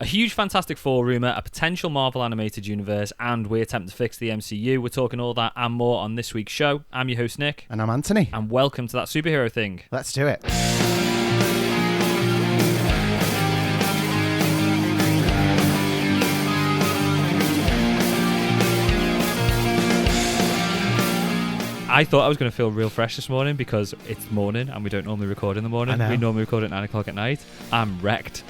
A huge Fantastic Four rumour, a potential Marvel animated universe, and we attempt to fix the MCU. We're talking all that and more on this week's show. I'm your host, Nick. And I'm Anthony. And welcome to That Superhero Thing. Let's do it. I thought I was going to feel real fresh this morning because it's morning and we don't normally record in the morning. We normally record at 9 o'clock at night. I'm wrecked.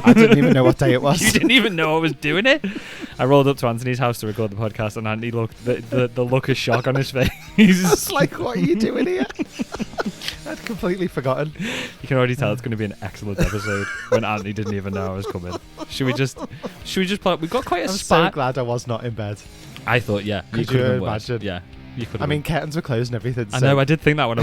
I didn't even know what day it was. You didn't even know I was doing it? I rolled up to Anthony's house to record the podcast and Anthony looked the look of shock on his face. It's like, what are you doing here? I'd completely forgotten. You can already tell it's going to be an excellent episode when Anthony didn't even know I was coming. Should we just play? We've got quite a spat. I'm so glad I was not in bed. I thought, yeah. You could have imagined. Yeah. I mean, curtains were closed and everything. I know, I did think that when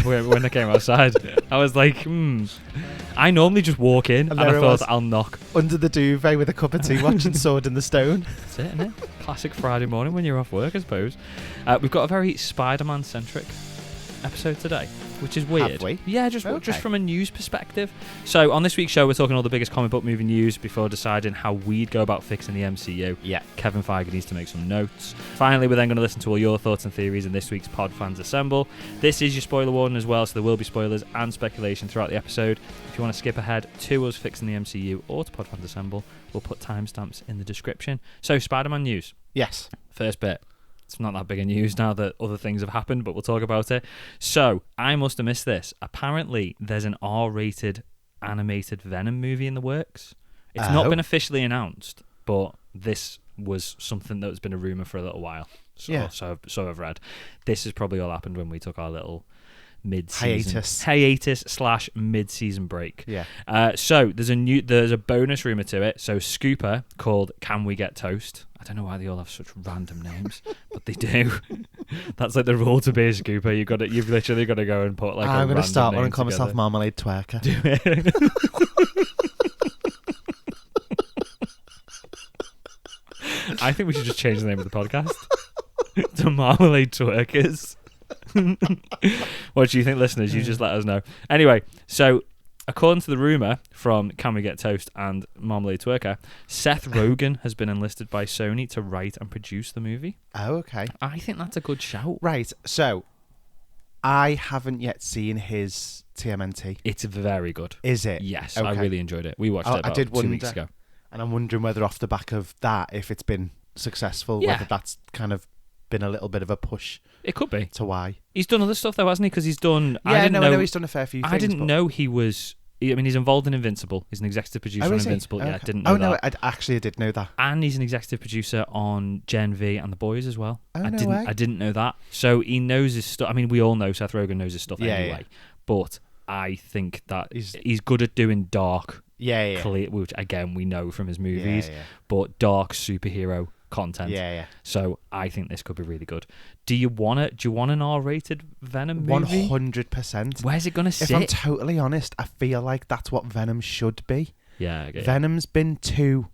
I came outside. I was like, I normally just walk in and I thought I'll knock. Under the duvet with a cup of tea watching Sword in the Stone. That's it, isn't it? Classic Friday morning when you're off work, I suppose. We've got a very Spider-Man-centric episode today, which is weird. Have we? Yeah, just from a news perspective. So on this week's show, we're talking all the biggest comic book movie news before deciding how we'd go about fixing the MCU. Yeah. Kevin Feige needs to make some notes. Finally, we're then going to listen to all your thoughts and theories in this week's Pod Fans Assemble. This is your spoiler warning as well, so there will be spoilers and speculation throughout the episode. If you want to skip ahead to us fixing the MCU or to Pod Fans Assemble, we'll put timestamps in the description. So, Spider-Man news. Yes. First bit. It's not that big of news now that other things have happened, but we'll talk about it. So, I must have missed this. Apparently, there's an R-rated animated Venom movie in the works. It's not been officially announced, but this was something that has been a rumour for a little while. So I've read. This has probably all happened when we took our little hiatus / mid-season break. Yeah. So there's a bonus rumor to it. So Scooper called Can We Get Toast? I don't know why they all have such random names, but they do. That's like the rule to be a Scooper. You've literally got to go and put like. I'm going to start one and call together. myself Marmalade Twerker. Do it. I think we should just change the name of the podcast to Marmalade Twerkers. What do you think, listeners? You just let us know. Anyway, so according to the rumour from Can We Get Toast and Marmalade Twerker, Seth Rogen has been enlisted by Sony to write and produce the movie. Oh, okay. I think that's a good shout. Right, so I haven't yet seen his TMNT. It's very good. Is it? Yes, okay. I really enjoyed it. We watched it about 2 weeks ago. And I'm wondering whether off the back of that, if it's been successful, whether that's kind of been a little bit of a push. It could be. To why. He's done other stuff though, hasn't he? Because he's done... I know he's done a fair few things. I didn't know he was... I mean, he's involved in Invincible. He's an executive producer on Invincible. Okay. Yeah, I didn't know that. Oh, no, I did know that. And he's an executive producer on Gen V and The Boys as well. Oh, I didn't know that. So he knows his stuff. I mean, we all know Seth Rogen knows his stuff anyway. Yeah. But I think that he's good at doing dark... Yeah. Which, again, we know from his movies. Yeah. But dark superhero content. Yeah. So I think this could be really good. Do you want an R-rated Venom movie? 100%. Where's it going to sit? If I'm totally honest, I feel like that's what Venom should be. Yeah. Venom's been too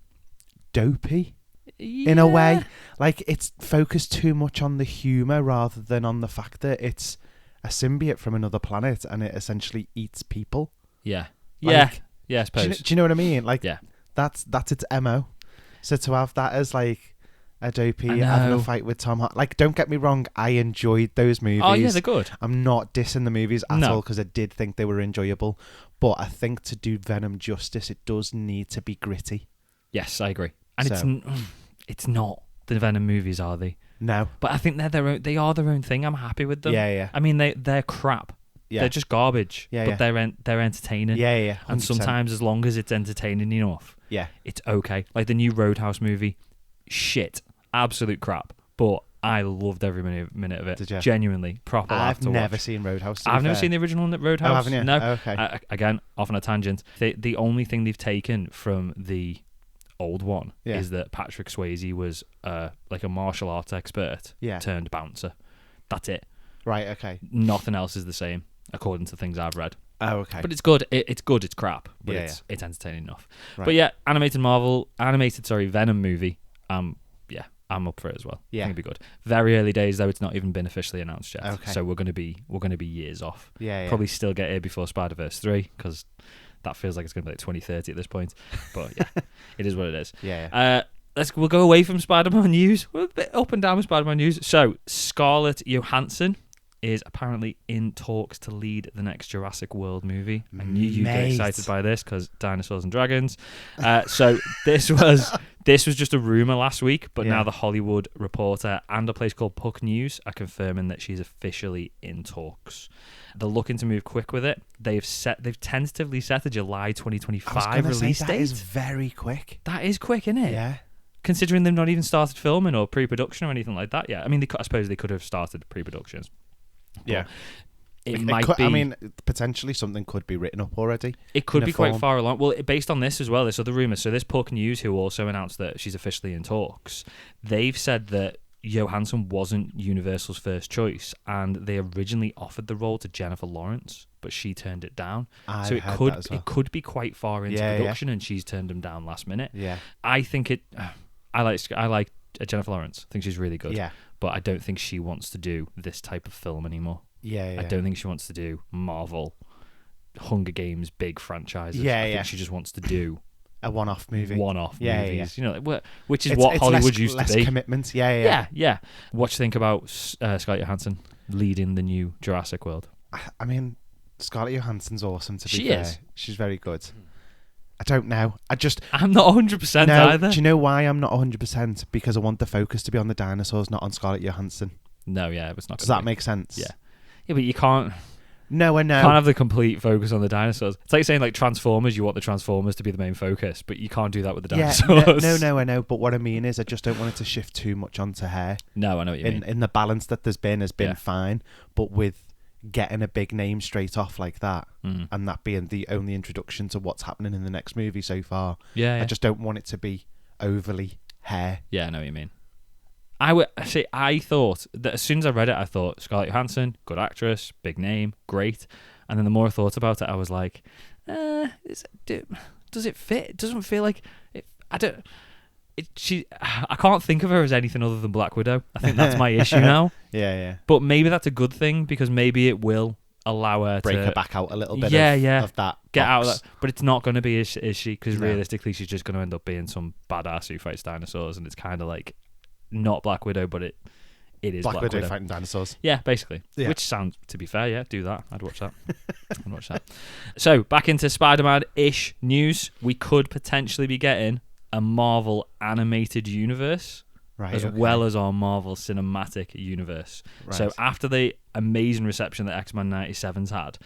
dopey in a way. Like, it's focused too much on the humour rather than on the fact that it's a symbiote from another planet and it essentially eats people. Yeah. I suppose. Do you know what I mean? Like, yeah. That's its MO. So to have that as like a dopey having a fight with Tom Hardy, like, don't get me wrong, I enjoyed those movies. Oh yeah, they're good. I'm not dissing the movies at all because I did think they were enjoyable, but I think to do Venom justice, it does need to be gritty. Yes, I agree. And it's not the Venom movies, are they? No, but I think they're their own. They are their own thing. I'm happy with them. Yeah. I mean, they're crap. Yeah. They're just garbage. But they're entertaining. Yeah. 100%. And sometimes, as long as it's entertaining enough, it's okay. Like the new Roadhouse movie, shit, absolute crap. But I loved every minute of it. Did you? Genuinely, proper. I've never seen Roadhouse. I've never seen the original Roadhouse. Oh, haven't you? No. Oh, okay. Again, off on a tangent. The only thing they've taken from the old one is that Patrick Swayze was like a martial arts expert turned bouncer. That's it. Right. Okay. Nothing else is the same, according to things I've read. Oh, okay. But it's good. It's good. It's crap, but it's entertaining enough. Right. But yeah, animated Venom movie. I'm up for it as well. Yeah, I think it'd be good. Very early days though. It's not even been officially announced yet. Okay. So we're gonna be years off. Yeah. Probably still get here before Spider-Verse 3 because that feels like it's going to be like 2030 at this point. But yeah, it is what it is. Yeah. We'll go away from Spider-Man news. We're a bit up and down with Spider-Man news. So Scarlett Johansson is apparently in talks to lead the next Jurassic World movie. I knew you'd get excited by this because dinosaurs and dragons. So this was just a rumor last week, but now the Hollywood Reporter and a place called Puck News are confirming that she's officially in talks. They're looking to move quick with it. They've tentatively set a July 2025 release date. That is very quick. That is quick, isn't it? Yeah. Considering they've not even started filming or pre-production or anything like that yet. I mean, I suppose they could have started pre-productions. Yeah. It might be. I mean, potentially something could be written up already. It could be quite far along. Well, based on this as well, this other rumour. So this Puck News, who also announced that she's officially in talks, they've said that Johansson wasn't Universal's first choice, and they originally offered the role to Jennifer Lawrence, but she turned it down. So it could be quite far into production, and she's turned them down last minute. Yeah. I think it. I like Jennifer Lawrence. I think she's really good. Yeah. But I don't think she wants to do this type of film anymore. Yeah. I don't think she wants to do Marvel, Hunger Games, big franchises. Yeah. I think she just wants to do a one-off movie. Movies. You know, which is what Hollywood used to be. Less commitment. Yeah. What do you think about Scarlett Johansson leading the new Jurassic World? I mean, Scarlett Johansson's awesome, to be fair. She is. She's very good. I don't know. I'm not 100% either. Do you know why I'm not 100%? Because I want the focus to be on the dinosaurs, not on Scarlett Johansson. No, yeah, it's not. Does that make sense? Yeah, but you can't. No, I know. You can't have the complete focus on the dinosaurs. It's like saying like Transformers. You want the Transformers to be the main focus, but you can't do that with the dinosaurs. No, I know. But what I mean is, I just don't want it to shift too much onto her. No, I know what you mean. In the balance that has been fine, but with getting a big name straight off like that, and that being the only introduction to what's happening in the next movie so far, I just don't want it to be overly hair. Yeah, I know what you mean. I thought that as soon as I read it, I thought Scarlett Johansson, good actress, big name, great. And then the more I thought about it, I was like, does it fit? It doesn't feel like it. I can't think of her as anything other than Black Widow. I think that's my issue now. Yeah. But maybe that's a good thing, because maybe it will allow her break to her back out a little bit. Of that. Get out of that. But it's not going to be, is she? Because realistically, she's just going to end up being some badass who fights dinosaurs, and it's kind of like not Black Widow, but it is Black Widow fighting dinosaurs. Yeah, basically. Yeah. Which sounds, to be fair, do that. I'd watch that. So back into Spider-Man-ish news. We could potentially be getting a Marvel animated universe, as well as our Marvel cinematic universe. Right. So after the amazing reception that X-Men 97's had,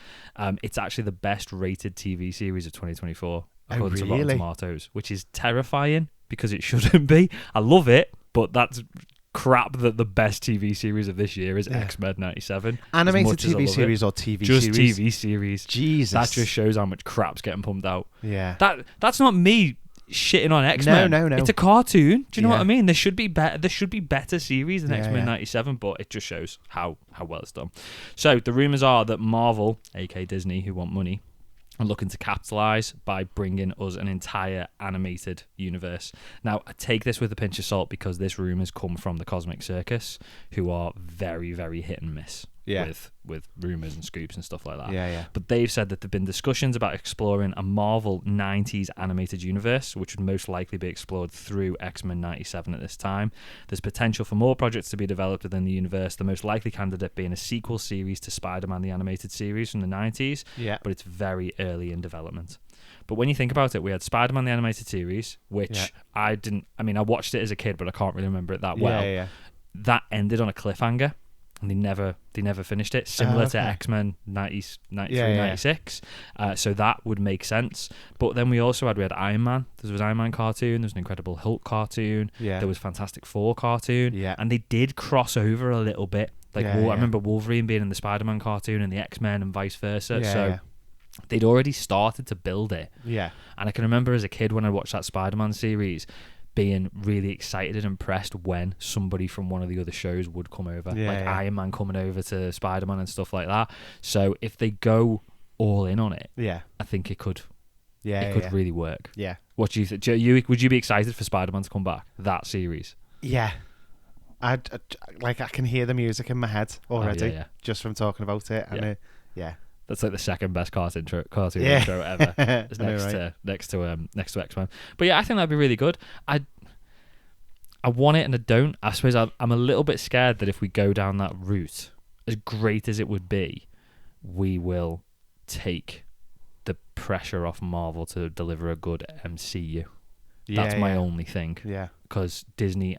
it's actually the best rated TV series of 2024 according to Rotten Tomatoes, which is terrifying because it shouldn't be. I love it, but that's crap that the best TV series of this year is X-Men 97. Animated TV series or TV series? Just TV series. Jesus. That just shows how much crap's getting pumped out. Yeah. That's not me shitting on X-Men. No. It's a cartoon. Do you know what I mean? There should be better series than X-Men 97, but it just shows how well it's done. So the rumors are that Marvel, aka Disney, who want money, are looking to capitalize by bringing us an entire animated universe. Now, I take this with a pinch of salt because this rumors come from the Cosmic Circus, who are very, very hit and miss with rumors and scoops and stuff like that. Yeah. But they've said that there have been discussions about exploring a Marvel 90s animated universe, which would most likely be explored through X-Men 97 at this time. There's potential for more projects to be developed within the universe, the most likely candidate being a sequel series to Spider-Man the Animated Series from the 90s, but it's very early in development. But when you think about it, we had Spider-Man the Animated Series, which I watched it as a kid, but I can't really remember it that well. Yeah. That ended on a cliffhanger, and they never finished it, similar to X-Men 93, 96. So that would make sense. But then we had Iron Man. There was an Iron Man cartoon, there was an Incredible Hulk cartoon, there was Fantastic Four cartoon, and they did cross over a little bit. I remember Wolverine being in the Spider-Man cartoon and the X-Men and vice versa. They'd already started to build it. Yeah. And I can remember as a kid when I watched that Spider-Man series being really excited and impressed when somebody from one of the other shows would come over. Iron Man coming over to Spider-Man and stuff like that. So if they go all in on it, I think it could really work. Yeah. What do you think? Would you be excited for Spider-Man to come back? That series? Yeah. I can hear the music in my head already just from talking about it. And That's like the second best cartoon intro ever. It's next to X-Men. But yeah, I think that'd be really good. I want it and I don't. I suppose I'm a little bit scared that if we go down that route, as great as it would be, we will take the pressure off Marvel to deliver a good MCU. That's my only thing. Yeah. Because Disney,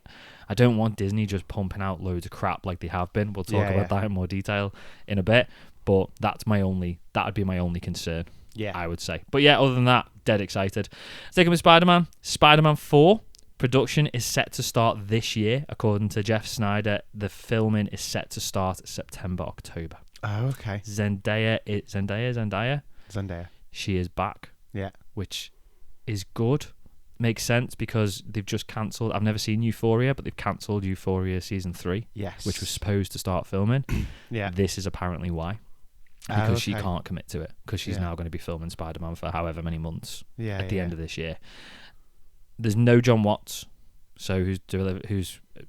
I don't want Disney just pumping out loads of crap like they have been. We'll talk about that in more detail in a bit. But that would be my only concern. Yeah. I would say. But yeah, other than that, dead excited. Sticking with Spider-Man. Spider-Man 4 production is set to start this year, according to Jeff Snyder. The filming is set to start September, October. Oh, okay. Zendaya. She is back. Yeah. Which is good. Makes sense because they've just cancelled. I've never seen Euphoria, but they've cancelled Euphoria season 3. Yes. Which was supposed to start filming. Yeah. This is apparently why. Because she can't commit to it. Because she's now going to be filming Spider-Man for however many months at the end of this year. There's no John Watts, so who's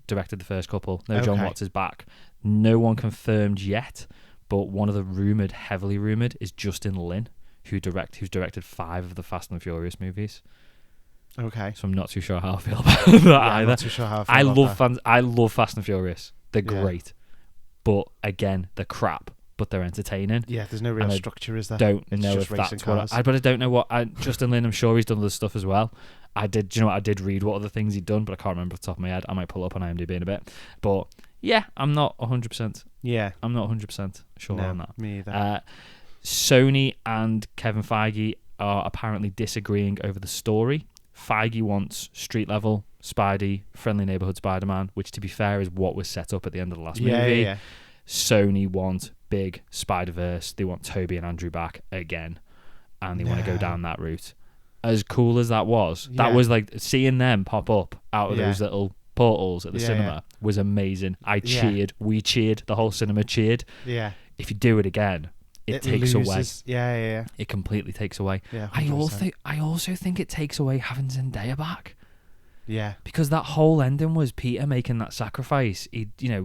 directed the first couple. No John Watts is back. No one confirmed yet, but one of the heavily rumoured, is Justin Lin, who's directed 5 of the Fast and Furious movies. Okay. So I'm not too sure how I feel about that either. I'm not too sure how I feel about that. I love Fast and Furious. They're great. But again, they're crap, but they're entertaining. Yeah, there's no real structure, is there? Don't know if that's what but I don't know what Justin Lin, I'm sure he's done other stuff as well. I did read what other things he'd done, but I can't remember off the top of my head. I might pull up on IMDb in a bit. But yeah, I'm not 100%. Yeah. I'm not 100% sure on that. Me either. Sony and Kevin Feige are apparently disagreeing over the story. Feige wants street level Spidey, friendly neighborhood Spider-Man, which to be fair is what was set up at the end of the last movie. Yeah. Sony want big Spider-Verse. They want Tobey and Andrew back again, and they want to go down that route. As cool as that was like seeing them pop up out of those little portals at the cinema was amazing. I cheered. We cheered. The whole cinema cheered. Yeah. If you do it again, it takes away. Yeah. It completely takes away. Yeah. 100%. I also think it takes away having Zendaya back. Yeah. Because that whole ending was Peter making that sacrifice.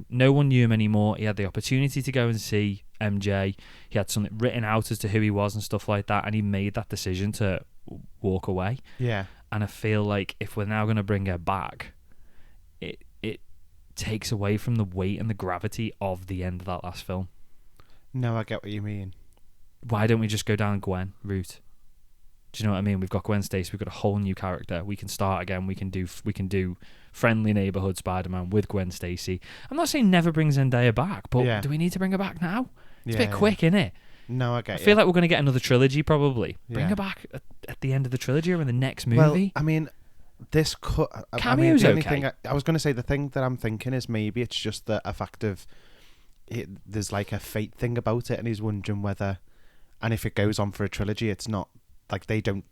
No one knew him anymore. He had the opportunity to go and see MJ. He had something written out as to who he was and stuff like that, and he made that decision to walk away. Yeah. And I feel like if we're now going to bring her back, it takes away from the weight and the gravity of the end of that last film. No, I get what you mean. Why don't we just go down Gwen route? Do you know what I mean? We've got Gwen Stacy. We've got a whole new character. We can start again. We can do friendly neighborhood Spider-Man with Gwen Stacy. I'm not saying never bring Zendaya back, but do we need to bring her back now? It's a bit quick, innit? No, I feel like we're going to get another trilogy probably. Bring her back at the end of the trilogy or in the next movie. Well, I mean, this could... Cameo's okay. I was going to say the thing that I'm thinking is maybe it's just a fact of... there's like a fate thing about it, and he's wondering whether... And if it goes on for a trilogy, it's not... Like, they don't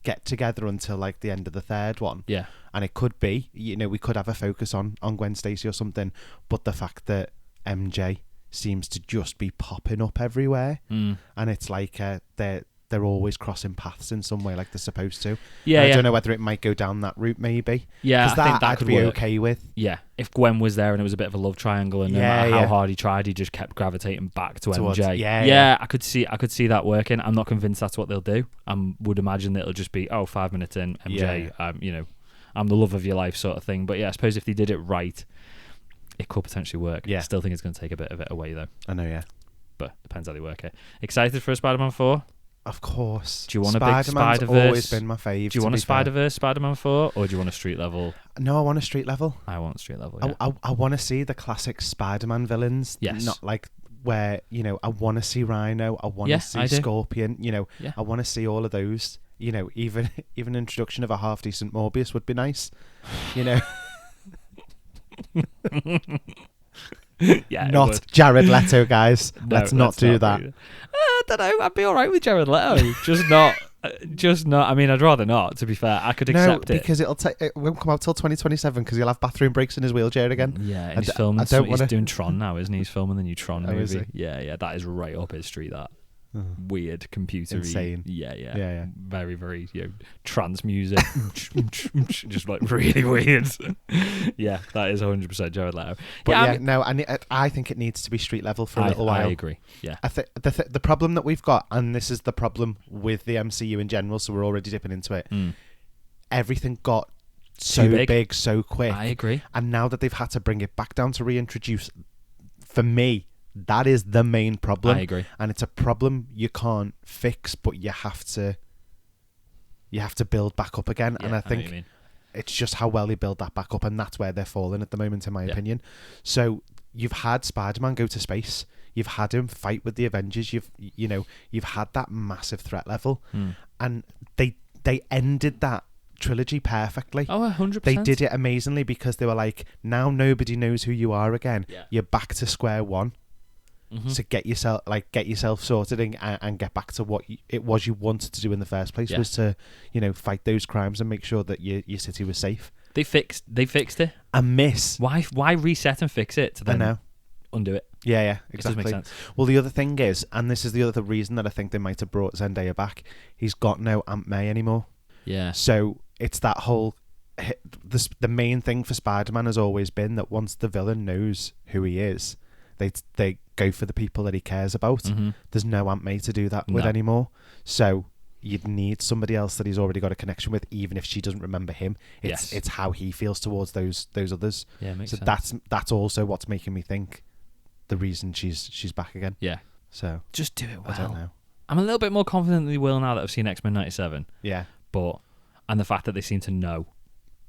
get together until, like, the end of the third one. Yeah. And it could be, we could have a focus on Gwen Stacy or something, but the fact that MJ seems to just be popping up everywhere, and it's like they're always crossing paths in some way, like they're supposed to. Yeah, I don't know whether it might go down that route, maybe. Yeah, I think that could be okay with. Yeah, if Gwen was there and it was a bit of a love triangle, and no matter how hard he tried, he just kept gravitating back to MJ. Yeah, I could see that working. I'm not convinced that's what they'll do. I would imagine that it'll just be 5 minutes in, MJ. I'm the love of your life sort of thing. But yeah, I suppose if they did it right, it could potentially work. Yeah, I still think it's going to take a bit of it away though. I know, yeah, but depends how they work it. Excited for a Spider-Man 4? Of course. Do you want a big Spider-Verse? Always been my fave. Do you want a Spider-Verse Spider-Man 4, or do you want a street level? No, I want a street level. I want street level. Yeah. I want to see the classic Spider-Man villains. Yes. Not like where I want to see Rhino. I want to see Scorpion. I want to see all of those. Even an introduction of a half decent Morbius would be nice. Yeah, not Jared Leto, guys. No, let's not do that. I don't know. I'd be all right with Jared Leto. just not. I mean, I'd rather not. To be fair, I could accept it because it won't come out till 2027 because he'll have bathroom breaks in his wheelchair again. Yeah, and he's filming. He's doing Tron now, isn't he? He's filming the new Tron movie. Yeah, that is right up his street. That. weird computer Insane. Yeah. Very, very, trance music. Just like really weird. Yeah, that is 100% Jared Leto. But I think it needs to be street level for a little while. I agree. Yeah. I think the problem that we've got, and this is the problem with the MCU in general, so we're already dipping into it. Everything got so big so quick. I agree. And now that they've had to bring it back down to reintroduce, for me, that is the main problem. I agree. And it's a problem you can't fix, but you have to build back up again. Yeah, and I think it's just how well they build that back up, and that's where they're falling at the moment, in my opinion. So you've had Spider-Man go to space. You've had him fight with the Avengers. You've had that massive threat level, and they ended that trilogy perfectly. 100%. They did it amazingly because they were like, now nobody knows who you are again. Yeah. You're back to square one. So get yourself sorted and get back to what it was you wanted to do in the first place, was to fight those crimes and make sure that your city was safe. They fixed it. Why reset and fix it to then undo it? Yeah, exactly. It doesn't make sense. Well, the other thing is, and this is the other reason that I think they might have brought Zendaya back, he's got no Aunt May anymore. Yeah. So it's that whole... The main thing for Spider-Man has always been that once the villain knows who he is, they go for the people that he cares about. There's no Aunt May to do that with anymore. So you'd need somebody else that he's already got a connection with, even if she doesn't remember him. It's how he feels towards those others. Yeah, makes sense. That's also what's making me think the reason she's back again. Yeah. So just do it well. I don't know. I'm a little bit more confident than they will now that I've seen X-Men 97. Yeah. And the fact that they seem to know.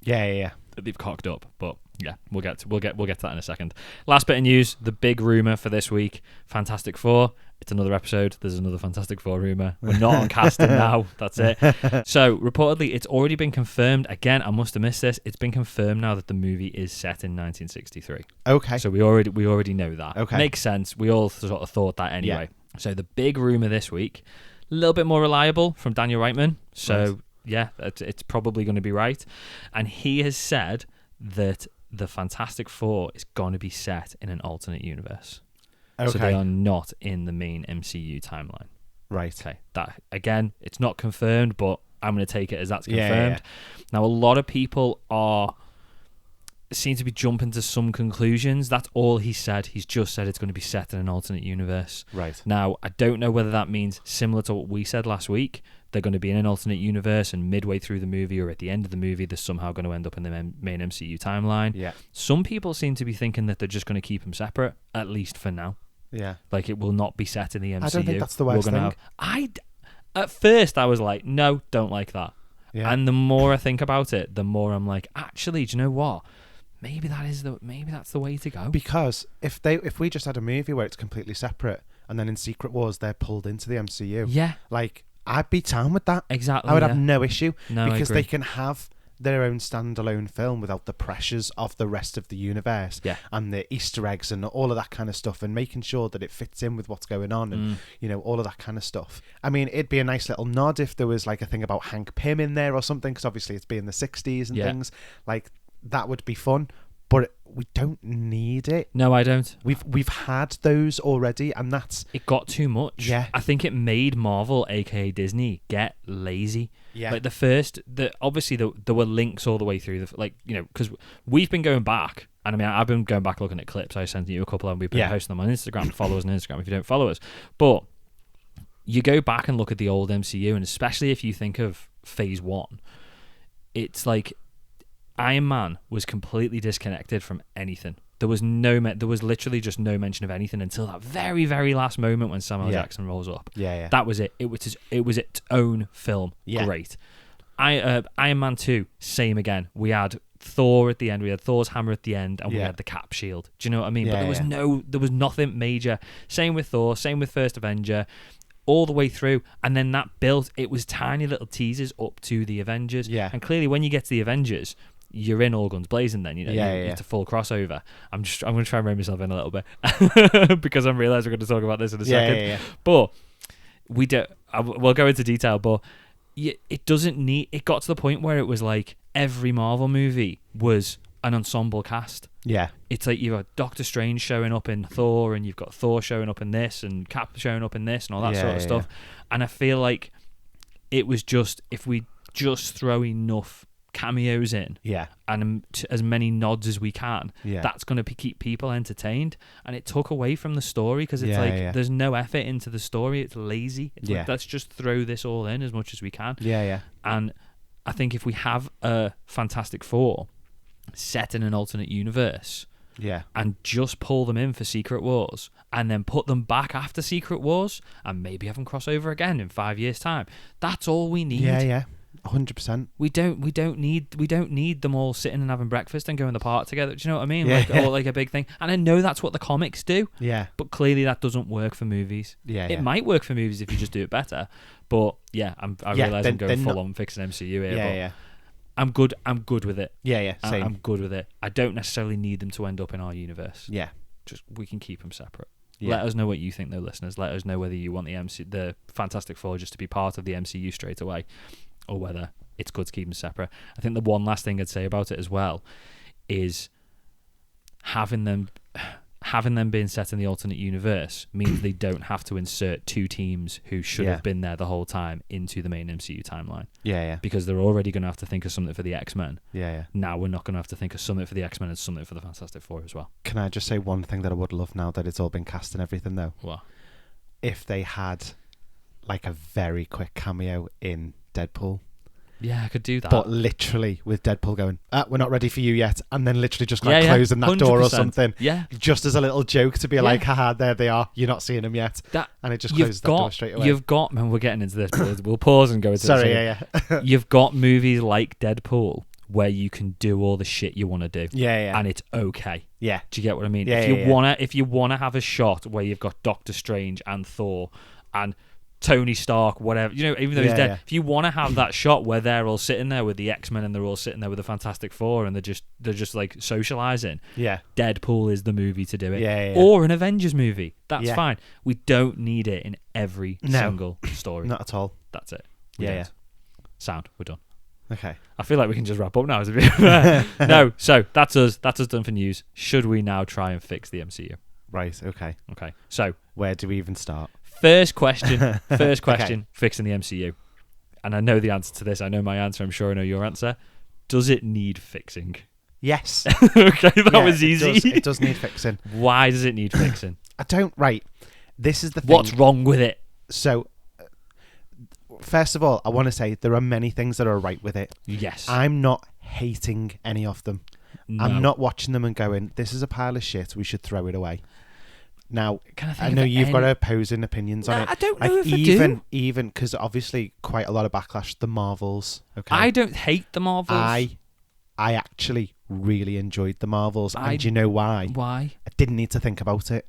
Yeah. That they've cocked up, but yeah, we'll get to that in a second. Last bit of news: the big rumor for this week, Fantastic Four. It's another episode. There's another Fantastic Four rumor. We're not on casting now. That's it. So reportedly, it's already been confirmed. Again, I must have missed this. It's been confirmed now that the movie is set in 1963. Okay. So we already know that. Okay. Makes sense. We all sort of thought that anyway. Yeah. So the big rumor this week, a little bit more reliable from Daniel Reitman. So. Right. Yeah, it's probably going to be right. And he has said that the Fantastic Four is going to be set in an alternate universe. Okay. So they are not in the main MCU timeline. Right. Okay. That, again, it's not confirmed, but I'm going to take it as that's confirmed. Yeah. Now, a lot of people seem to be jumping to some conclusions. That's all he said. He's just said it's going to be set in an alternate universe. Right. Now, I don't know whether that means similar to what we said last week, they're going to be in an alternate universe and midway through the movie or at the end of the movie they're somehow going to end up in the main MCU timeline. Yeah. Some people seem to be thinking that they're just going to keep them separate, at least for now. Yeah. Like it will not be set in the MCU. I don't think that's the worst thing. At first I was like, no, don't like that. Yeah. And the more I think about it, the more I'm like, actually, do you know what? Maybe that's the way to go. Because if we just had a movie where it's completely separate and then in Secret Wars they're pulled into the MCU. Yeah. Like I'd be down with that. Exactly. I would have no issue. No, because they can have their own standalone film without the pressures of the rest of the universe. Yeah. And the Easter eggs and all of that kind of stuff and making sure that it fits in with what's going on and all of that kind of stuff. I mean, it'd be a nice little nod if there was like a thing about Hank Pym in there or something, because obviously it's being the 60s and things. Like that would be fun. But we don't need it. No, I don't. We've had those already, and it got too much. Yeah, I think it made Marvel, aka Disney, get lazy. Yeah, like obviously there were links all the way through because we've been going back, and I mean I've been going back looking at clips. I sent you a couple, and we've been posting them on Instagram. Follow us on Instagram if you don't follow us. But you go back and look at the old MCU, and especially if you think of Phase 1, it's like Iron Man was completely disconnected from anything. There was literally just no mention of anything until that very, very last moment when Samuel Jackson rolls up. Yeah. That was it. It was its own film. Yeah. Great. Iron Man 2, same again. We had Thor at the end. We had Thor's hammer at the end, and we had the Cap shield. Do you know what I mean? But there was nothing major. Same with Thor. Same with First Avenger. All the way through, and then that built. It was tiny little teasers up to the Avengers. Yeah. And clearly, when you get to the Avengers, you're in all guns blazing then, it's a full crossover. I'm going to try and rein myself in a little bit because I realise we're going to talk about this in a second. Yeah. But we'll go into detail, but it got to the point where it was like every Marvel movie was an ensemble cast. Yeah. It's like you've got Doctor Strange showing up in Thor, and you've got Thor showing up in this, and Cap showing up in this, and all that sort of stuff. And I feel like it was just, if we just throw enough cameos in, and as many nods as we can, that's going to keep people entertained. And it took away from the story, because it's there's no effort into the story. It's lazy. It's like, let's just throw this all in as much as we can. And I think if we have a Fantastic Four set in an alternate universe, and just pull them in for Secret Wars, and then put them back after Secret Wars, and maybe have them cross over again in 5 years' time, that's all we need. 100%. We don't need them all sitting and having breakfast and going to the park together. Do you know what I mean? Or like a big thing. And I know that's what the comics do. Yeah. But clearly that doesn't work for movies. It might work for movies if you just do it better. But I realise I'm going full on fixing MCU here. I'm good with it. Same. I'm good with it. I don't necessarily need them to end up in our universe. Just we can keep them separate. Let us know what you think, though, listeners. Let us know whether you want the Fantastic Four just to be part of the MCU straight away, or whether it's good to keep them separate. I think the one last thing I'd say about it as well is having them being set in the alternate universe means they don't have to insert two teams who should have been there the whole time into the main MCU timeline. Because they're already going to have to think of something for the X-Men. Now we're not going to have to think of something for the X-Men and something for the Fantastic Four as well. Can I just say one thing that I would love now that it's all been cast and everything, though? What? If they had like a very quick cameo in Deadpool. Yeah, I could do that. But literally with Deadpool going, we're not ready for you yet, and then literally just like closing that door or something. Just as a little joke to be like, haha, there they are, you're not seeing them yet. And it just closes that door straight away. Man, we're getting into this, but we'll pause and go into this. You've got movies like Deadpool where you can do all the shit you want to do. And it's okay. Do you get what I mean? If you wanna have a shot where you've got Doctor Strange and Thor and Tony Stark, whatever, even though he's dead. If you want to have that shot where they're all sitting there with the X-Men and they're all sitting there with the Fantastic Four and they're just like socializing, Deadpool is the movie to do it. Or an Avengers movie. That's fine. We don't need it in every single story. Not at all. That's it. Sound. We're done. Okay. I feel like we can just wrap up now. No, so that's us. That's us done for news. Should we now try and fix the MCU? Right. Okay. So where do we even start? First question, fixing the MCU. And I know the answer to this. I know my answer. I'm sure I know your answer. Does it need fixing? Yes. Okay, that was easy. It does need fixing. Why does it need fixing? Right. This is the thing. What's wrong with it? So, first of all, I want to say there are many things that are right with it. Yes. I'm not hating any of them. No. I'm not watching them and going, this is a pile of shit, we should throw it away. Now, I know of you've got opposing opinions on it. I don't know if I do. Even because obviously quite a lot of backlash. The Marvels. Okay. I don't hate the Marvels. I actually really enjoyed the Marvels, and do you know why? Why? I didn't need to think about it.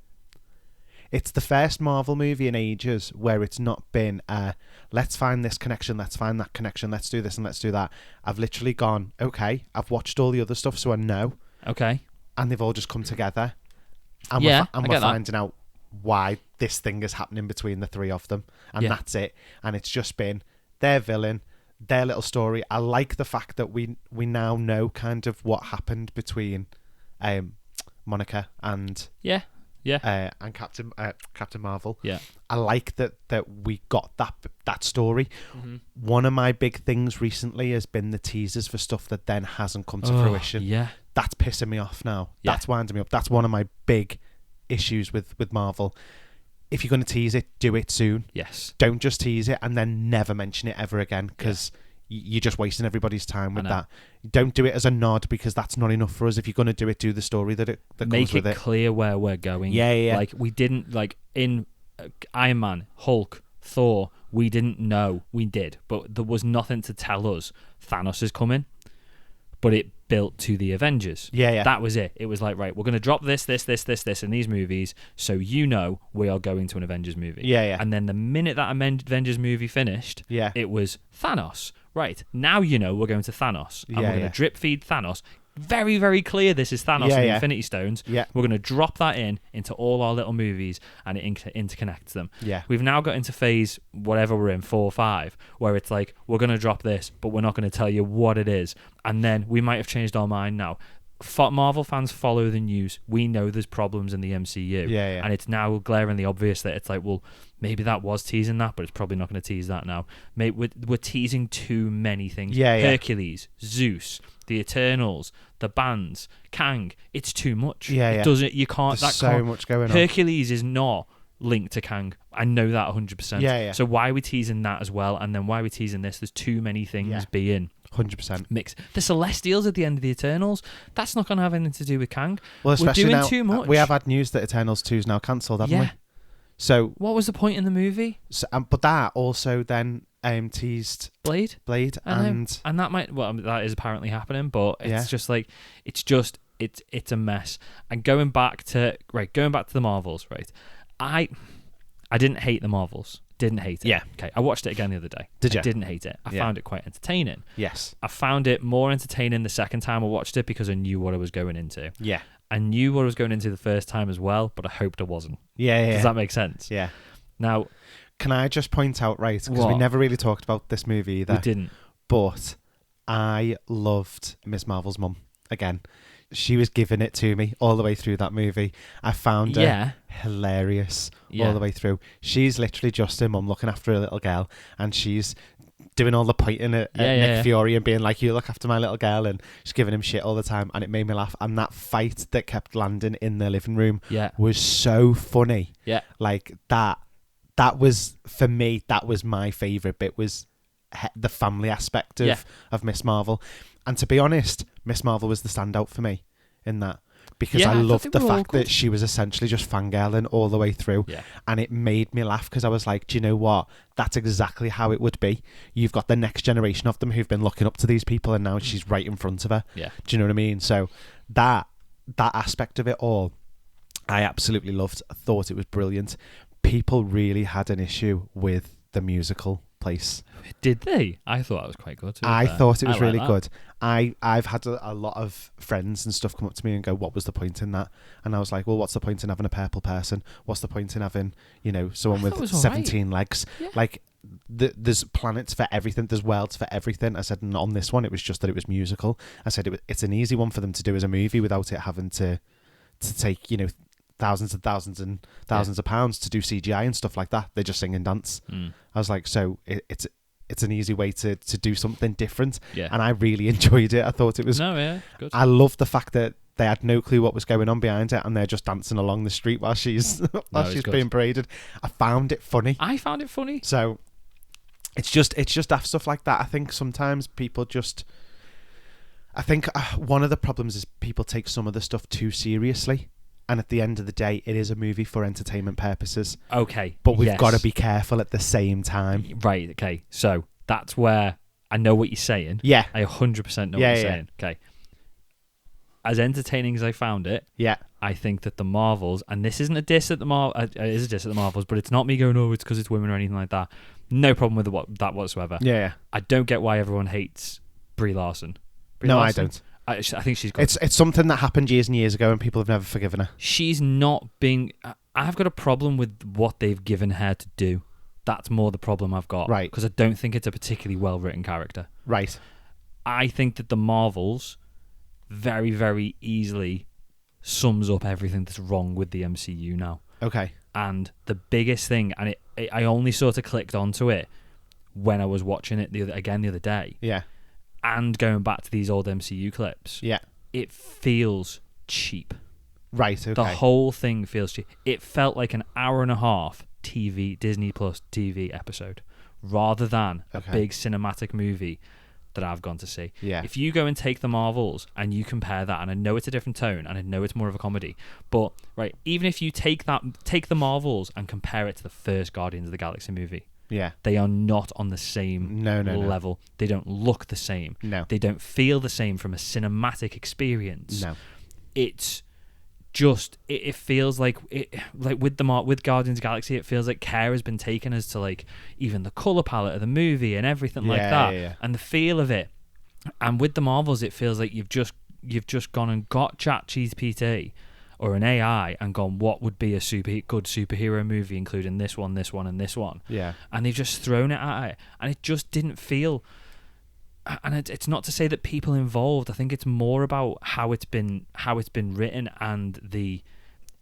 It's the first Marvel movie in ages where it's not been, let's find this connection, let's find that connection, let's do this and let's do that. I've literally gone, okay, I've watched all the other stuff, so I know. Okay. And they've all just come together. And we're finding out why this thing is happening between the three of them. And that's it. And it's just been their villain, their little story. I like the fact that we now know kind of what happened between Monica and and Captain Marvel. Yeah. I like that we got that story. Mm-hmm. One of my big things recently has been the teasers for stuff that then hasn't come to fruition. Yeah. That's pissing me off now. Yeah. That's winding me up. That's one of my big issues with Marvel. If you're going to tease it, do it soon. Yes. Don't just tease it and then never mention it ever again, because you're just wasting everybody's time with that. Don't do it as a nod, because that's not enough for us. If you're going to do it, do the story that comes with it. Make it clear where we're going. Yeah. Like, we didn't, like, in Iron Man, Hulk, Thor, we didn't know. We did. But there was nothing to tell us Thanos is coming. But it built to the Avengers. Yeah. That was it. It was like, right, we're going to drop this in these movies, so we are going to an Avengers movie. Yeah. And then the minute that Avengers movie finished, it was Thanos. Right, now we're going to Thanos. And we're going to drip feed Thanos. Very, very clear this is Thanos and the Infinity Stones. Yeah. We're going to drop that into all our little movies, and it interconnects them. Yeah. We've now got into phase, whatever we're in, 4 or 5, where it's like, we're going to drop this, but we're not going to tell you what it is. And then we might have changed our mind now. Marvel fans follow the news. We know there's problems in the MCU. Yeah. And it's now glaringly obvious that it's like, well, maybe that was teasing that, but it's probably not going to tease that now. Maybe we're teasing too many things. Yeah. Hercules, Zeus, the Eternals, the bands, Kang. It's too much. Yeah. It doesn't. You can't. There's so much going on. Hercules is not linked to Kang. I know that 100%. Yeah. So why are we teasing that as well? And then why are we teasing this? There's too many things being 100% mixed. The Celestials at the end of the Eternals, that's not going to have anything to do with Kang. Well, especially we're doing now, too much. We have had news that Eternals 2 is now cancelled, haven't we? So what was the point in the movie? So, but that also then teased Blade, and that might that is apparently happening, but it's just like it's a mess. And going back to the Marvels, right? I didn't hate the Marvels. Didn't hate it. Yeah. Okay. I watched it again the other day. Did you? I didn't hate it. I found it quite entertaining. Yes. I found it more entertaining the second time I watched it because I knew what I was going into. Yeah. I knew what I was going into the first time as well, but I hoped I wasn't. Yeah. Does that make sense? Yeah. Now, can I just point out, right, because we never really talked about this movie either. We didn't. But I loved Miss Marvel's mum again. She was giving it to me all the way through that movie. I found her hilarious all the way through. She's literally just her mum looking after a little girl, and she's doing all the pointing at Nick Fury and being like, you look after my little girl, and she's giving him shit all the time, and it made me laugh. And that fight that kept landing in the living room was so funny. Yeah. Like that was, for me, that was my favourite bit, was the family aspect of Miss Marvel. And to be honest, Miss Marvel was the standout for me in that, because I loved the fact that she was essentially just fangirling all the way through. Yeah. And it made me laugh, because I was like, do you know what? That's exactly how it would be. You've got the next generation of them who've been looking up to these people, and now she's right in front of her. Yeah. Do you know what I mean? So that aspect of it all, I absolutely loved. I thought it was brilliant. People really had an issue with the musical place. Did they? I thought it was quite good. I thought it was really good. I've had a lot of friends and stuff come up to me and go, what was the point in that? And I was like, well, what's the point in having a purple person? What's the point in having, someone with 17 legs? Yeah. Like, there's planets for everything. There's worlds for everything. I said, and on this one, it was just that it was musical. I said, it's an easy one for them to do as a movie without it having to take, thousands and thousands and thousands of pounds to do CGI and stuff like that. They just sing and dance. I was like, so it's an easy way to do something different. Yeah. And I really enjoyed it. I thought it was good. I loved the fact that they had no clue what was going on behind it, and they're just dancing along the street while she's being paraded. I found it funny. So it's just daft stuff like that. I think sometimes people one of the problems is people take some of the stuff too seriously. And at the end of the day, it is a movie for entertainment purposes. Okay. But we've got to be careful at the same time. Right, okay. So that's where I know what you're saying. Yeah. I 100% know what you're saying. Okay. As entertaining as I found it, I think that the Marvels, and this isn't a diss at the Marvels, it is a diss at the Marvels, but it's not me going, it's because it's women or anything like that. No problem with that whatsoever. Yeah. I don't get why everyone hates Brie Larson. I don't. I think she's good. It's something that happened years and years ago, and people have never forgiven her. She's not being... I've got a problem with what they've given her to do. That's more the problem I've got. Right. Because I don't think it's a particularly well-written character. Right. I think that the Marvels very, very easily sums up everything that's wrong with the MCU now. Okay. And the biggest thing, and I only sort of clicked onto it when I was watching it the other day. Yeah. And going back to these old MCU clips, it feels cheap. Right, okay. The whole thing feels cheap. It felt like an hour and a half Disney Plus TV episode, rather than a big cinematic movie that I've gone to see. Yeah. If you go and take the Marvels and you compare that, and I know it's a different tone, and I know it's more of a comedy, but even if you take the Marvels and compare it to the first Guardians of the Galaxy movie, they are not on the same level. No. They don't look the same. No. They don't feel the same from a cinematic experience. No. It's just it feels like with Guardians of the Galaxy, it feels like care has been taken as to like even the color palette of the movie and everything like that, and the feel of it. And with the Marvels, it feels like you've just gone and got ChatGPT or an AI and gone, what would be a good superhero movie, including this one, and this one. Yeah. And they've just thrown it at it, and it just didn't feel and it's not to say that people involved. I think it's more about how it's been written and the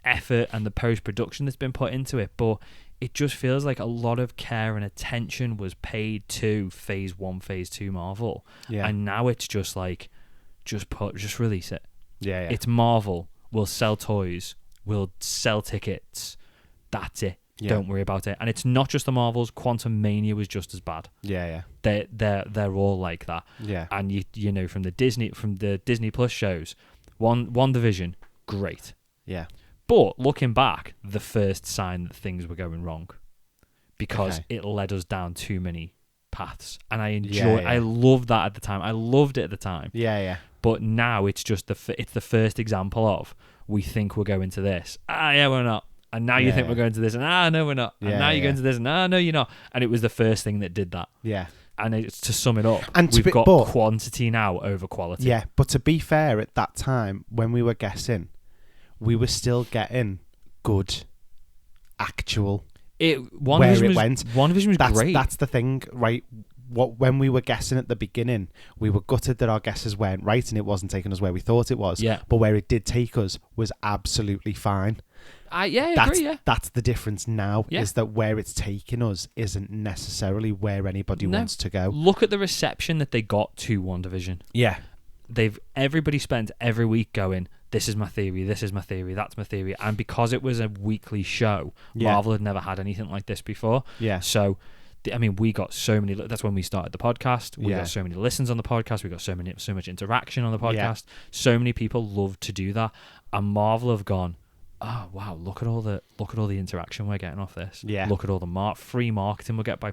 effort and the post-production that's been put into it. But it just feels like a lot of care and attention was paid to Phase 1, Phase 2 Marvel. Yeah. And now it's just like, just release it. Yeah. It's Marvel. We'll sell toys. We'll sell tickets. That's it. Yeah. Don't worry about it. And it's not just the Marvels. Quantum Mania was just as bad. Yeah. They're all like that. Yeah. And you know, from the Disney Plus shows, WandaVision, great. Yeah. But looking back, the first sign that things were going wrong, because it led us down too many paths. And I loved that at the time. I loved it at the time. Yeah. But now it's just it's the first example of, we think we're going to this. Yeah, we're not. And now you think we're going to this, and no, we're not. And now you're going to this, and no, you're not. And it was the first thing that did that. Yeah. And it's, to sum it up, we've got quantity now over quality. Yeah, but to be fair, at that time, when we were guessing, we were still getting good, actual, WandaVision was great. That's the thing, right? When we were guessing at the beginning, we were gutted that our guesses weren't right and it wasn't taking us where we thought it was. Yeah. But where it did take us was absolutely fine. I agree, yeah. That's the difference now, is that where it's taking us isn't necessarily where anybody wants to go. Look at the reception that they got to WandaVision. Yeah. Everybody spent every week going, this is my theory, this is my theory, that's my theory. And because it was a weekly show, Marvel had never had anything like this before. Yeah. So, I mean, we got so many, that's when we started the podcast. We got so many listens on the podcast. We got so much interaction on the podcast. Yeah. So many people love to do that. And Marvel have gone, oh wow, look at all the interaction we're getting off this. Yeah. Look at all the free marketing we'll get by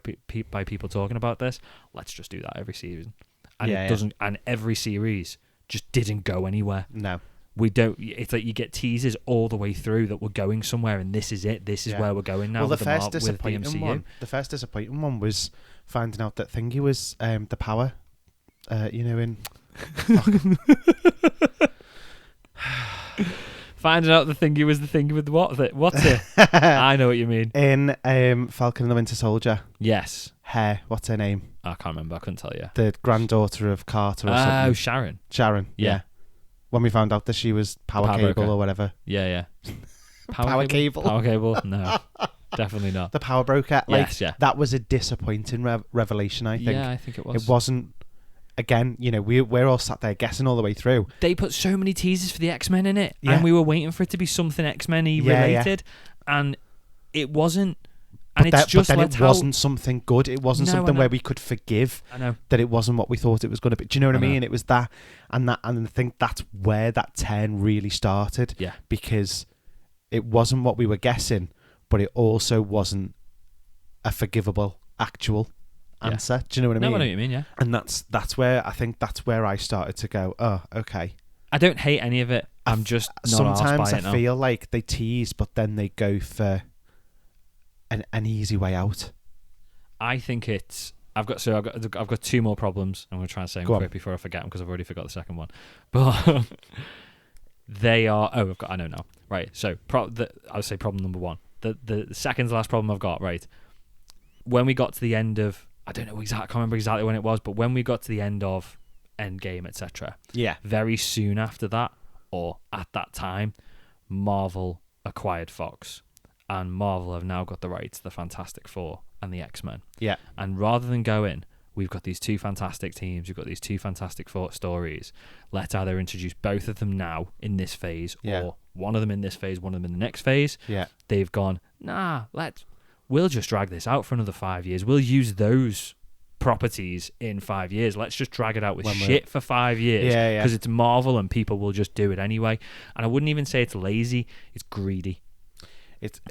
people talking about this. Let's just do that every season. And it doesn't, and every series just didn't go anywhere. No. We don't. It's like you get teasers all the way through that we're going somewhere, and this is it. This is where we're going now. Well, with the first disappointing one. The first disappointing one was finding out that Thingy was the power. In. Finding out the Thingy was the Thingy with what's it? I know what you mean. In Falcon and the Winter Soldier. Yes. Hair. What's her name? I can't remember. I couldn't tell you. The granddaughter of Carter or something. Oh, Sharon. Sharon. Yeah. When we found out that she was power cable broker. Or whatever. Yeah. Power cable? Power cable? No, definitely not. The power broker? Yes, yeah. That was a disappointing revelation, I think. Yeah, I think it was. It wasn't... Again, we're all sat there guessing all the way through. They put so many teasers for the X-Men in it, and we were waiting for it to be something X-Men-y related, and it wasn't. And it wasn't something good. It wasn't something where we could forgive that it wasn't what we thought it was going to be. Do you know what I mean? It was that, and I think that's where that turn really started. Yeah. Because it wasn't what we were guessing, but it also wasn't a forgivable actual answer. Do you know what I mean? No, I know what you mean, yeah. And that's where I started to go, oh, okay. I don't hate any of it. I'm just not sometimes I feel like they tease, but then they go for an easy way out. I think it's. I've got two more problems. I'm going to try and say them quick before I forget them because I've already forgot the second one. But they are. Oh, I know now. Right. So I would say problem number one. The second to last problem I've got. Right. When we got to the end of. I don't know exactly. I can't remember exactly when it was, but when we got to the end of Endgame, etc. Yeah. Very soon after that, or at that time, Marvel acquired Fox, and Marvel have now got the rights to the Fantastic Four and the X-Men. Yeah. And rather than going, we've got these two fantastic teams, we've got these two Fantastic Four stories. Let's either introduce both of them now in this phase, or one of them in this phase, one of them in the next phase. Yeah. They've gone, nah, we'll just drag this out for another 5 years. We'll use those properties in 5 years. Let's just drag it out with shit for 5 years. Yeah. Because it's Marvel and people will just do it anyway. And I wouldn't even say it's lazy. It's greedy.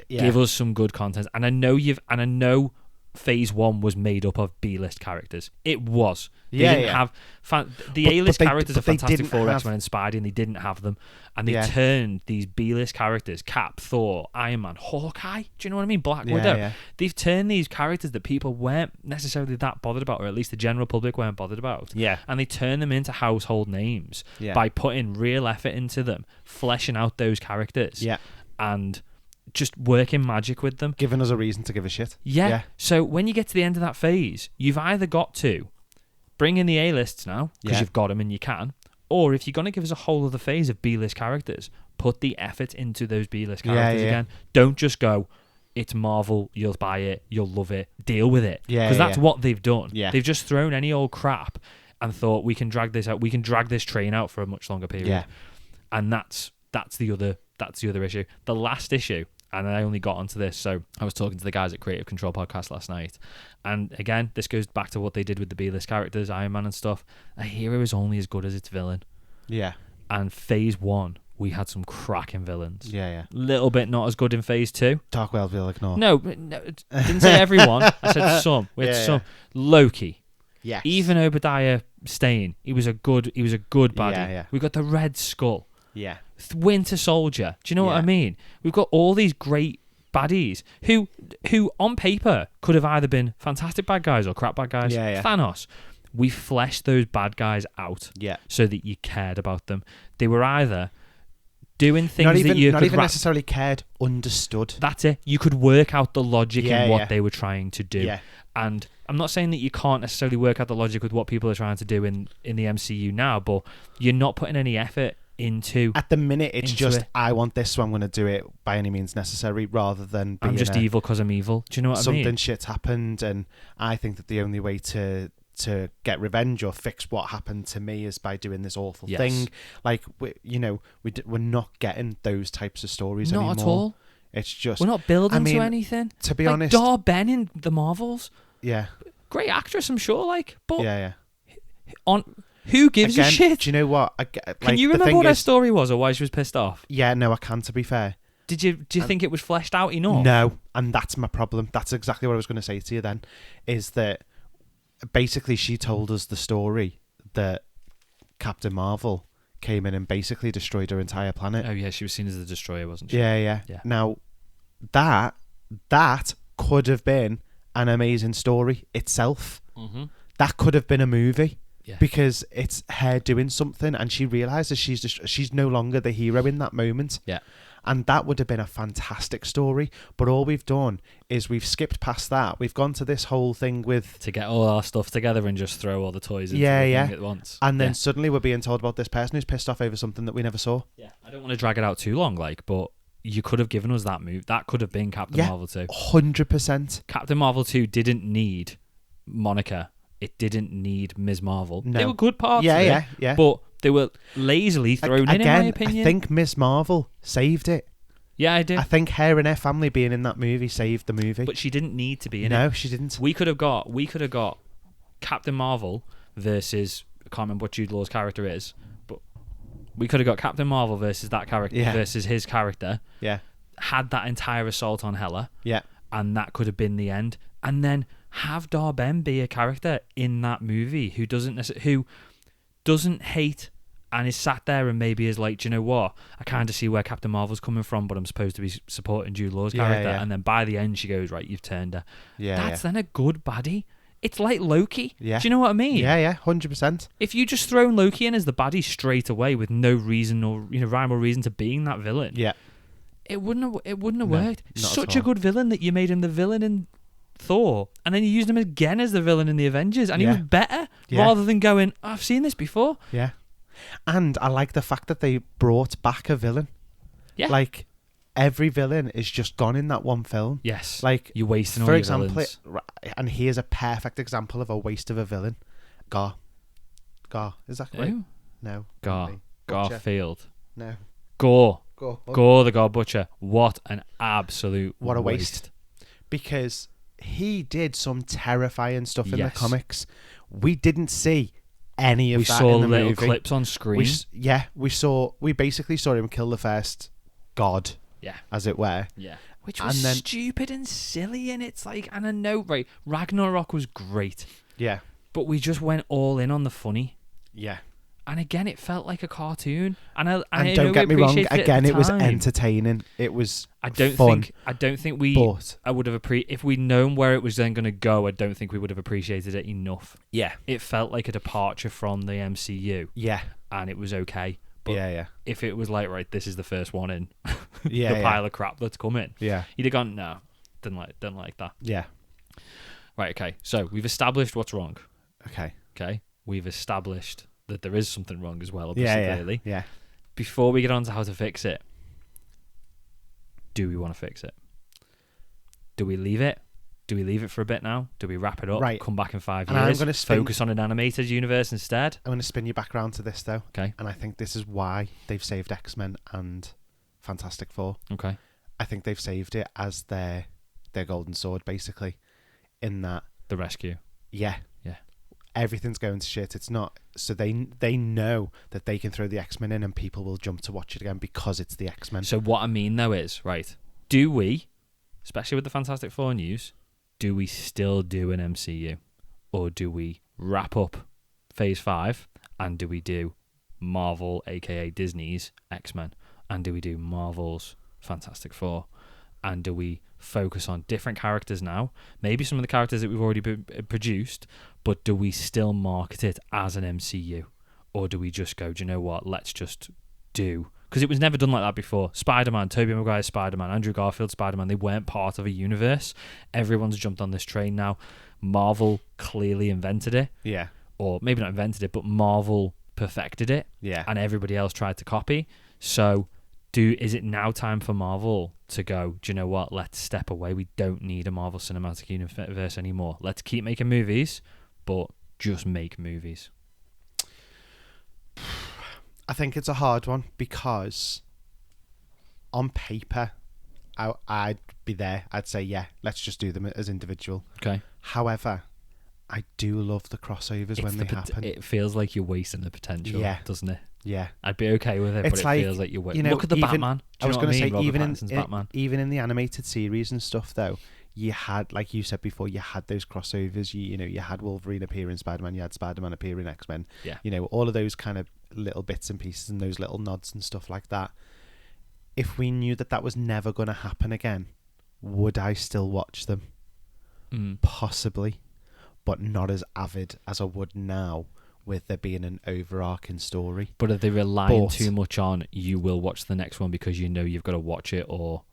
Give us some good content. And I know Phase 1 was made up of B-list characters. It was. They didn't have A-list characters of Fantastic Four, X-Men and Spidey, and they didn't have them. And they turned these B-list characters, Cap, Thor, Iron Man, Hawkeye, do you know what I mean? Black Widow. Yeah. They've turned these characters that people weren't necessarily that bothered about, or at least the general public weren't bothered about. Yeah. And they turned them into household names by putting real effort into them, fleshing out those characters. Yeah. And just working magic with them. Giving us a reason to give a shit. Yeah. So when you get to the end of that phase, you've either got to bring in the A-lists now, because Yeah. you've got them and you can. Or if you're going to give us a whole other phase of B-list characters, put the effort into those B-list characters again. Don't just go, it's Marvel, you'll buy it, you'll love it, deal with it. Yeah, Because that's yeah. what they've done. Yeah. They've just thrown any old crap and thought, we can drag this out, we can drag this train out for a much longer period. Yeah. And that's the other issue. The last issue, and I only got onto this, so I was talking to the guys at Creative Control Podcast last night, and again, this goes back to what they did with the B-list characters, Iron Man and stuff. A hero is only as good as its villain. Yeah. And phase 1, we had some cracking villains. Yeah. Little bit not as good in phase 2. Darkworld will ignore. No, I didn't say everyone. I said some. We had some. Loki. Yes. Even Obadiah Stane. He was a good baddie. Yeah. We got the Red Skull. Yeah. Winter Soldier. Do you know what I mean? We've got all these great baddies who on paper could have either been fantastic bad guys or crap bad guys. Yeah. Thanos. We fleshed those bad guys out so that you cared about them. They were either doing things not even, that you not could even necessarily cared, understood. That's it. You could work out the logic in what yeah. they were trying to do. Yeah. And I'm not saying that you can't necessarily work out the logic with what people are trying to do in the MCU now, but you're not putting any effort into... At the minute, it's just, it. I want this, so I'm going to do it by any means necessary, rather than being I'm just evil because I'm evil. Do you know what I mean? Something shit's happened, and I think that the only way to get revenge or fix what happened to me is by doing this awful thing. Like, we're not getting those types of stories anymore. Not at all. It's just... We're not building to anything. To be like honest... Dar Ben in the Marvels. Yeah. Great actress, I'm sure, but... Yeah. Who gives a shit? Do you know what? Can you remember what her story was or why she was pissed off? Yeah, no, I can, to be fair. Do you think it was fleshed out enough? No, and that's my problem. That's exactly what I was going to say to you then, is that basically she told us the story that Captain Marvel came in and basically destroyed her entire planet. Oh, yeah, she was seen as the destroyer, wasn't she? Yeah. Now, that could have been an amazing story itself. Mm-hmm. That could have been a movie. Yeah. Because it's her doing something and she realises she's no longer the hero in that moment. Yeah. And that would have been a fantastic story. But all we've done is we've skipped past that. We've gone to this whole thing with... To get all our stuff together and just throw all the toys into the thing at once. And then suddenly we're being told about this person who's pissed off over something that we never saw. Yeah. I don't want to drag it out too long, but you could have given us that move. That could have been Captain Marvel 2. 100%. Captain Marvel 2 didn't need Monica. It didn't need Ms. Marvel. No. They were good parts of it. Yeah. But they were lazily thrown in my opinion. I think Ms. Marvel saved it. Yeah, I do. I think her and her family being in that movie saved the movie. But she didn't need to be in it. No, she didn't. We could have got Captain Marvel versus... I can't remember what Jude Law's character is, but we could have got Captain Marvel versus that character versus his character. Yeah. Had that entire assault on Hela. Yeah. And that could have been the end. And then have Dar Ben be a character in that movie who doesn't hate and is sat there and maybe is like, do you know what? I kind of see where Captain Marvel's coming from, but I'm supposed to be supporting Jude Law's character. Yeah. And then by the end, she goes, right, you've turned her. Yeah. That's then a good baddie. It's like Loki. Yeah. Do you know what I mean? Yeah, 100%. If you just thrown Loki in as the baddie straight away with no reason or rhyme or reason to being that villain, it wouldn't have worked. Such a good villain that you made him the villain in Thor, and then you used him again as the villain in the Avengers, and he was better rather than going, I've seen this before. Yeah. And I like the fact that they brought back a villain. Yeah. Like, every villain is just gone in that one film. Yes. Like, you're wasting all for your example, villains. And here's a perfect example of a waste of a villain. Gar. Is that right? Who? No. Garfield. No. Gore Gore. the God Butcher. What an absolute What a waste. Because he did some terrifying stuff in the comics. We didn't see any of that in the movie. We saw little clips on screen. We basically saw him kill the first god, as it were. Yeah. Which was stupid and silly, and it's like, and I know, right, Ragnarok was great. Yeah. But we just went all in on the funny. Yeah. And again, it felt like a cartoon. And don't get me wrong. Again, it was entertaining. It was fun. I don't think we. But I would have if we'd known where it was then going to go. I don't think we would have appreciated it enough. Yeah. It felt like a departure from the MCU. Yeah. And it was okay. But if it was like, right, this is the first one in the pile of crap that's come in. Yeah. You'd have gone, no, didn't like that. Yeah. Right. Okay. So we've established what's wrong. Okay. we've established that there is something wrong as well, obviously, clearly. Yeah. Before we get on to how to fix it, do we want to fix it? Do we leave it? Do we leave it for a bit now? Do we wrap it up? Right. Come back in 5 And I'm years? gonna Focus on an animated universe instead? I'm going to spin you back around to this, though. Okay. And I think this is why they've saved X-Men and Fantastic Four. Okay. I think they've saved it as their golden sword, basically, in that... The rescue. Yeah. Everything's going to shit. It's not... So they know that they can throw the X-Men in and people will jump to watch it again because it's the X-Men. So what I mean, though, is, right, do we, especially with the Fantastic Four news, do we still do an MCU? Or do we wrap up Phase 5 and do we do Marvel, a.k.a. Disney's X-Men? And do we do Marvel's Fantastic Four? And do we focus on different characters now? Maybe some of the characters that we've already produced, but do we still market it as an MCU? Or do we just go, do you know what, let's just do... Because it was never done like that before. Spider-Man, Tobey Maguire's Spider-Man, Andrew Garfield's Spider-Man, they weren't part of a universe. Everyone's jumped on this train now. Marvel clearly invented it. Yeah. Or maybe not invented it, but Marvel perfected it. Yeah. And everybody else tried to copy. So... is it now time for Marvel to go, do you know what, let's step away. We don't need a Marvel Cinematic Universe anymore. Let's keep making movies, but just make movies. I think it's a hard one because on paper, I'd be there. I'd say, yeah, let's just do them as individual. Okay. However, I do love the crossovers when they happen. It feels like you're wasting the potential, doesn't it? Yeah. I'd be okay with it, It's but like, it feels like you're wasting. you know, Look at the even- Batman. I was going to say, Batman. even in the animated series and stuff, though, you had, like you said before, you had those crossovers. You had Wolverine appear in Spider-Man, you had Spider-Man appear in X-Men. Yeah. All of those kind of little bits and pieces and those little nods and stuff like that. If we knew that was never going to happen again, would I still watch them? Possibly, but not as avid as I would now, with there being an overarching story. But are they relying too much on you will watch the next one because you know you've got to watch it, or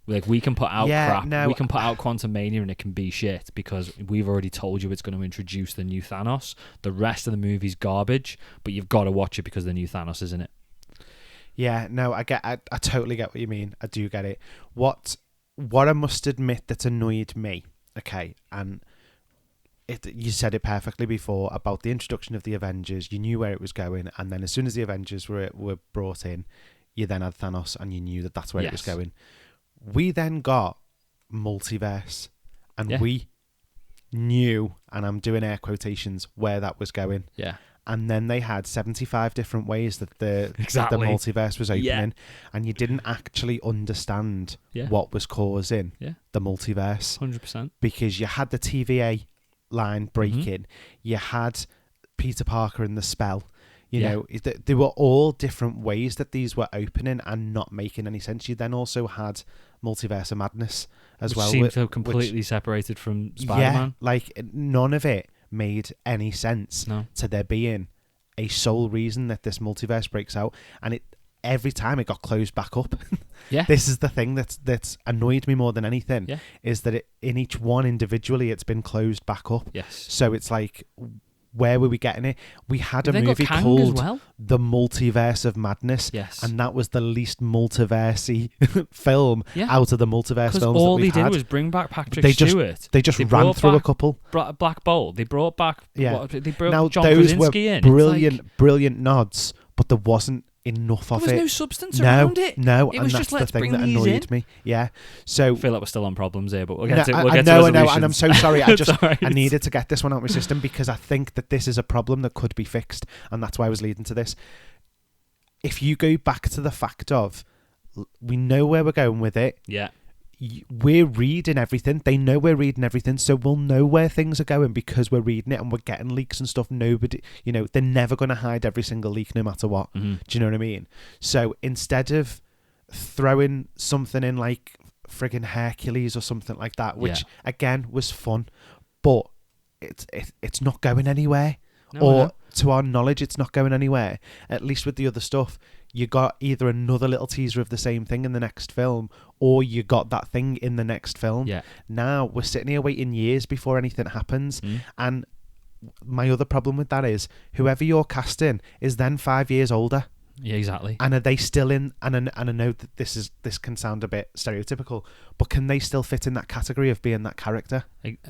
like we can put out crap, we can put out Quantumania and it can be shit because we've already told you it's going to introduce the new Thanos. The rest of the movie's garbage, but you've got to watch it because the new Thanos is in it. Yeah, no, I totally get what you mean. I do get it. What I must admit that's annoyed me, okay, and you said it perfectly before about the introduction of the Avengers. You knew where it was going, and then as soon as the Avengers were brought in, you then had Thanos, and you knew that's where it was going. We then got multiverse, and we knew, and I'm doing air quotations, where that was going. Yeah. And then they had 75 different ways that the multiverse was opening, and you didn't actually understand what was causing the multiverse. 100%. Because you had the TVA line breaking, you had Peter Parker and the spell. You know, there were all different ways that these were opening and not making any sense. You then also had Multiverse of Madness as well. Seemed so completely separated from Spider-Man. Yeah, like none of it made any sense to there being a sole reason that this multiverse breaks out, and every time it got closed back up. This is the thing that's annoyed me more than anything, is that in each one individually it's been closed back up. So it's like, where were we getting it? We had a movie called The Multiverse of Madness, and that was the least multiversey film out of the multiverse films that we've had. Because all they did was bring back Patrick Stewart. They just ran through a couple. Black Bolt. They brought back... They brought now, John those Krasinski were in. brilliant nods, but there wasn't enough of it. There was no substance around it. No, it and was that's just, the thing that annoyed me. Yeah, so I feel like we're still on problems here, but we'll get to resolutions. And I'm so sorry. I needed to get this one out of my system because I think that this is a problem that could be fixed, and that's why I was leading to this. If you go back to the fact of, we know where we're going with it. Yeah. We're reading everything. They know we're reading everything, so we'll know where things are going because we're reading it and we're getting leaks and stuff. Nobody, they're never going to hide every single leak no matter what. Do you know what I mean? So instead of throwing something in like friggin' Hercules or something like that, which again was fun, but it's not going anywhere. To our knowledge, it's not going anywhere. At least with the other stuff, you got either another little teaser of the same thing in the next film, or you got that thing in the next film. Yeah. Now we're sitting here waiting years before anything happens, and my other problem with that is whoever you're casting is then 5 years older. Yeah, exactly. And are they still in? And I know that this can sound a bit stereotypical, but can they still fit in that category of being that character?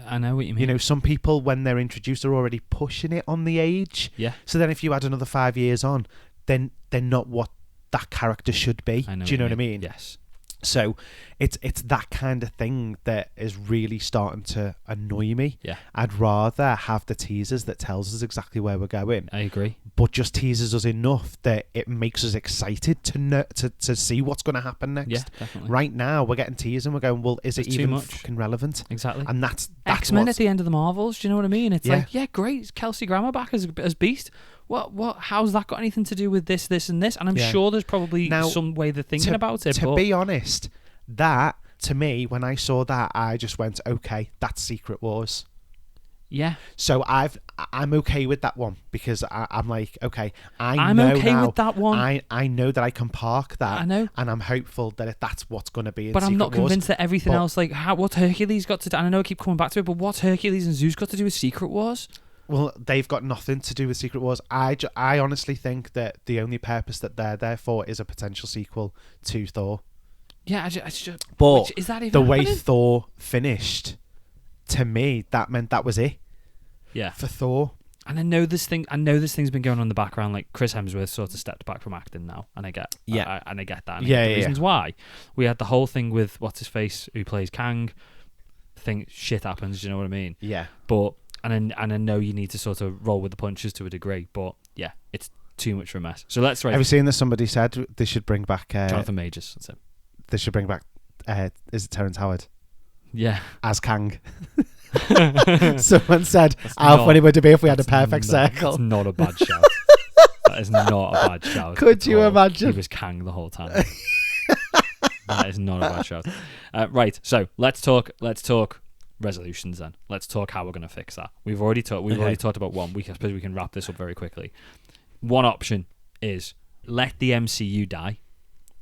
I know what you mean. You know, some people when they're introduced are already pushing it on the age. Yeah. So then if you add another 5 years on, then they're not what that character should be. Do you know what I mean? Yes. So it's that kind of thing that is really starting to annoy me. Yeah. I'd rather have the teasers that tells us exactly where we're going. I agree. But just teases us enough that it makes us excited to see what's going to happen next. Yeah, definitely. Right now, we're getting teasers and we're going, well, is it It's too even much. fucking relevant? Exactly. And that's X-Men at the end of the Marvels. Do you know what I mean? It's Yeah. like, yeah, great. Kelsey Grammer back as Beast. What? How's that got anything to do with this, and this? And I'm sure there's probably some way they're thinking about it. To be honest, that, to me, when I saw that, I just went, okay, that's Secret Wars. Yeah. So I'm okay with that one because I'm like, okay, I'm know okay now, with that one. I know that I can park that. I know. And I'm hopeful that that's what's going to be in But Secret I'm not Wars. convinced that everything else, like, what's Hercules got to do? And I know I keep coming back to it, but what's Hercules and Zeus got to do with Secret Wars? Well, they've got nothing to do with Secret Wars. I honestly think that the only purpose that they're there for is a potential sequel to Thor. Yeah, I just But is that even the way happening? Thor finished, to me, that meant that was it. Yeah. For Thor. And I know this thing's been going on in the background. Like Chris Hemsworth sort of stepped back from acting now, and I get that. And I get that. And I get the reasons why. We had the whole thing with what's his face who plays Kang. Shit happens. Do you know what I mean? Yeah. But and I know you need to sort of roll with the punches to a degree. But yeah, it's too much for a mess. So let's Have you seen that somebody said they should bring back Jonathan Majors? That's it. They should bring back is it Terrence Howard? Yeah. As Kang. Someone said, how funny would it be if we had a perfect circle? That's not a bad shout. That is not a bad shout. Could you imagine? He was Kang the whole time. That is not a bad shout. Right, so let's talk resolutions then. Let's talk how we're going to fix that. We've already talked about one. I suppose we can wrap this up very quickly. One option is let the MCU die.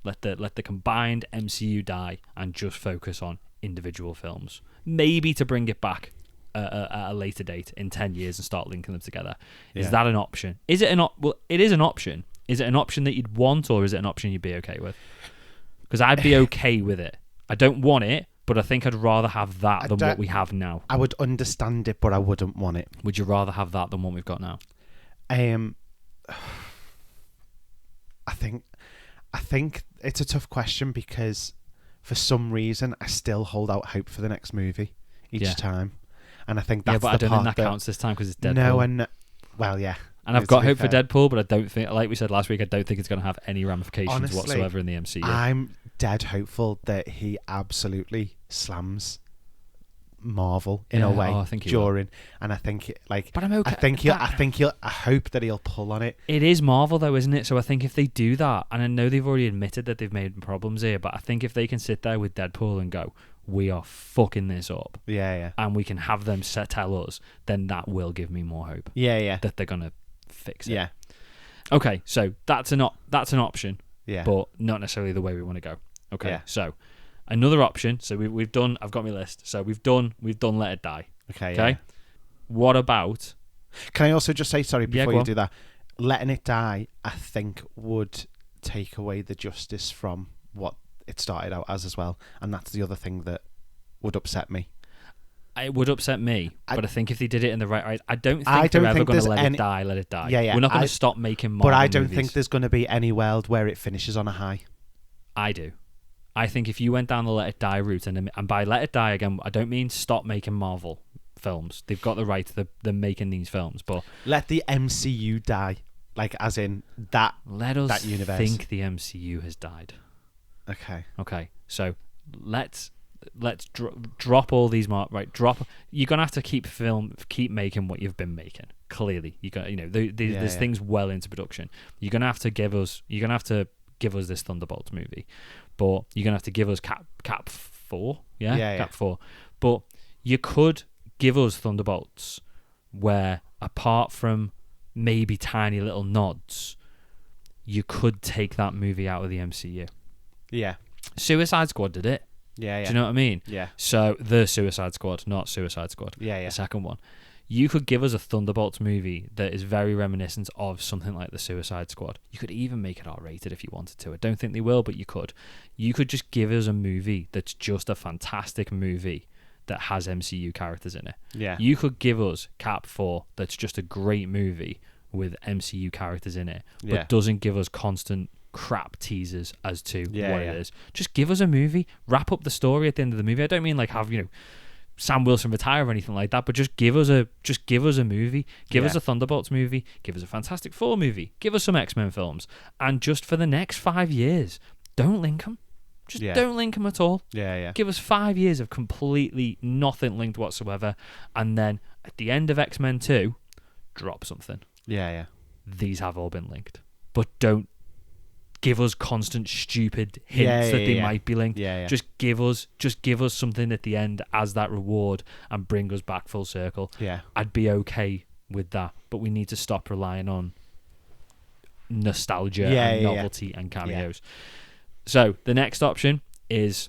Let the combined MCU die and just focus on individual films. Maybe to bring it back at a later date in 10 years and start linking them together. Is that an option? Is it well, it is an option. Is it an option that you'd want, or is it an option you'd be okay with? Because I'd be okay with it. I don't want it, but I think I'd rather have that than what we have now. I would understand it, but I wouldn't want it. Would you rather have that than what we've got now? I think it's a tough question because for some reason I still hold out hope for the next movie each time, and I think that's but I don't think that counts this time because it's Deadpool. No, and well, yeah. And I've got hope for Deadpool, but I don't think, like we said last week, I don't think it's going to have any ramifications Honestly, whatsoever in the MCU. I'm dead hopeful that he absolutely slams Marvel in a way during, and I think but I'm okay. I hope that he'll pull on it. It is Marvel though, isn't it? So I think if they do that, and I know they've already admitted that they've made problems here, but I think if they can sit there with Deadpool and go, we are fucking this up, and we can have them tell us, then that will give me more hope. That they're gonna fix it. Okay, so that's an option. But not necessarily the way we want to go. Okay, so. Another option. So we've done. I've got my list. So we've done. Let It Die. Okay. What about? Can I also just say sorry before you do that? Letting It Die, I think, would take away the justice from what it started out as well, and that's the other thing that would upset me. It would upset me, but I think if they did it in the right, I don't think they're ever going to let it die. Let it die. Yeah. We're not going to stop making Marvel But I don't movies. think there's going to be any world where it finishes on a high. I do. I think if you went down the Let It Die route, and by Let It Die again, I don't mean stop making Marvel films. They've got the right to they're making these films, but let the MCU die, like as in that. Let us that universe. think the MCU has died. Okay. So let's drop all these drop. You're gonna have to keep making what you've been making. Clearly, there's things well into production. You're gonna have to give us this Thunderbolts movie. But you're going to have to give us Cap 4. Cap 4. But you could give us Thunderbolts where, apart from maybe tiny little nods, you could take that movie out of the MCU. Yeah. Suicide Squad did it. Yeah. Do you know what I mean? Yeah. So, the Suicide Squad, not Suicide Squad. Yeah. The second one. You could give us a Thunderbolts movie that is very reminiscent of something like the Suicide Squad. You could even make it R-rated if you wanted to. I don't think they will, but you could. You could just give us a movie that's just a fantastic movie that has MCU characters in it. Yeah. You could give us Cap 4 that's just a great movie with MCU characters in it, but doesn't give us constant crap teasers as to what it is. Just give us a movie, wrap up the story at the end of the movie. I don't mean like have, Sam Wilson retire or anything like that, but just give us a movie. Give us a Thunderbolts movie. Give us a Fantastic Four movie. Give us some X-Men films. And just for the next 5 years, don't link them. Just don't link them at all. Yeah. Give us 5 years of completely nothing linked whatsoever. And then at the end of X-Men 2, drop something. Yeah. These have all been linked. But don't give us constant stupid hints that they might be linked. Just give us something at the end as that reward and bring us back full circle. I'd be okay with that, but we need to stop relying on nostalgia and novelty and cameos. So the next option is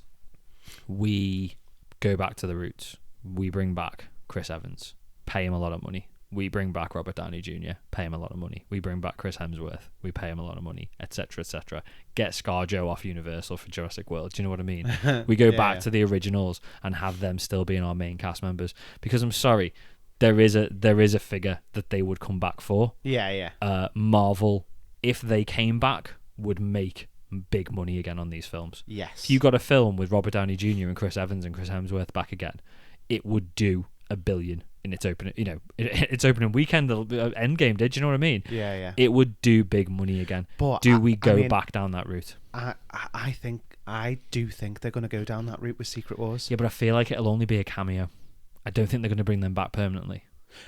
we go back to the roots. We bring back Chris Evans, pay him a lot of money. We bring back Robert Downey Jr., pay him a lot of money. We bring back Chris Hemsworth, we pay him a lot of money, etc., etc. Get ScarJo off Universal for Jurassic World. Do you know what I mean? We go back to the originals and have them still being our main cast members. Because I'm sorry, there is a figure that they would come back for. Marvel, if they came back, would make big money again on these films. Yes. If you got a film with Robert Downey Jr. and Chris Evans and Chris Hemsworth back again, it would do $1 billion in its opening, its opening weekend. Endgame did, you know what I mean? Yeah. It would do big money again. But we go back down that route? I do think they're going to go down that route with Secret Wars. Yeah, but I feel like it'll only be a cameo. I don't think they're going to bring them back permanently.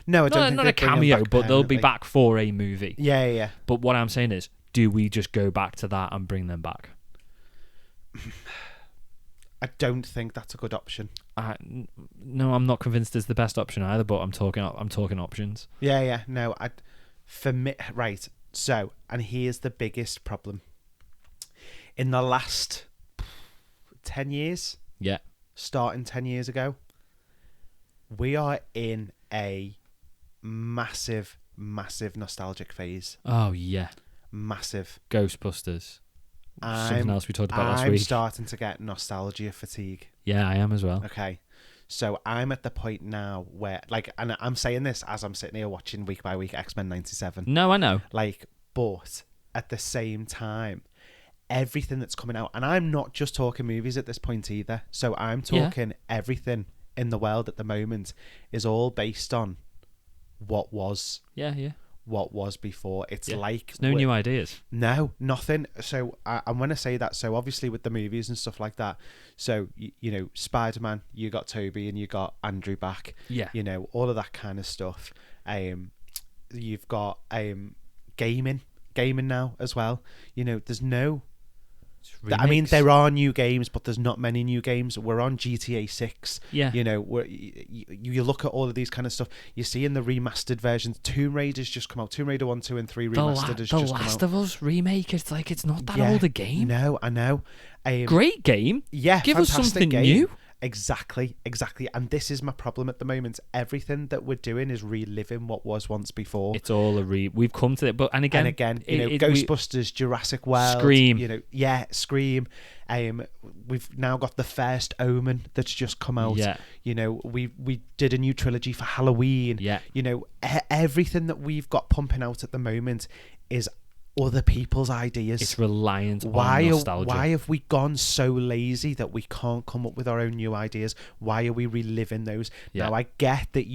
No, I don't think not a cameo, but they'll be back for a movie. Yeah. But what I'm saying is, do we just go back to that and bring them back? I don't think that's a good option. No, I'm not convinced it's the best option either. But I'm talking options. Yeah. No, for me, right. So, and here's the biggest problem. In the last 10 years, starting 10 years ago, we are in a massive nostalgic phase. Oh yeah, massive. Ghostbusters. Something else we talked about last week. I'm starting to get nostalgia fatigue. Yeah, I am as well. Okay. So I'm at the point now where, and I'm saying this as I'm sitting here watching week by week X-Men 97. No, I know. But at the same time, everything that's coming out, and I'm not just talking movies at this point either. So I'm talking everything in the world at the moment is all based on what was. Yeah. What was before. It's There's no new ideas. No, nothing. So I'm going to say that. So obviously with the movies and stuff like that. So, Spider-Man, you got Toby and you got Andrew back. Yeah. All of that kind of stuff. You've got gaming now as well. There's no... I mean, there are new games, but there's not many new games. We're on GTA 6. Yeah. You look at all of these kind of stuff. You see in the remastered versions, Tomb Raider's just come out. Tomb Raider 1, 2, and 3 remastered has just come out. The Last of Us remake, it's like it's not that old a game. No, I know. Great game. Yeah, give us something game. new. Exactly. And this is my problem at the moment. Everything that we're doing is reliving what was once before. It's all we've come to it, but and again, Ghostbusters, Jurassic World, Scream. Scream. We've now got the first Omen that's just come out. Yeah. We did a new trilogy for Halloween. Yeah. Everything that we've got pumping out at the moment is other people's ideas. It's reliant on nostalgia. Why have we gone so lazy that we can't come up with our own new ideas? Why are we reliving those? Now I get that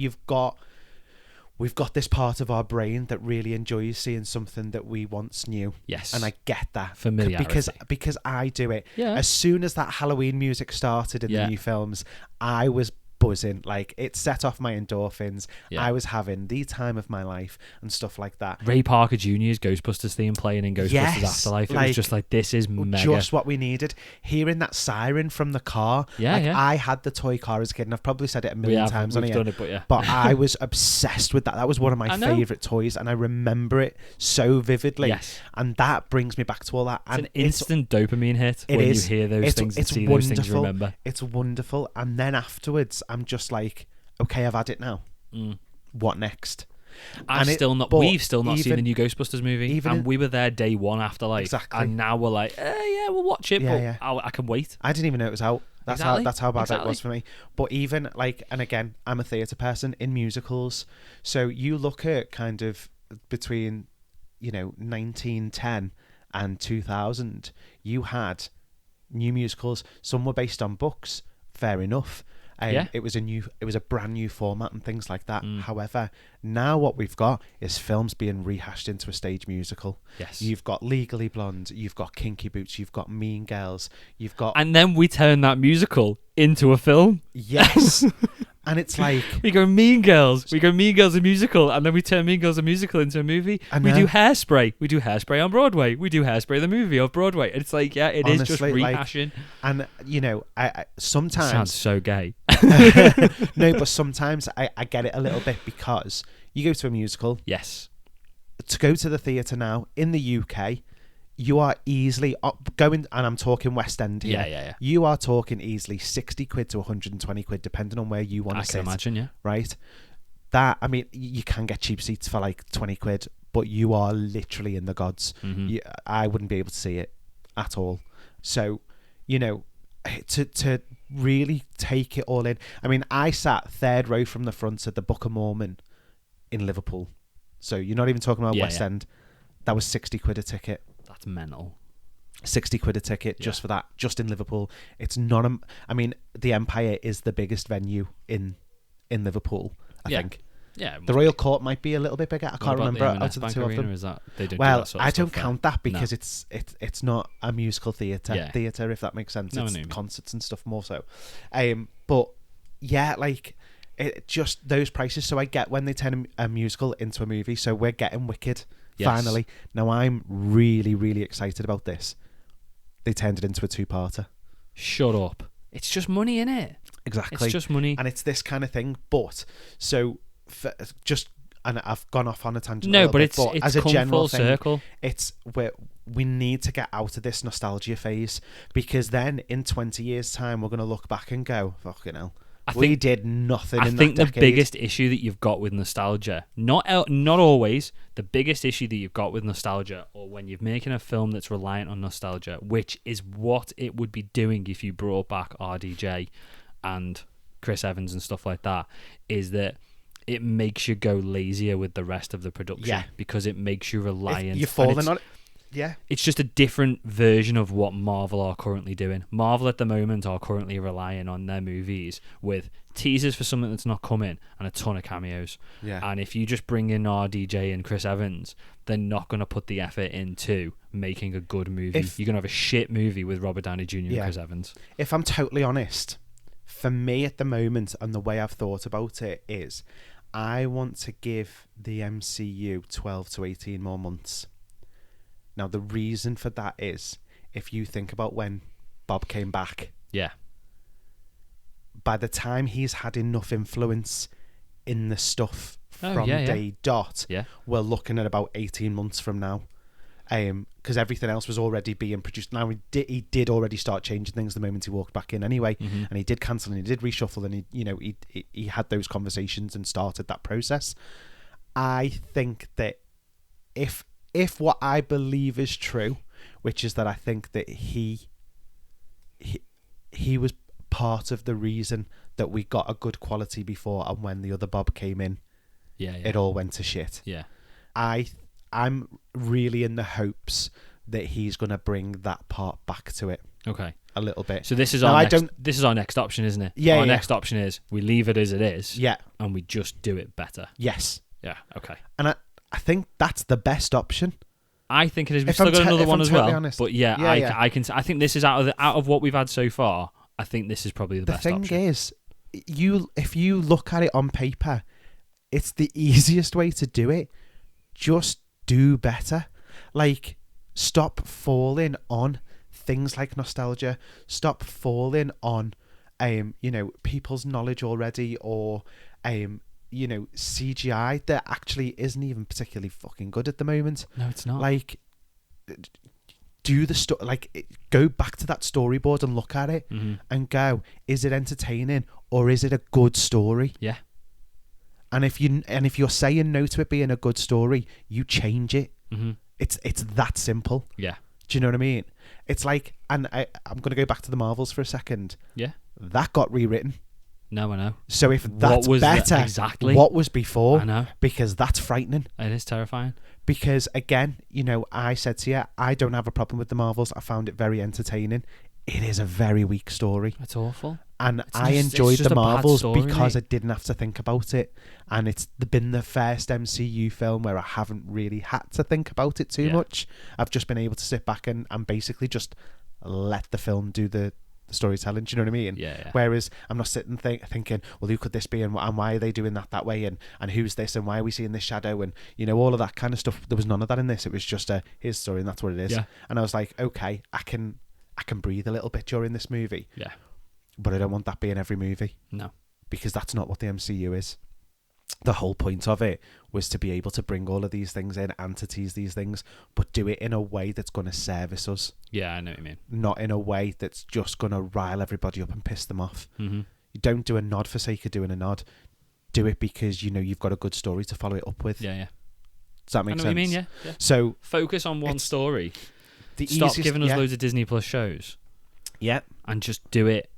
we've got this part of our brain that really enjoys seeing something that we once knew. Yes. And I get that. Familiarity. Because I do it. Yeah. As soon as that Halloween music started in the new films, I was buzzing. It set off my endorphins. I was having the time of my life and stuff like that. Ray Parker Jr.'s Ghostbusters theme playing in Ghostbusters Afterlife. It was just this is mega. Just what we needed. Hearing that siren from the car. I had the toy car as a kid, and I've probably said it a million times on here. But I was obsessed with that. That was one of my favourite toys, and I remember it so vividly. Yes. And that brings me back to all that. It's an instant dopamine hit when you hear those things and see those things you remember. It's wonderful. And then afterwards, I'm just like, okay, I've had it now. what next? We've still not seen the new Ghostbusters movie, and we were there day one after, like, exactly. And now we're like, yeah, we'll watch it, but I can wait. I didn't even know it was out. That's how bad it was for me. But even like, and again, I'm a theatre person in musicals, so you look at kind of between 1910 and 2000, you had new musicals. Some were based on books, fair enough. It was a brand new format and things like that. However, now what we've got is films being rehashed into a stage musical. Yes. You've got Legally Blonde, you've got Kinky Boots, you've got Mean Girls, you've got... And then we turn that musical into a film. Yes. And it's like... We go Mean Girls a musical, and then we turn Mean Girls a musical into a movie. We do Hairspray. We do Hairspray on Broadway. We do Hairspray the movie off Broadway. And it's like, it honestly, is just rehashing. And, I sometimes... Sounds so gay. No, but sometimes I get it a little bit, because you go to a musical. Yes. To go to the theatre now, in the UK... You are easily going, and I'm talking West End here. Yeah. You are talking easily 60 quid to 120 quid, depending on where you want to sit. I can imagine, yeah. Right? That, I mean, you can get cheap seats for like 20 quid, but you are literally in the gods. Mm-hmm. I wouldn't be able to see it at all. So, to really take it all in. I mean, I sat third row from the front at the Book of Mormon in Liverpool. So you're not even talking about West End. That was 60 quid a ticket. That's mental. 60 quid a ticket just for that, just in Liverpool. It's not I mean, the Empire is the biggest venue in Liverpool, I think. Yeah. The Royal Court might be a little bit bigger. I can't remember out of the two of them. Is that, they don't well, do that sort of I don't stuff count that, because it's not a musical theatre, if that makes sense. No, it's concerts and stuff more so. But yeah, like, it just those prices. So I get when they turn a musical into a movie. So we're getting Wicked. Yes. Finally. Now I'm really, really excited about this. They turned it into a 2-parter. Shut up. It's just money, innit? Exactly. It's just money. And it's this kind of thing. But, so, and I've gone off on a tangent. No, but it's as a general full circle. It's where we need to get out of this nostalgia phase, because then in 20 years' time, we're going to look back and go, fucking hell. We did nothing in that decade. I think the biggest issue that you've got with nostalgia, not always, the biggest issue that you've got with nostalgia, or when you're making a film that's reliant on nostalgia, which is what it would be doing if you brought back RDJ and Chris Evans and stuff like that, is that it makes you go lazier with the rest of the production, because it makes you reliant. You're falling on it. Yeah. It's just a different version of what Marvel are currently doing. Marvel at the moment are currently relying on their movies with teasers for something that's not coming and a ton of cameos. Yeah. And if you just bring in RDJ and Chris Evans, they're not going to put the effort into making a good movie. You're going to have a shit movie with Robert Downey Jr. and Chris Evans. If I'm totally honest, for me at the moment, and the way I've thought about it is, I want to give the MCU 12 to 18 more months. Now, the reason for that is, if you think about when Bob came back, by the time he's had enough influence in the stuff from day dot, we're looking at about 18 months from now, because everything else was already being produced. Now, he did already start changing things the moment he walked back in anyway, and he did cancel and he did reshuffle, and he had those conversations and started that process. I think that if what I believe is true, which is that I think that he was part of the reason that we got a good quality before, and when the other Bob came in, it all went to shit. Yeah. I'm really in the hopes that he's going to bring that part back to it. Okay. A little bit. So this is this is our next option, isn't it? Yeah. Our next option is we leave it as it is. Yeah. And we just do it better. Yes. Yeah. Okay. And I think that's the best option. I think it is. We've still got another one as well. Honest. But I think this is out of what we've had so far. I think this is probably the best option. The thing is, if you look at it on paper, it's the easiest way to do it. Just do better. Like, stop falling on things like nostalgia. Stop falling on, people's knowledge already, or, CGI that actually isn't even particularly fucking good at the moment. No, it's not. Like, do the go back to that storyboard and look at it and go, is it entertaining or is it a good story? Yeah. And if you're saying no to it being a good story, you change it. Mm-hmm. It's that simple. Yeah. Do you know what I mean? It's like, and I'm going to go back to the Marvels for a second. Yeah. That got rewritten. No, I know. So if that's better, exactly what was before? I know. Because that's frightening. It is terrifying. Because again, I said to you, I don't have a problem with the Marvels. I found it very entertaining. It is a very weak story. It's awful. And I enjoyed the Marvels because I didn't have to think about it. And it's been the first MCU film where I haven't really had to think about it too much. I've just been able to sit back and basically just let the film do the storytelling. Do you know what I mean? Yeah. Whereas I'm not sitting thinking, well, who could this be and why are they doing that way and who's this and why are we seeing this shadow and all of that kind of stuff. There was none of that in this. It was just his story and that's what it is. Yeah. And I was like, okay, I can breathe a little bit during this movie. Yeah. But I don't want that being every movie. No. Because that's not what the MCU is. The whole point of it was to be able to bring all of these things in and to tease these things, but do it in a way that's going to service us. Yeah, I know what you mean. Not in a way that's just going to rile everybody up and piss them off. Mm-hmm. You don't do a nod for sake of doing a nod. Do it because you've got a good story to follow it up with. Yeah. Does that make sense? I know what you mean, yeah. So focus on one story. The Stop giving us loads of Disney Plus shows. Yeah. And just do it.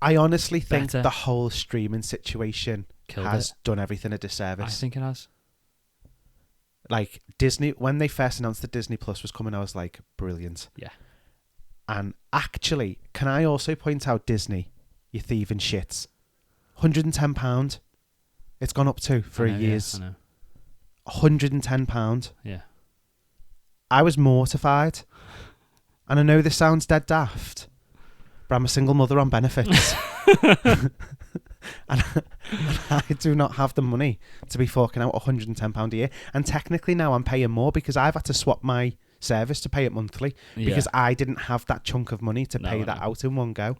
I honestly think better. the whole streaming situation has done everything a disservice. I think it has. Like Disney, when they first announced that Disney Plus was coming, I was like, brilliant. Yeah. And actually, can I also point out Disney, you thieving shits, £110. It's gone up to for years. Yeah, I know. £110. Yeah. I was mortified. And I know this sounds dead daft, but I'm a single mother on benefits. and I do not have the money to be forking out £110 a year. And technically now I'm paying more because I've had to swap my service to pay it monthly because I didn't have that chunk of money to pay that out in one go.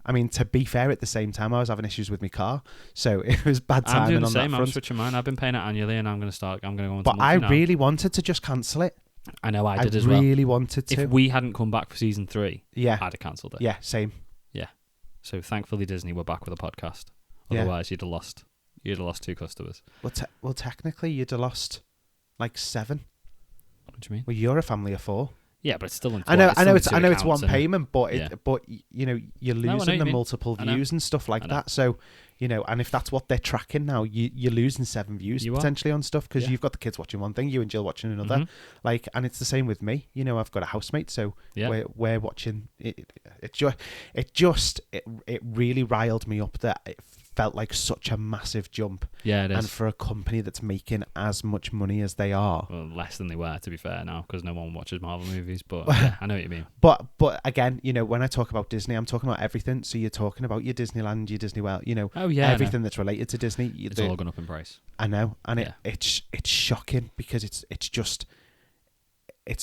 I mean, to be fair, at the same time, I was having issues with my car, so it was bad timing. I'm doing the on same. that front. I'm switching mine. I've been paying it annually, and I'm going to go on. But I really wanted to just cancel it. I know I did as well. I really wanted to. If we hadn't come back for season 3, I'd have cancelled it. Yeah, same. Yeah. So thankfully, Disney were back with a podcast. Yeah. Otherwise, you'd have lost 2 customers. Well, technically, you'd have lost like 7. What do you mean? Well, you're a family of 4. Yeah, but it's still. I know it's one payment, but you're losing the multiple views and stuff like that. So, and if that's what they're tracking now, you're losing 7 views potentially on stuff because you've got the kids watching one thing, you and Jill watching another. Like, and it's the same with me. I've got a housemate, so we're watching it. It really riled me up that it felt like such a massive jump. Yeah, it is. And for a company that's making as much money as they are, well, less than they were, to be fair, now because no one watches Marvel movies. But yeah, I know what you mean. But again, when I talk about Disney, I'm talking about everything. So you're talking about your Disneyland, your Disney World, everything that's related to Disney. It's all gone up in price. I know, and it's shocking because it's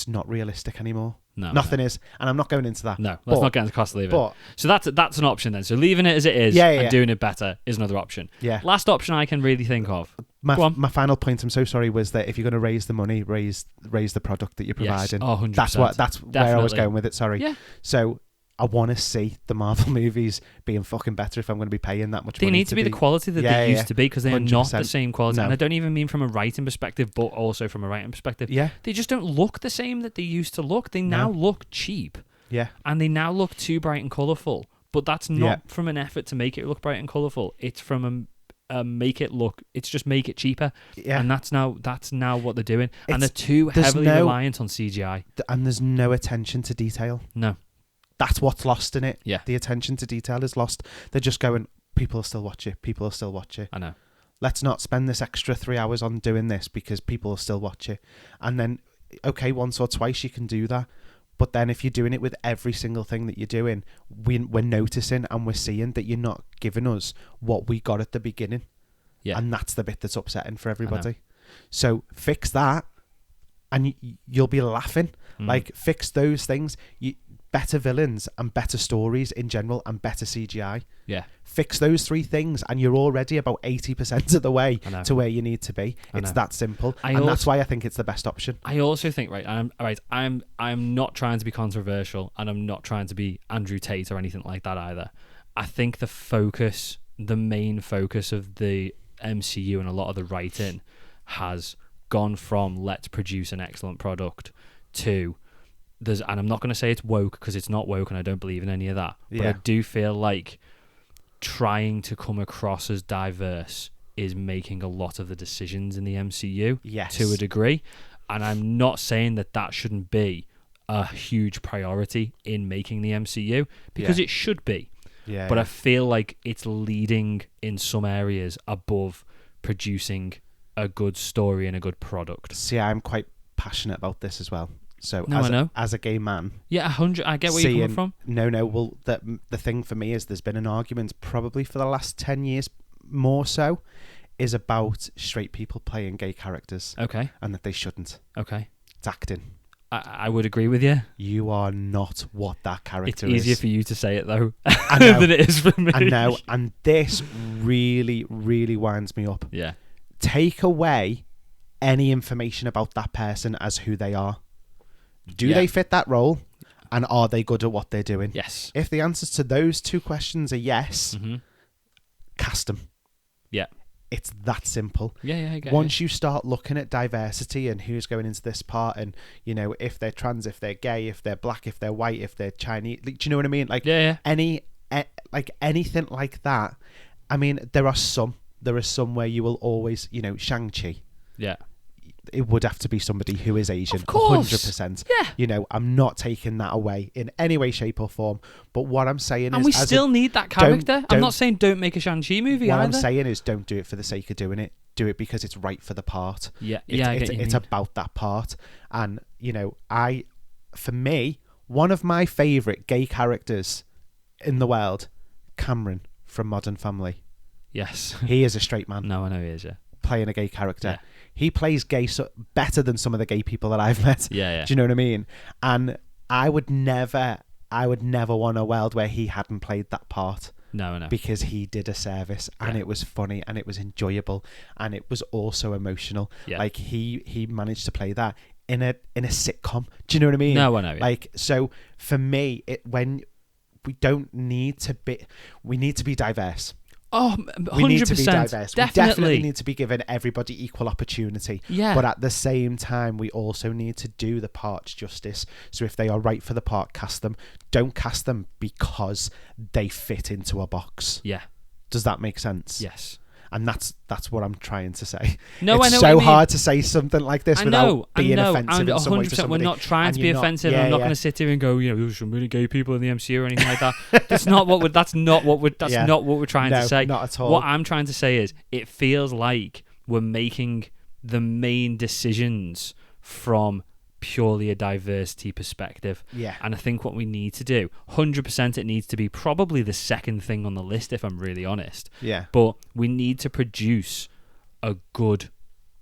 not realistic anymore. No, nothing is, and I'm not going into that. No, let's not get into cost of living. So that's an option then. So leaving it as it is and doing it better is another option. Yeah. Last option I can really think of. My final point, I'm so sorry, was that if you're going to raise the money, raise the product that you're providing. Yes. 100%. That's where I was going with it. Sorry. Yeah. So I want to see the Marvel movies being fucking better if I'm going to be paying that much money. They need to be the quality that they used to be because they're 100%. not the same quality. No. And I don't even mean from a writing perspective, but also from a writing perspective. Yeah. They just don't look the same that they used to look. They now look cheap. Yeah. And they now look too bright and colourful. But that's not from an effort to make it look bright and colourful. It's from make it cheaper. Yeah. And that's now what they're doing. And they're too heavily reliant on CGI. And there's no attention to detail. No. That's what's lost in it. Yeah. The attention to detail is lost. They're just going, people will still watch it. People will still watch it. I know. Let's not spend this extra 3 hours on doing this because people will still watch it. And then, okay, once or twice you can do that. But then if you're doing it with every single thing that you're doing, we're noticing and we're seeing that you're not giving us what we got at the beginning. Yeah. And that's the bit that's upsetting for everybody. So fix that and you'll be laughing. Like, fix those things. Better villains and better stories in general and better CGI. Yeah. Fix those 3 things and you're already about 80% of the way to where you need to be. It's that simple. That's why I think it's the best option. I also think, I'm not trying to be controversial and I'm not trying to be Andrew Tate or anything like that either. I think the main focus of the MCU and a lot of the writing has gone from let's produce an excellent product to and I'm not going to say it's woke because it's not woke and I don't believe in any of that, but I do feel like trying to come across as diverse is making a lot of the decisions in the MCU to a degree, and I'm not saying that shouldn't be a huge priority in making the MCU because it should be, but I feel like it's leading in some areas above producing a good story and a good product. See, I'm quite passionate about this as well. So as a gay man, 100, I get where you're coming from. Well, the thing for me is there's been an argument probably for the last 10 years more so is about straight people playing gay characters. Okay. And that they shouldn't. Okay. It's acting. I would agree with you. You are not what that character is. It's easier for you to say it though than it is for me. I know, and this really, really winds me up. Yeah. Take away any information about that person as who they are. Do they fit that role? And are they good at what they're doing? Yes. If the answers to those two questions are yes, cast them. Yeah. It's that simple. Yeah, I get Once you start looking at diversity and who's going into this part and, you know, if they're trans, if they're gay, if they're black, if they're white, if they're Chinese, do you know what I mean? Like, anything like that. I mean, there are some where you will always, you know, Shang-Chi. Yeah. It would have to be somebody who is Asian, of course. 100%. Yeah. You know, I'm not taking that away in any way, shape, or form. But what I'm saying is... And we still need that character. I'm not saying don't make a Shang-Chi movie either. What I'm saying is don't do it for the sake of doing it. Do it because it's right for the part. Yeah, it's about that part. And, you know, for me, one of my favourite gay characters in the world, Cameron from Modern Family. Yes. He is a straight man. No, I know he is, yeah. Playing a gay character. Yeah. He plays gay better than some of the gay people that I've met. Yeah. Do you know what I mean? And I would never want a world where he hadn't played that part. No. Because he did a service and it was funny and it was enjoyable and it was also emotional. Yeah. Like he managed to play that in a sitcom. Do you know what I mean? No, I know. Yeah. Like, so for me, we need to be diverse. Oh, 100%. We need to be diverse. Definitely. We definitely need to be giving everybody equal opportunity. Yeah. But at the same time, we also need to do the parts justice. So if they are right for the part, cast them. Don't cast them because they fit into a box. Yeah. Does that make sense? Yes. And that's what I'm trying to say. No, it's I know so what you mean. hard to say something like this without being offensive and in some way to 100%. somebody. We're not trying to be offensive. I'm not going to sit here and go, you know, there's some really gay people in the MCU or anything like that. That's not what we're trying to say. Not at all. What I'm trying to say is, it feels like we're making the main decisions from purely a diversity perspective. Yeah. And I think what we need to do, 100%, it needs to be probably the second thing on the list, if I'm really honest. Yeah. But we need to produce a good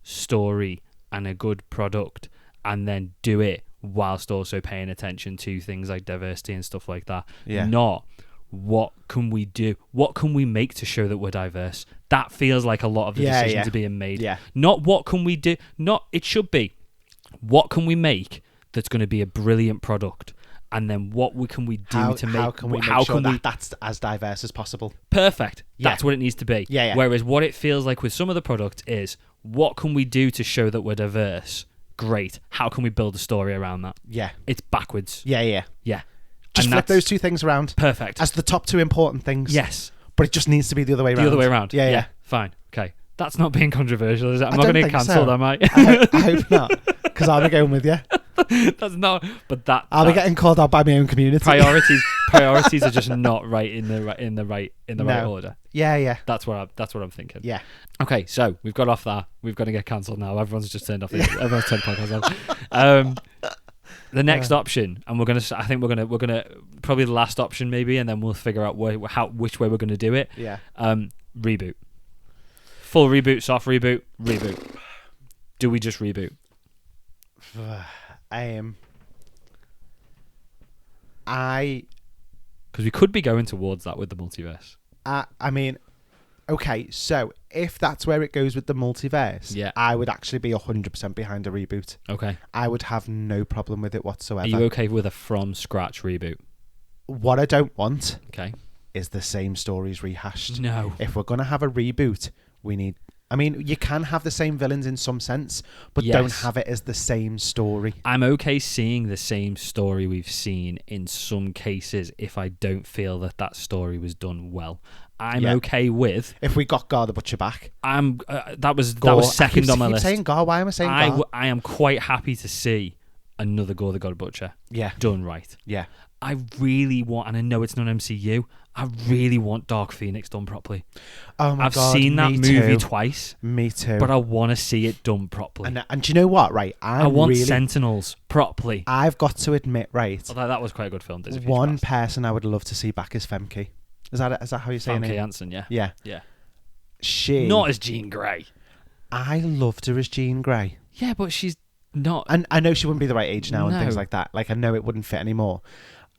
story and a good product and then do it whilst also paying attention to things like diversity and stuff like that. Yeah. Not what can we do? What can we make to show that we're diverse? That feels like a lot of the decisions are being made. Yeah. Not what can we do? Not, it should be, what can we make that's going to be a brilliant product? And then what can we do to make... How can we make sure that's as diverse as possible? Perfect. Yeah. That's what it needs to be. Yeah. Whereas what it feels like with some of the product is, what can we do to show that we're diverse? Great. How can we build a story around that? Yeah. It's backwards. Yeah. Yeah. Just flip those two things around. Perfect. As the top two important things. Yes. But it just needs to be the other way around. The other way around. Yeah. Fine. Okay. That's not being controversial, is it? I'm not going to get cancelled, am I? I hope not. Because I'll be going with you. That's not. But I'll be getting called out by my own community. Priorities are just not right in the right order. Yeah. That's what I'm thinking. Yeah. Okay, so we've got off that. We've got to get cancelled now. Everyone's just turned off. Everyone's turned podcasts off. The next option, and I think we're gonna probably the last option maybe, and then we'll figure out which way we're gonna do it. Yeah. Reboot. Full reboot, soft reboot. Do we just reboot? Because we could be going towards that with the multiverse. I mean, okay, so if that's where it goes with the multiverse, I would actually be 100% behind a reboot. Okay. I would have no problem with it whatsoever. Are you okay with a from scratch reboot? What I don't want is the same stories rehashed. No. If we're going to have a reboot, we need I mean, you can have the same villains in some sense, but Yes. don't have it as the same story. I'm okay seeing the same story we've seen in some cases if I don't feel that story was done well. I'm okay with if we got Gar the Butcher back. That was Gore. second on my list. Saying Gar. Why am I saying Gar? I am quite happy to see another Gore the God Butcher done right. Yeah. I really want, and I know it's not MCU, I really want Dark Phoenix done properly. Oh my I've God, seen that me movie too. twice. Me too. But I want to see it done properly. And do you know what, right? I want Sentinels properly. I've got to admit, right? Although that was quite a good film. One person I would love to see back is Femke. Is that how you say it? Famke Janssen, yeah. Yeah. She... Not as Jean Grey. I loved her as Jean Grey. Yeah, but she's not... And I know she wouldn't be the right age now and No. things like that. Like, I know it wouldn't fit anymore.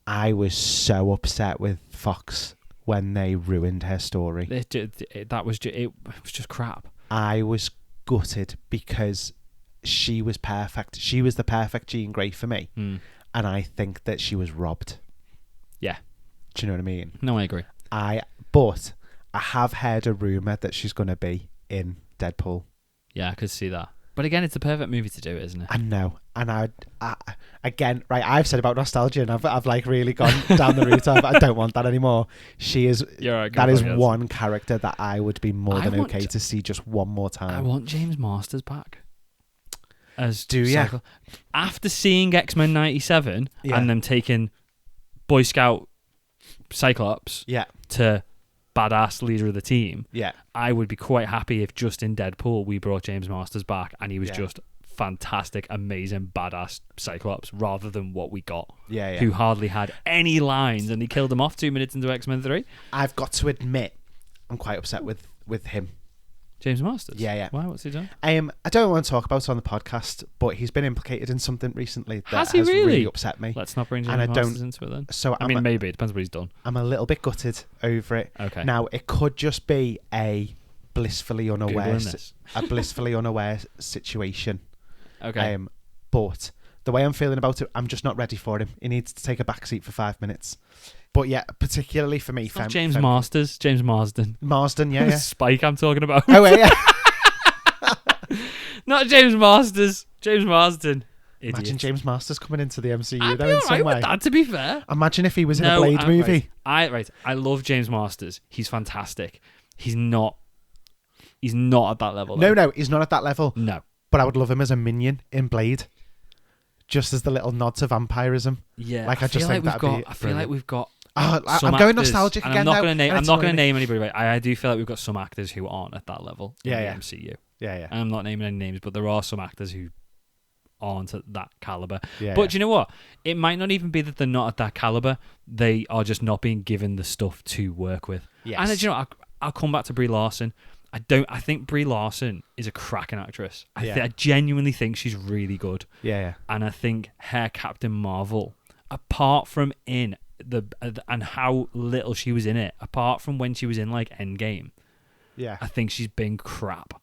I was so upset with Fox when they ruined her story. It was just crap. I was gutted because she was perfect. She was the perfect Jean Grey for me. Mm. And I think that she was robbed. Yeah. Do you know what I mean? No, I agree. But I have heard a rumour that she's going to be in Deadpool. Yeah, I could see that. But again, it's the perfect movie to do it, isn't it? I know. And I again, right, I've said about nostalgia and I've like really gone down the route of I don't want that anymore. She is... Right, that is one character that I would be more than okay to see just one more time. I want James Masters back. Do you? After seeing X-Men 97 and them taking Boy Scout Cyclops to badass leader of the team, I would be quite happy if just in Deadpool we brought James Masters back and he was just fantastic, amazing, badass Cyclops rather than what we got, who hardly had any lines and he killed him off 2 minutes into X-Men 3. I've got to admit, I'm quite upset with him. James Masters? Yeah. Why? What's he done? I don't want to talk about it on the podcast, but he's been implicated in something recently that has really? really upset me. Let's not bring James Masters into it then. So I mean, maybe. It depends what he's done. I'm a little bit gutted over it. Okay. Now, it could just be a blissfully unaware situation. Okay. But the way I'm feeling about it, I'm just not ready for him. He needs to take a back seat for 5 minutes. But yeah, particularly for me, James Masters, James Marsden. Marsden, yeah. Spike, I'm talking about. Oh, yeah. Not James Masters, James Marsden. Idiot. Imagine James Masters coming into the MCU I'd though be in some alright way. with that, to be fair. Imagine if he was in a Blade movie. I love James Masters. He's fantastic. He's not at that level. No, he's not at that level. No. But I would love him as a minion in Blade. Just as the little nod to vampirism. Yeah. Like I just think that'd be I feel like we've got I'm going nostalgic again. I'm not going to name anybody. Right? I do feel like we've got some actors who aren't at that level in the MCU. Yeah. I'm not naming any names, but there are some actors who aren't at that caliber. Yeah, but do you know what? It might not even be that they're not at that caliber. They are just not being given the stuff to work with. Yes. And do you know, I'll come back to Brie Larson. I think Brie Larson is a cracking actress. I genuinely think she's really good. Yeah. And I think her Captain Marvel, apart from in and how little she was in it, apart from when she was in like Endgame, I think she's been crap.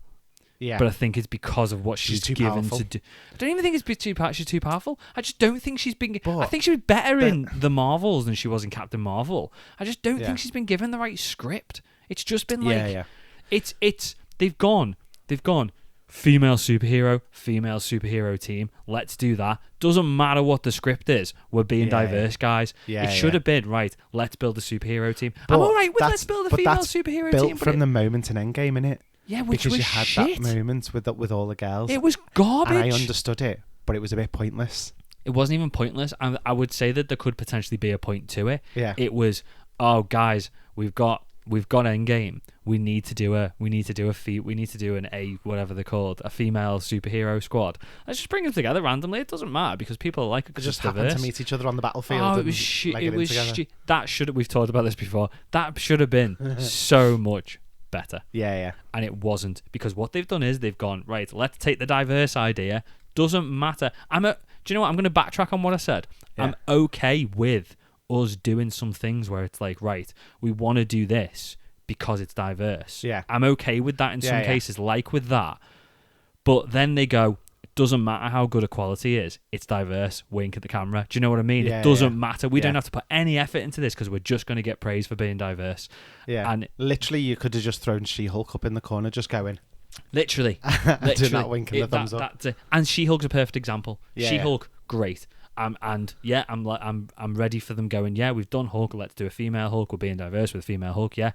Yeah. But I think it's because of what she's given powerful. to do. I don't even think she's too powerful. I just don't think she's been... I think she was better in the Marvels than she was in Captain Marvel. I just don't think she's been given the right script. It's just been like... It's they've gone female superhero team, let's do that. Doesn't matter what the script is, we're being diverse, guys. It should have been right, let's build a superhero team. But I'm alright with let's build a female superhero team, built from the moment in Endgame, innit? Yeah, which because was you had shit. that moment with all the girls. It was garbage. And I understood it, but it was a bit pointless. It wasn't even pointless. I would say that there could potentially be a point to it. Yeah. It was, oh guys, we've got Endgame. We need to do an whatever they're called, a female superhero squad. Let's just bring them together randomly. It doesn't matter because people like it. They just happen to meet each other on the battlefield. Oh, it was shit. That should have. We've talked about this before. That should have been so much better. Yeah. And it wasn't, because what they've done is they've gone, right, let's take the diverse idea. Doesn't matter. Do you know what? I'm going to backtrack on what I said. Yeah. I'm okay with us doing some things where it's like, right, we want to do this because it's diverse. Yeah. I'm okay with that in some cases, like with that. But then they go, it doesn't matter how good a quality is, it's diverse, wink at the camera. Do you know what I mean? It doesn't matter. We don't have to put any effort into this because we're just going to get praise for being diverse. Yeah. And literally, you could have just thrown She-Hulk up in the corner, just going, Literally. Do that wink and the thumbs up. That's it. And She-Hulk's a perfect example. Yeah, She-Hulk, great. And yeah, I'm ready for them going, yeah, we've done Hulk, let's do a female Hulk, we're being diverse with a female Hulk, yeah.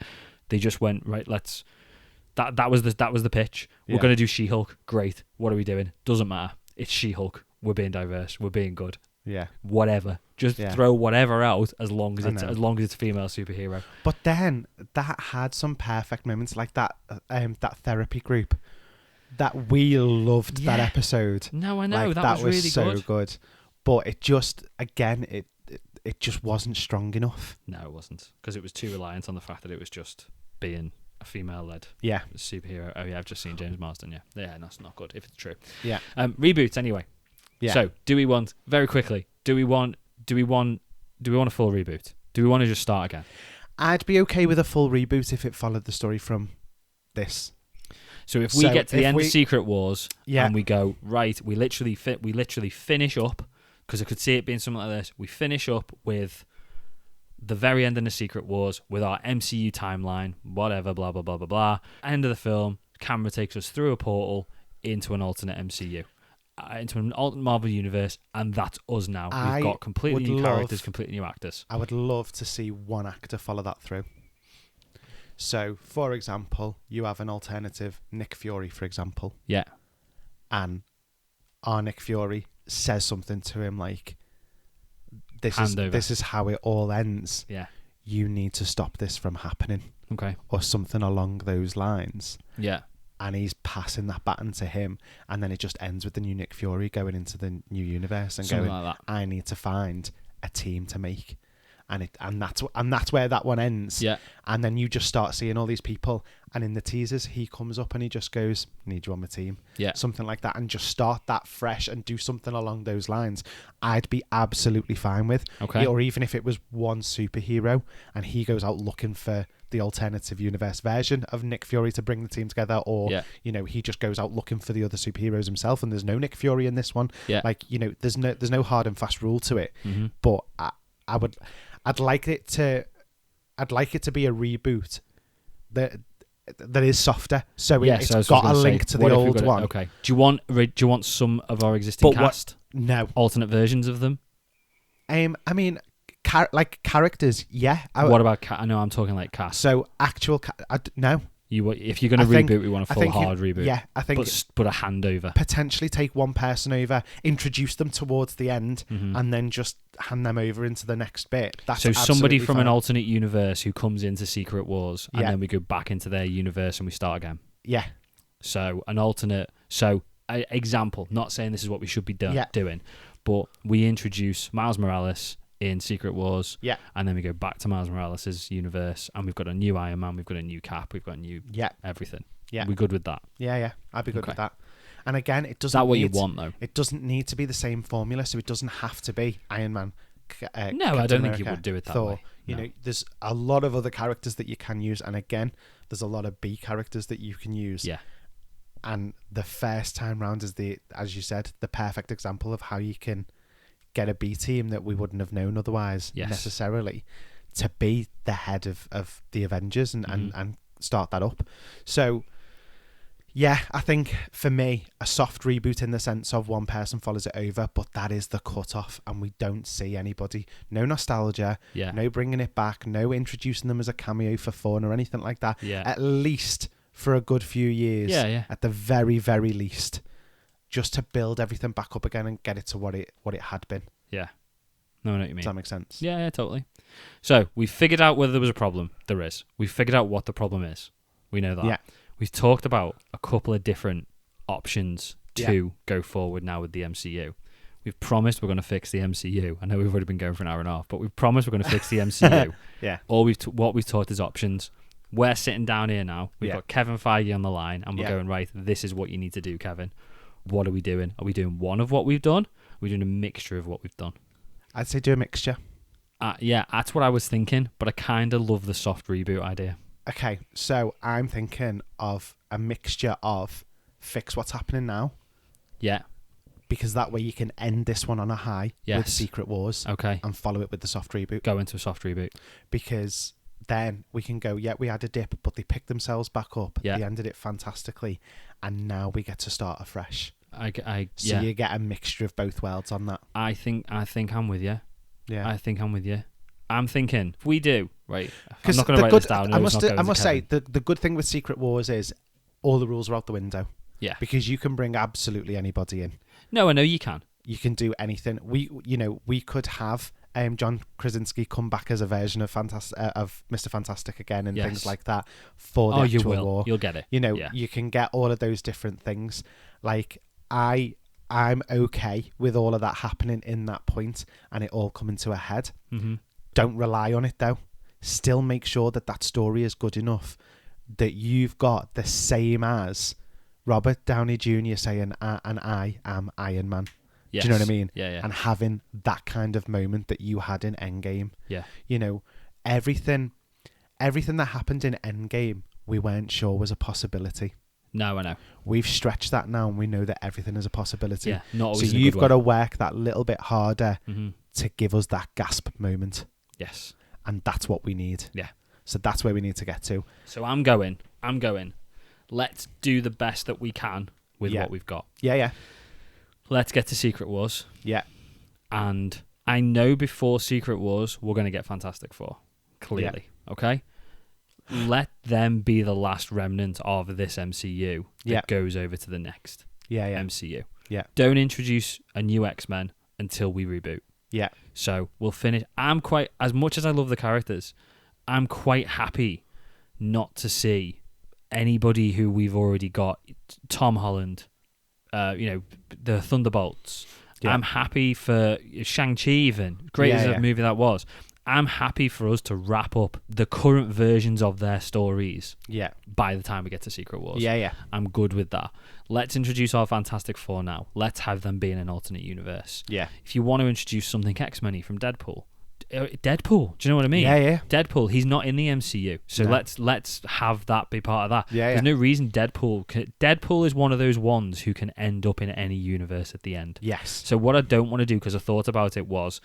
They just went, right, let's... That was the pitch. We're going to do She-Hulk, great. What are we doing? Doesn't matter. It's She-Hulk. We're being diverse. We're being good. Yeah. Whatever. Just throw whatever out as long as it's a female superhero. But then that had some perfect moments, like that therapy group. That we loved that episode. No, I know. Like, that was really so good. But it just, again, it just wasn't strong enough. No, it wasn't. Because it was too reliant on the fact that it was just being a female-led superhero. Oh, yeah, I've just seen James Marsden, yeah. Yeah, that's not good, if it's true. Yeah. Reboots, anyway. Yeah. So, do we want, very quickly, do we want a full reboot? Do we want to just start again? I'd be okay with a full reboot if it followed the story from this. So if we get to the end of Secret Wars and we go, right, we literally finish up, because I could see it being something like this, we finish up with the very end of the Secret Wars with our MCU timeline, whatever, blah, blah, blah, blah, blah. End of the film, camera takes us through a portal into an alternate MCU. Into an alternate Marvel universe, and that's us now. We've got completely new characters, completely new actors. I would love to see one actor follow that through. So, for example, you have an alternative Nick Fury, for example. Yeah. And our Nick Fury says something to him like, this is how it all ends. Yeah. You need to stop this from happening. Okay. Or something along those lines. Yeah. And he's passing that baton to him, and then it just ends with the new Nick Fury going into the new universe and something going, like that. I need to find a team to make. And that's where that one ends. Yeah. And then you just start seeing all these people, and in the teasers he comes up and he just goes, need you on my team. Yeah. Something like that, and just start that fresh and do something along those lines. I'd be absolutely fine with. Okay. Or even if it was one superhero and he goes out looking for the alternative universe version of Nick Fury to bring the team together, or he just goes out looking for the other superheroes himself, and there's no Nick Fury in this one. Yeah. Like, there's no hard and fast rule to it. Mm-hmm. But I'd like it to be a reboot that is softer, so it's got a link to the old one. Okay. Do you want some of our existing cast? No. Alternate versions of them? I mean, characters, yeah. What about I know I'm talking like cast. So actual no. If you're going to reboot, we want a full hard reboot. Yeah, I think. But a handover. Potentially take one person over, introduce them towards the end, and then just hand them over into the next bit. That's so somebody from fine. an alternate universe who comes into Secret Wars, and then we go back into their universe and we start again. Yeah. So an alternate. So example. Not saying this is what we should be doing, but we introduce Miles Morales in Secret Wars, and then we go back to Miles Morales' universe, and we've got a new Iron Man, we've got a new Cap, we've got a new everything. Yeah, we're good with that. Yeah, I'd be good with that. And again, it doesn't. Is that what you want, though? It doesn't need to be the same formula, so it doesn't have to be Iron Man. No, I don't think you would do it that Thor. way. You know, there's a lot of other characters that you can use, and again, there's a lot of B characters that you can use. Yeah. And the first time round is as you said, the perfect example of how you can get a B team that we wouldn't have known otherwise necessarily to be the head of the Avengers and start that up. So yeah, I think for me, a soft reboot in the sense of one person follows it over, but that is the cut-off, and we don't see anybody. No nostalgia, no bringing it back, no introducing them as a cameo for fun or anything like that. At least for a good few years, at the very, very least, just to build everything back up again and get it to what it had been. Yeah. No, I know what you mean. Does that make sense? Yeah, totally. So, we figured out whether there was a problem. There is. We figured out what the problem is. We know that. Yeah. We've talked about a couple of different options to go forward now with the MCU. We've promised we're going to fix the MCU. I know we've already been going for an hour and a half, but we've promised we're going to fix the MCU. What we've talked is options. We're sitting down here now. We've got Kevin Feige on the line, and we're going, right, this is what you need to do, Kevin. What are we doing? Are we doing one of what we've done? Are we doing a mixture of what we've done? I'd say do a mixture. Yeah, that's what I was thinking, but I kind of love the soft reboot idea. Okay, so I'm thinking of a mixture of fix what's happening now. Yeah. Because that way you can end this one on a high with Secret Wars. Okay. And follow it with the soft reboot. Go into a soft reboot. Because then we can go, yeah, we had a dip, but they picked themselves back up. Yeah. They ended it fantastically, and now we get to start afresh. So you get a mixture of both worlds on that. I think I'm with you. Yeah. I think I'm with you. I'm thinking if we do, right, I'm Because not going to write this down. I must say the good thing with Secret Wars is all the rules are out the window. Yeah. Because you can bring absolutely anybody in. No, I know you can. You can do anything. We could have John Krasinski come back as a version of Mr. Fantastic again and things like that for the actual war. You'll get it. You can get all of those different things. Like I'm okay with all of that happening in that point and it all coming to a head. Mm-hmm. Don't rely on it though. Still make sure that story is good enough that you've got the same as Robert Downey Jr. saying, and I am Iron Man. Yes. Do you know what I mean? Yeah. And having that kind of moment that you had in Endgame. Yeah. Everything that happened in Endgame, we weren't sure was a possibility. No, I know. We've stretched that now and we know that everything is a possibility. Yeah, not always. So you've got to work that little bit harder to give us that gasp moment. Yes. And that's what we need. Yeah. So that's where we need to get to. So I'm going. Let's do the best that we can with what we've got. Yeah. Let's get to Secret Wars. Yeah. And I know before Secret Wars, we're going to get Fantastic Four. Clearly. Yeah. Okay? Let them be the last remnant of this MCU that goes over to the next MCU. Yeah. Don't introduce a new X-Men until we reboot. Yeah. So we'll finish. As much as I love the characters, I'm quite happy not to see anybody who we've already got. Tom Holland, the Thunderbolts. Yeah. I'm happy for Shang-Chi even. Great as a movie that was. I'm happy for us to wrap up the current versions of their stories by the time we get to Secret Wars. Yeah. I'm good with that. Let's introduce our Fantastic Four now. Let's have them be in an alternate universe. Yeah. If you want to introduce something X-Men from Deadpool, do you know what I mean? Yeah. Deadpool, he's not in the MCU, so let's have that be part of that. There's no reason Deadpool is one of those ones who can end up in any universe at the end. Yes. So what I don't want to do, because I thought about it, was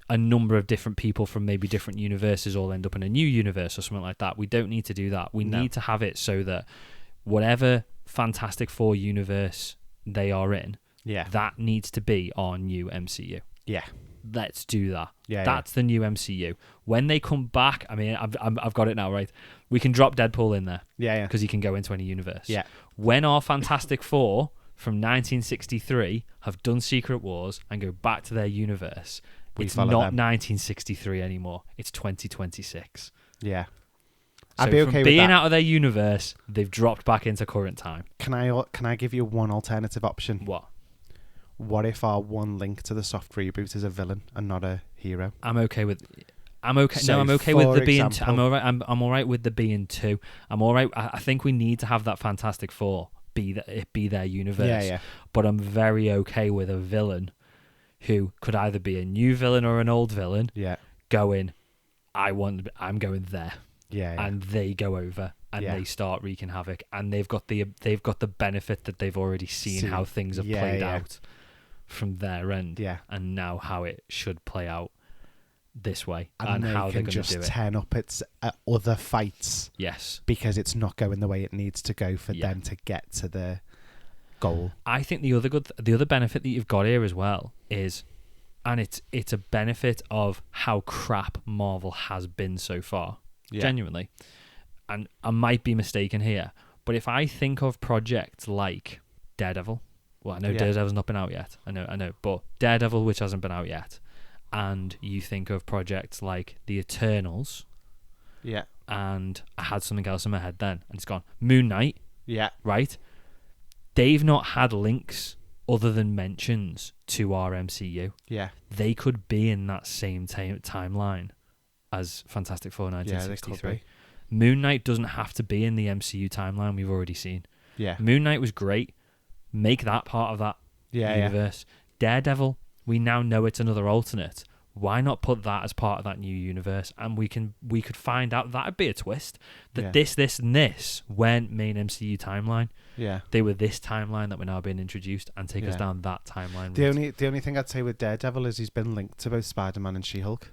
a number of different people from maybe different universes all end up in a new universe or something like that. We don't need to do that. We need to have it so that whatever Fantastic Four universe they are in, that needs to be our new MCU. Yeah. Let's do that. That's the new MCU. When they come back, I mean, I've got it now, right? We can drop Deadpool in there. Yeah. Because he can go into any universe. Yeah. When our Fantastic Four from 1963 have done Secret Wars and go back to their universe, it's not 1963 anymore. It's 2026. Yeah. So I'd be okay with being that. out of their universe, they've dropped back into current time. Can I give you one alternative option? What? What if our one link to the soft reboot is a villain and not a hero? I'm okay with. I'm okay. So no, I'm okay with the being. example, I'm all right. I'm all right with the being two. I'm all right. I think we need to have that Fantastic Four be their universe. Yeah. But I'm very okay with a villain who could either be a new villain or an old villain. Yeah. Going, I'm going there. Yeah. And they go over and they start wreaking havoc, and they've got the benefit that they've already seen how things have played out from their end. Yeah. And now how it should play out this way, and how they're can going to just do it. turn up its other fights. Yes. Because it's not going the way it needs to go for them to get to the goal. I think the other benefit that you've got here as well is, and it's a benefit of how crap Marvel has been so far, genuinely. And I might be mistaken here, but if I think of projects like Daredevil, well, I know Daredevil's not been out yet. I know, but Daredevil, which hasn't been out yet, and you think of projects like The Eternals, and I had something else in my head then, and it's gone. Moon Knight, right? They've not had links other than mentions to our MCU. Yeah, they could be in that same timeline as Fantastic Four 1963. Yeah, they could be. Moon Knight doesn't have to be in the MCU timeline we've already seen. Yeah, Moon Knight was great. Make that part of that universe. Daredevil, we now know it's another alternate. Why not put that as part of that new universe? And we could find out, that'd be a twist, that this and this weren't main MCU timeline. Yeah, they were this timeline that we're now being introduced, and take us down that timeline. The only thing I'd say with Daredevil is he's been linked to both Spider-Man and She-Hulk.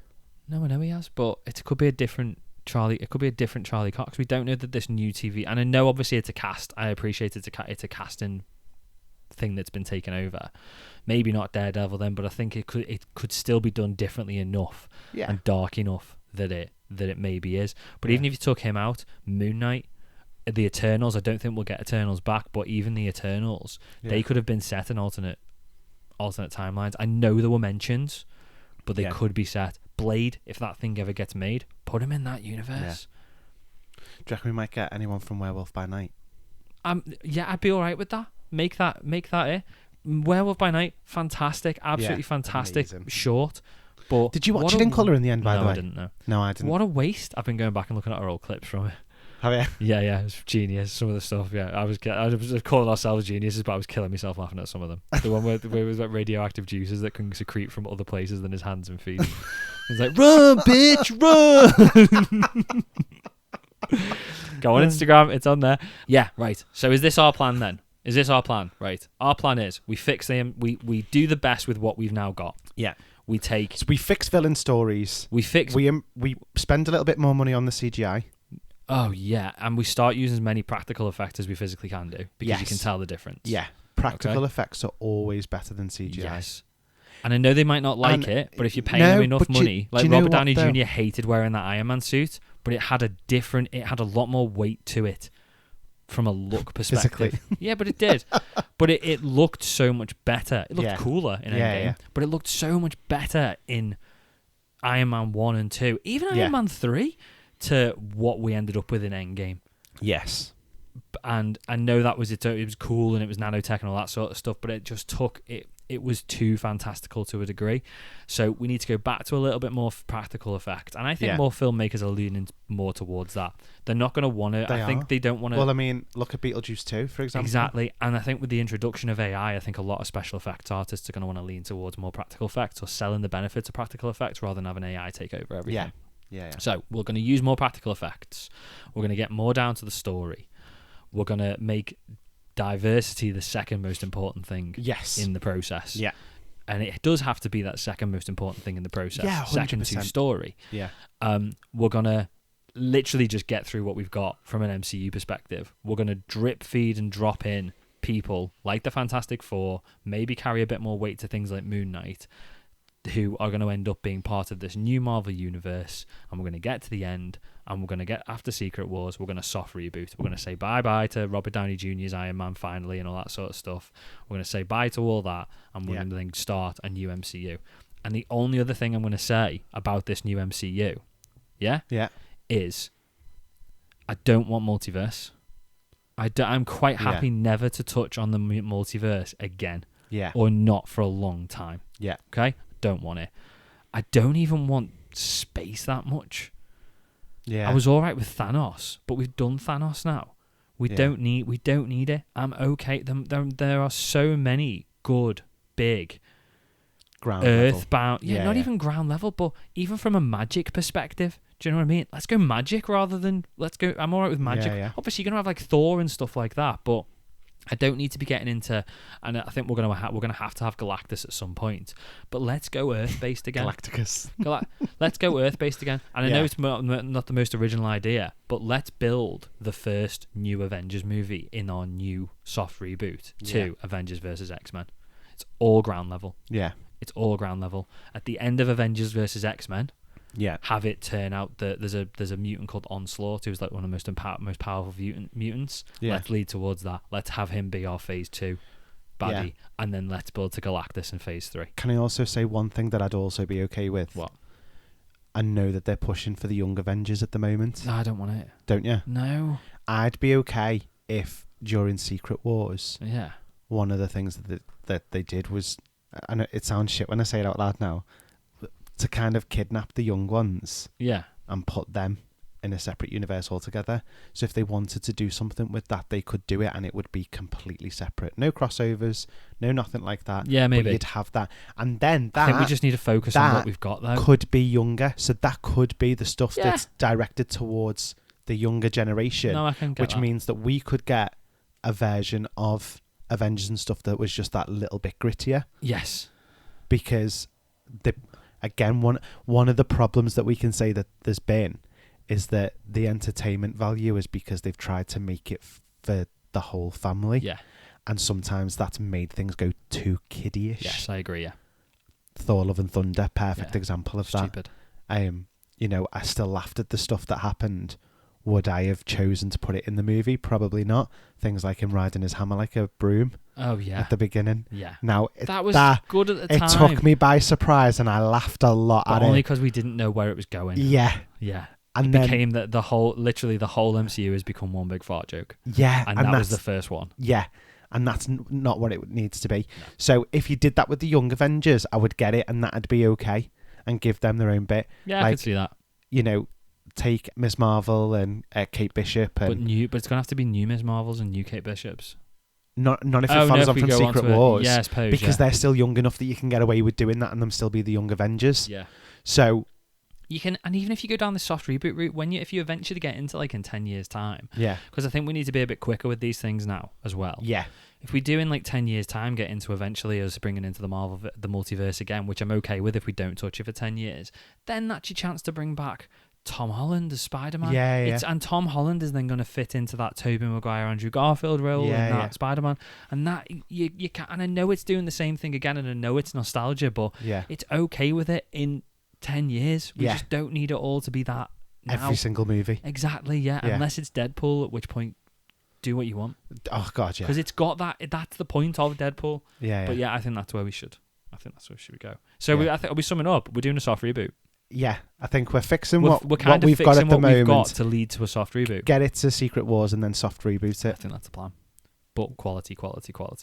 No, I know he has, but it could be a different It could be a different Charlie Cox. We don't know that this new TV, and I know obviously it's a cast. I appreciate it's a casting thing that's been taken over. Maybe not Daredevil then, but I think it could still be done differently enough and dark enough that it maybe is. But even if you took him out, Moon Knight, the Eternals, I don't think we'll get Eternals back, but even the Eternals, they could have been set in alternate timelines. I know there were mentions, but they could be set. Blade, if that thing ever gets made, put him in that universe. Do you reckon we might get anyone from Werewolf by Night? I'd be all right with that. Make that it. Werewolf by Night, fantastic, absolutely fantastic. Amazing. Short, but did you watch it in colour in the end? By the way, I didn't know. No, I didn't. What a waste! I've been going back and looking at our old clips from it. Have you? Yeah, it's genius. Some of the stuff, I was calling ourselves geniuses, but I was killing myself laughing at some of them. The one where it was like radioactive juices that can secrete from other places than his hands and feet. It's like, run, bitch, run! Go on Instagram, it's on there. Yeah, right. So is this our plan then? Is this our plan? Right. Our plan is we fix them. We do the best with what we've now got. Yeah. We fix villain stories. We spend a little bit more money on the CGI. Oh, yeah. And we start using as many practical effects as we physically can do because you can tell the difference. Yeah. Practical effects are always better than CGI. Yes. And I know they might not like it, but if you're paying them enough money, like Robert Downey Jr. hated wearing that Iron Man suit, but it had a lot more weight to it from a look perspective. Yeah, but it did. But it looked so much better. It looked cooler in Endgame, but it looked so much better in Iron Man 1 and 2. Even Iron Man 3 to what we ended up with in Endgame. Yes. And I know that was it was cool and it was nanotech and all that sort of stuff, but it just took it was too fantastical to a degree. So we need to go back to a little bit more practical effect. And I think more filmmakers are leaning more towards that. They're not going to want to. I think they don't want to. Well, I mean, look at Beetlejuice 2, for example. Exactly. And I think with the introduction of AI, I think a lot of special effects artists are going to want to lean towards more practical effects or selling the benefits of practical effects rather than having AI take over everything. Yeah. So we're going to use more practical effects. We're going to get more down to the story. We're going to make diversity the second most important thing in the process. Yeah. And it does have to be that second most important thing in the process. Yeah, 100%. Second to story. Yeah. We're going to literally just get through what we've got from an MCU perspective. We're going to drip feed and drop in people like the Fantastic Four, maybe carry a bit more weight to things like Moon Knight, who are going to end up being part of this new Marvel universe, and we're going to get to the end, and we're going to get after Secret Wars, we're going to soft reboot. We're going to say bye-bye to Robert Downey Jr.'s Iron Man finally and all that sort of stuff. We're going to say bye to all that, and we're going to then start a new MCU. And the only other thing I'm going to say about this new MCU, is I don't want multiverse. I'm quite happy never to touch on the multiverse again. Yeah. Or not for a long time. Yeah. Okay? Don't want it. I don't even want space that much. Yeah. I was all right with Thanos, but we've done Thanos now. We don't need it. I'm okay. There are so many good, big, ground earthbound. Not even ground level, but even from a magic perspective. Do you know what I mean? Let's go magic rather than let's go. I'm all right with magic. Yeah. Obviously, you're gonna have like Thor and stuff like that, but I don't need to be getting into, and I think we're gonna have to have Galactus at some point. But let's go Earth-based again. Galacticus. Let's go Earth-based again. And I know it's not the most original idea, but let's build the first new Avengers movie in our new soft reboot to Avengers versus X-Men. It's all ground level. Yeah. It's all ground level. At the end of Avengers versus X-Men, have it turn out that there's a mutant called Onslaught who's like one of the most powerful mutants. Let's lead towards that. Let's have him be our phase 2 baddie, and then let's build to Galactus in phase 3. Can I also say one thing that I'd also be okay with? What? I know that they're pushing for the Young Avengers at the moment. No, I don't want it. Don't you? No. I'd be okay if during Secret Wars, one of the things that they did was, I know it sounds shit when I say it out loud now, to kind of kidnap the young ones and put them in a separate universe altogether. So if they wanted to do something with that, they could do it, and it would be completely separate. No crossovers, no nothing like that. Yeah, maybe. But you'd have that. And then I think we just need to focus on what we've got, though. Could be younger. So that could be the stuff that's directed towards the younger generation. No, I can get which that. means that we could get a version of Avengers and stuff that was just that little bit grittier. Yes. Because again, one of the problems that we can say that there's been is that the entertainment value is because they've tried to make it for the whole family. Yeah. And sometimes that's made things go too kiddie-ish. Yes, I agree, yeah. Thor Love and Thunder, perfect Yeah. example of Stupid. that. You know, I still laughed at the stuff that happened. Would I have chosen to put it in the movie? Probably not. Things like him riding his hammer like a broom Oh, yeah. at the beginning. Yeah. Now, That was good at the it time. took me by surprise and I laughed a lot but at only it. because we didn't know where it was going. Yeah. Yeah. And It then, became that the whole MCU has become one big fart joke. yeah. And that was the first one. Yeah. And that's not what it needs to be. No. So if you did that with the Young Avengers, I would get it and that'd be okay. And give them their own bit. Yeah, I could see that. You know, take Miss Marvel and Kate Bishop. And But it's going to have to be new Ms. Marvels and new Kate Bishops. not if it follows on from Secret Wars. Yeah, I suppose. Because they're still young enough that you can get away with doing that and them still be the Young Avengers. Yeah. So You can, and even if you go down the soft reboot route, if you eventually get into like in 10 years' time, yeah. because I think we need to be a bit quicker with these things now as well. Yeah. If we do in like 10 years' time get into eventually us bringing into the multiverse again, which I'm okay with if we don't touch it for 10 years, then that's your chance to bring back Tom Holland as Spider-Man. Yeah. And Tom Holland is then going to fit into that Tobey Maguire, Andrew Garfield role in that Spider-Man. And that you can, and I know it's doing the same thing again, and I know it's nostalgia, but it's okay with it in 10 years. We just don't need it all to be that now. Every single movie. Exactly, yeah. Unless it's Deadpool, at which point do what you want. Oh god, yeah. Because it's got that's the point of Deadpool. Yeah. But yeah, I think that's where we should. Go. So I think, are we summing up? We're doing a soft reboot. Yeah, I think we're fixing we're what we've got at the what moment. We've got to lead to a soft reboot. Get it to Secret Wars and then soft reboot I it. think that's the plan. But quality.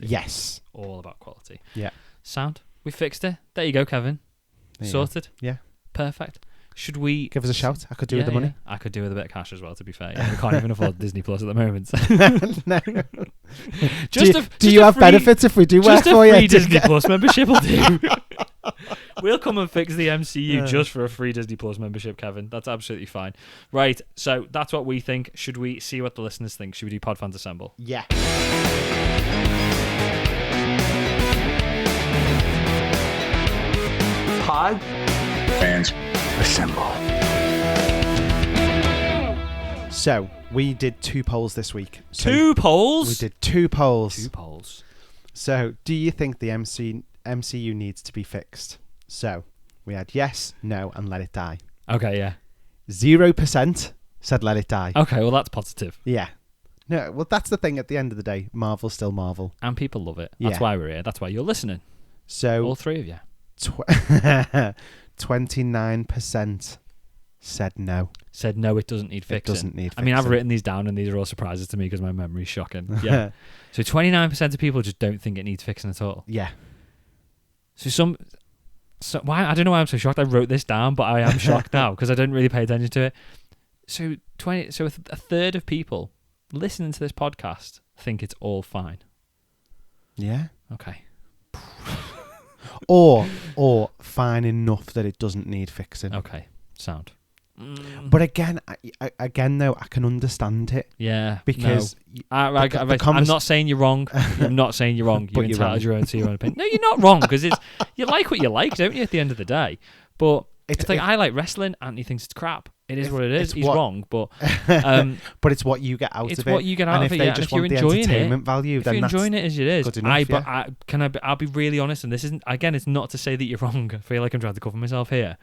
Yes. All about quality. Yeah. Sound. We fixed it. There you go, Kevin. Sorted. Yeah. Perfect. Should we give us a shout? I could do with the money. Yeah. I could do with a bit of cash as well, to be fair. Yeah, we can't even afford Disney Plus at the moment. No. Do you have benefits if we do work for you? Just a free Disney Plus membership will do. We'll come and fix the MCU just for a free Disney Plus membership, Kevin. That's absolutely fine. Right, so that's what we think. Should we see what the listeners think? Should we do Pod Fans Assemble? Yeah. Pod Fans Assemble. So, we did 2 polls this week. So 2 polls? We did 2 polls. 2 polls. So, do you think the MCU needs to be fixed? So, we had yes, no, and let it die. Okay, yeah. 0% said let it die. Okay, well, that's positive. Yeah. No, well, that's the thing at the end of the day. Marvel's still Marvel. And people love it. That's why we're here. That's why you're listening. So, all 3 of you. 29% said no. Said no, it doesn't need fixing. It doesn't need fixing. I mean, I've written these down and these are all surprises to me because my memory's shocking. Yeah. So 29% of people just don't think it needs fixing at all. Yeah. So why? I don't know why I'm so shocked. I wrote this down, but I am shocked now because I didn't really pay attention to it. So a third of people listening to this podcast think it's all fine. Yeah. Okay. or fine enough that it doesn't need fixing. Okay. Sound. But again, though, I can understand it. Yeah. Because I'm not saying you're wrong. I'm not saying you're wrong. You're entitled to your own opinion. No, you're not wrong because you like what you like, don't you? At the end of the day, but it's like I like wrestling. Anthony thinks it's crap. It is what it is. He's wrong, but but it's what you get out of it. It's what you get out of it. And if you're enjoying value, then you're enjoying it as it is. Good enough, I'll be really honest, and this isn't again. It's not to say that you're wrong. I feel like I'm trying to cover myself here.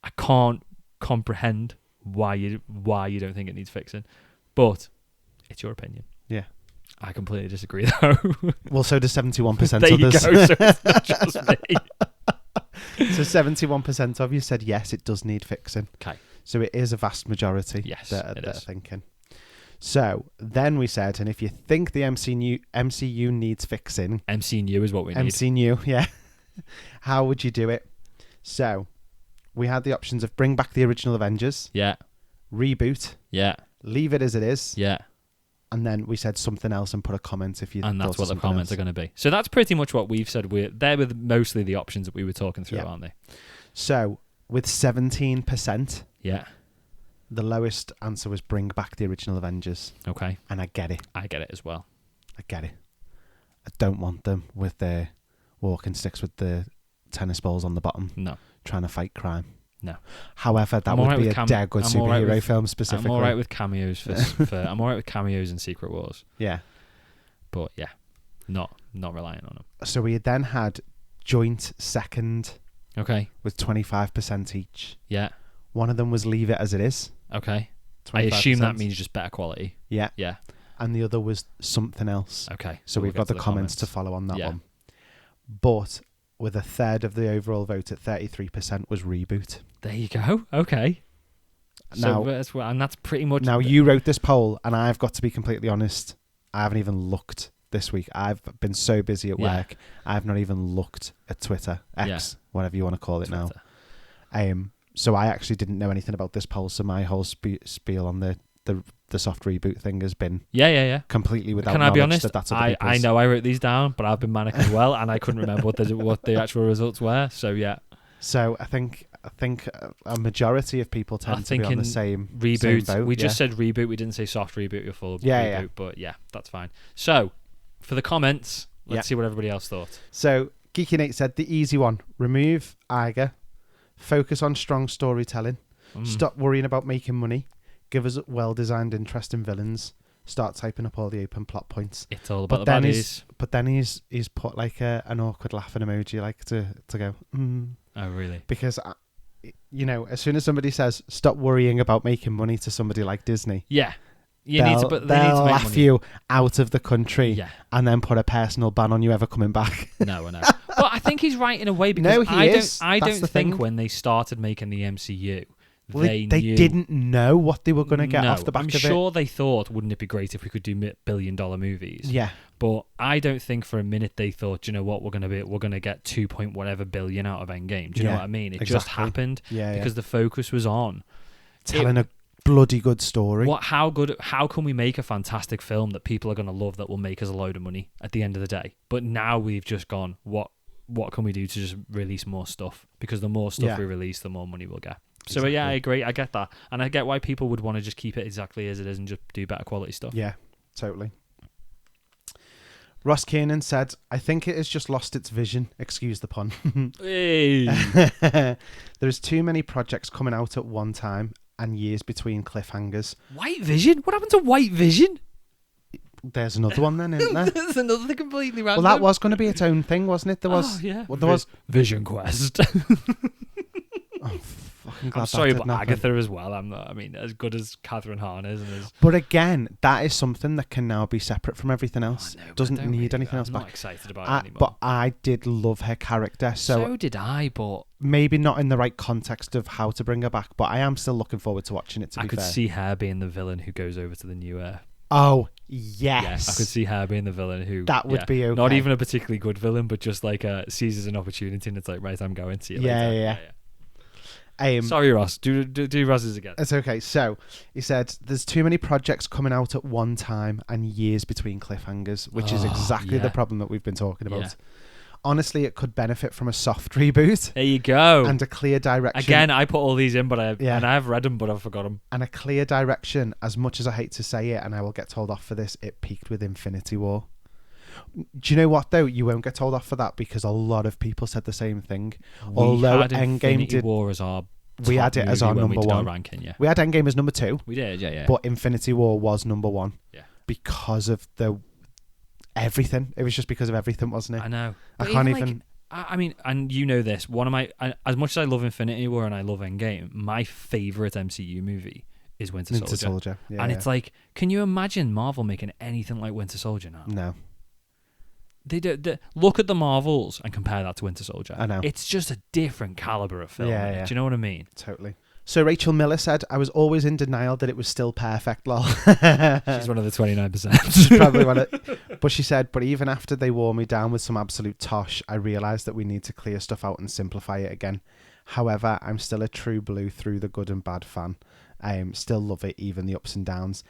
I can't comprehend why you don't think it needs fixing, but it's your opinion. Yeah, I completely disagree though. Well, so does 71% there others. You go. So it's not just me. So 71% of you said yes, it does need fixing. Okay. So it is a vast majority that are thinking. So then we said, and if you think the MCU needs fixing, MCU is what we need. MCU, yeah. How would you do it? So we had the options of bring back the original Avengers. Yeah. Reboot. Yeah. Leave it as it is. Yeah. And then we said something else and put a comment if you. And that's what the comments are going to be. So that's pretty much what we've said. They're with mostly the options that we were talking through, aren't they? So with 17%. Yeah. The lowest answer was bring back the original Avengers. Okay. And I get it. I get it as well. I get it. I don't want them with their walking sticks with the tennis balls on the bottom. No. Trying to fight crime. No. However, that I'm would alright be with a dead good I'm alright superhero with- film specifically. I'm alright with cameos I'm alright with cameos in Secret Wars, Yeah. but yeah, not relying on them. So we then had joint second Okay. with 25% each. Yeah. One of them was Leave It As It Is. Okay. I 25%. assume that means just better quality. Yeah. Yeah. And the other was Something Else. Okay. So we'll we've get got to the comments to follow on that Yeah. one. But with a third of the overall vote at 33% was Reboot. There you go. Okay. Now- And that's pretty much. Now, you wrote this poll, and I've got to be completely honest, I haven't even looked this week. I've been so busy at Yeah. work, I've not even looked at Twitter, X, whatever you want to call it now. So I actually didn't know anything about this poll, so my whole spiel on the soft reboot thing has been Yeah. completely without Can I be knowledge honest? that that's other I people's. know I wrote these down, but I've been manic as well, and I couldn't remember what the actual results were. So yeah. So I think a majority of people tend to be on the same Reboot. Same vote, We just said reboot. We didn't say soft reboot or full reboot. But yeah, that's fine. So for the comments, let's see what everybody else thought. So Geeky Nate said the easy one: remove Iger, focus on strong storytelling, stop worrying about making money, give us well-designed, interesting villains, start typing up all the open plot points. It's all about the baddies. But then he's put like an awkward laughing emoji, like to go. Oh really? Because as soon as somebody says stop worrying about making money to somebody like Disney, Yeah. they'll They need to laugh make money. you out of the country, Yeah. and then put a personal ban on you ever coming back. No, I know. But I think he's right in a way because No, he is. I That's don't the think thing. when they started making the MCU, Well, they they didn't know what they were going to get off the back I'm of it. sure they thought, wouldn't it be great if we could do billion-dollar movies? Yeah, But I don't think for a minute they thought, you know what, we're gonna get 2 point whatever billion out of Endgame. Do you know what I mean? It just exactly. happened Yeah, because the focus was on telling a bloody good story. how can we make a fantastic film that people are gonna love that will make us a load of money at the end of the day? But now we've just gone, what can we do to just release more stuff? Because the more stuff we release, the more money we'll get. So yeah, I agree. I get that, and I get why people would want to just keep it exactly as it is and just do better quality stuff. Yeah, totally. Ross Kiernan said, I think it has just lost its vision. Excuse the pun. Hey. There's too many projects coming out at one time and years between cliffhangers. White Vision? What happened to White Vision? There's another one then, isn't there? There's another completely random. Well, that was going to be its own thing, wasn't it? There was. Oh, yeah. Well, there was. Vision Quest. Fucking glad I'm sorry that about didn't happen. Agatha as well. I'm not. I mean, as good as Catherine Hahn is, and as But again, that is something that can now be separate from everything else. I know, but Doesn't I don't need really- anything else I'm back. not excited about it anymore. But I did love her character, so did I. But maybe not in the right context of how to bring her back. But I am still looking forward to watching it. To I be could fair. see her being the villain who goes over to the new Earth. Oh Yeah, yes, I could see her being the villain who. That would be okay. Not even a particularly good villain, but just like seizes an opportunity and it's like, right, I'm going. See you Yeah, later. yeah. Sorry, Ross. Do Ross's again. It's okay. So he said, "There's too many projects coming out at one time and years between cliffhangers, which is exactly the problem that we've been talking about. Yeah. Honestly, it could benefit from a soft reboot There you go. and a clear direction. Again, I put all these in, but Yeah. I've read them, but I've forgot them. And a clear direction. As much as I hate to say it, and I will get told off for this, it peaked with Infinity War. Do you know what though? You won't get told off for that because a lot of people said the same thing. Although we had Endgame Infinity did, War as our we top had it as movie our when we number did our one. ranking. Yeah, We had Endgame as number 2, we did. Yeah. but Infinity War was number 1. Yeah. Because of everything. It was just because of everything, wasn't it? I know. I But can't like, even. I mean, and you know this. One of my, as much as I love Infinity War and I love Endgame, my favorite MCU movie is Winter Soldier. Yeah, And yeah. it's like, can you imagine Marvel making anything like Winter Soldier now? No. Look at the Marvels and compare that to Winter Soldier. I know. It's just a different caliber of film. Yeah, yeah. Do you know what I mean? Totally. So Rachel Miller said, I was always in denial that it was still perfect, lol. She's one of the 29%. She's probably one of. But she said, but even after they wore me down with some absolute tosh, I realised that we need to clear stuff out and simplify it again. However, I'm still a true blue through the good and bad fan. I still love it, even the ups and downs.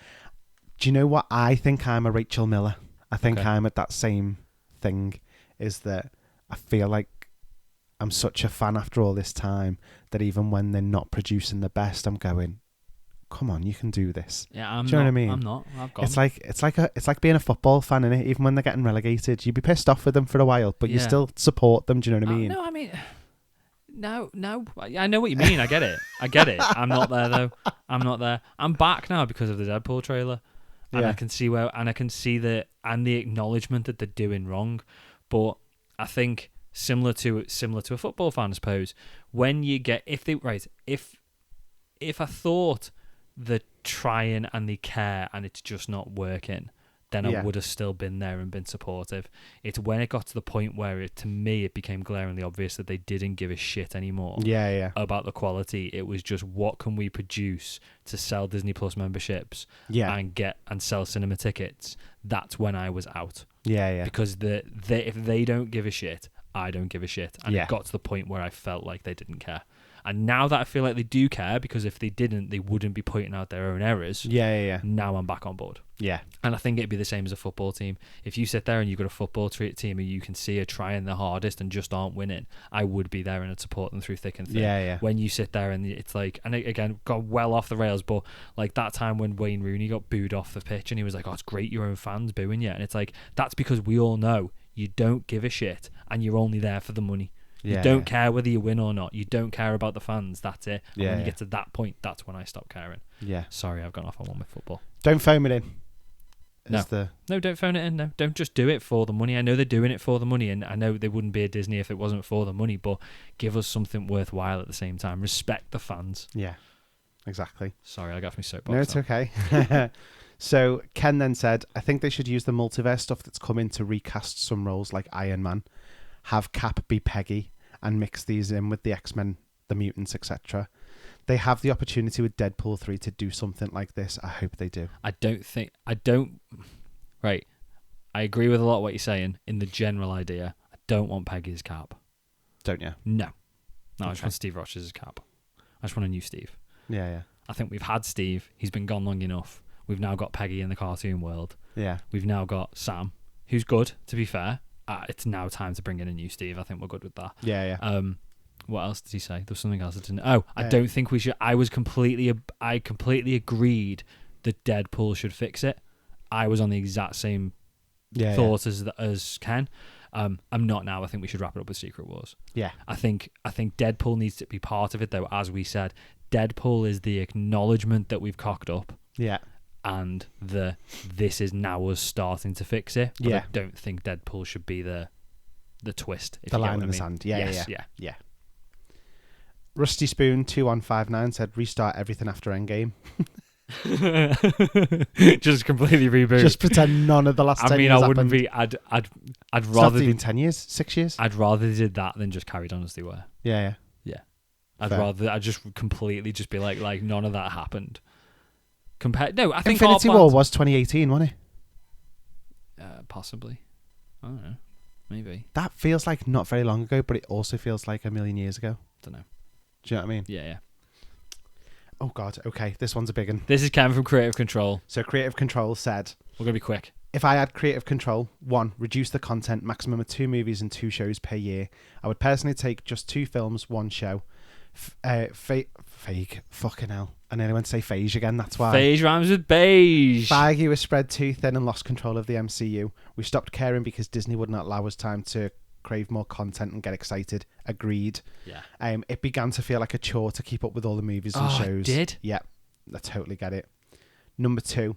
Do you know what? I think I'm a Rachel Miller. I think Okay. I'm at that same thing, is that I feel like I'm such a fan after all this time that even when they're not producing the best, I'm going, come on, you can do this. Yeah, I'm Do you know not, what I mean? I'm not. I've got It's like being a football fan, innit? Even when they're getting relegated, you'd be pissed off with them for a while, but you Yeah. still support them. Do you know what I mean? No, I mean, No. I know what you mean. I get it. I'm not there though. I'm not there. I'm back now because of the Deadpool trailer, and I can see the acknowledgement that they're doing wrong. But I think similar to a football fan, I suppose, when you get if I thought they're trying and they care and it's just not working, then I would have still been there and been supportive. It's when it got to the point where to me it became glaringly obvious that they didn't give a shit anymore about the quality. It was just, what can we produce to sell Disney Plus memberships and sell cinema tickets? That's when I was out. Because if they don't give a shit, I don't give a shit. And it got to the point where I felt like they didn't care. And now that I feel like they do care, because if they didn't, they wouldn't be pointing out their own errors. Now I'm back on board. And I think it'd be the same as a football team. If you sit there and you've got a football team and you can see are trying their hardest and just aren't winning, I would be there and I'd support them through thick and thin. When you sit there and it's like, and again, got well off the rails, but like that time when Wayne Rooney got booed off the pitch and he was like, oh, it's great your own fans booing you. And it's like, that's because we all know you don't give a shit and you're only there for the money. You don't care whether you win or not. You don't care about the fans. That's it. And when you get to that point, that's when I stop caring. Sorry, I've gone off on one with football. Don't phone it in. No, don't phone it in. No, don't just do it for the money. I know they're doing it for the money, and I know they wouldn't be a Disney if it wasn't for the money, but give us something worthwhile at the same time. Respect the fans. Yeah, exactly. Sorry, I got my soapbox. No, it's okay. So Ken then said, I think they should use the multiverse stuff that's come in to recast some roles like Iron Man, have Cap be Peggy, and mix these in with the X-Men, the mutants, etc. They have the opportunity with Deadpool 3 to do something like this. I hope they do. Right. I agree with a lot of what you're saying in the general idea. I don't want Peggy's Cap. Don't you? No. I just want Steve Rogers' Cap. I just want a new Steve. Yeah. I think we've had Steve. He's been gone long enough. We've now got Peggy in the cartoon world. Yeah. We've now got Sam, who's good, to be fair. It's now time to bring in a new Steve. I think we're good with that. Yeah. What else did he say? There was something else I didn't. I don't think we should. I completely agreed that Deadpool should fix it. I was on the exact same thought as Ken. I'm not now. I think we should wrap it up with Secret Wars. Yeah. I think Deadpool needs to be part of it, though. As we said, Deadpool is the acknowledgement that we've cocked up. Yeah. And this is now us starting to fix it. But I don't think Deadpool should be the twist. The line in the sand. Yeah. Rusty Spoon 2159 said restart everything after Endgame. Just completely reboot. Just pretend none of the last 10 years I wouldn't happened. be. I'd rather in 10 years, 6 years. I'd rather they did that than just carried on as they were. Yeah. I'd just completely just be like none of that happened. I think Infinity War was 2018, wasn't it? Possibly. I don't know. Maybe. That feels like not very long ago, but it also feels like a million years ago. Don't know. Do you know what I mean? Yeah. Oh, God. Okay, this one's a big one. This is Ken from Creative Control. So Creative Control said... We're going to be quick. If I had creative control, 1, reduce the content, maximum of 2 movies and 2 shows per year. I would personally take just 2 films, 1 show. Fake. Fucking hell. I nearly went to say phage again, that's why. Phage rhymes with beige. Feige was spread too thin and lost control of the MCU. We stopped caring because Disney wouldn't allow us time to crave more content and get excited. Agreed. Yeah. It began to feel like a chore to keep up with all the movies and shows. It did? Yeah, I totally get it. Number 2,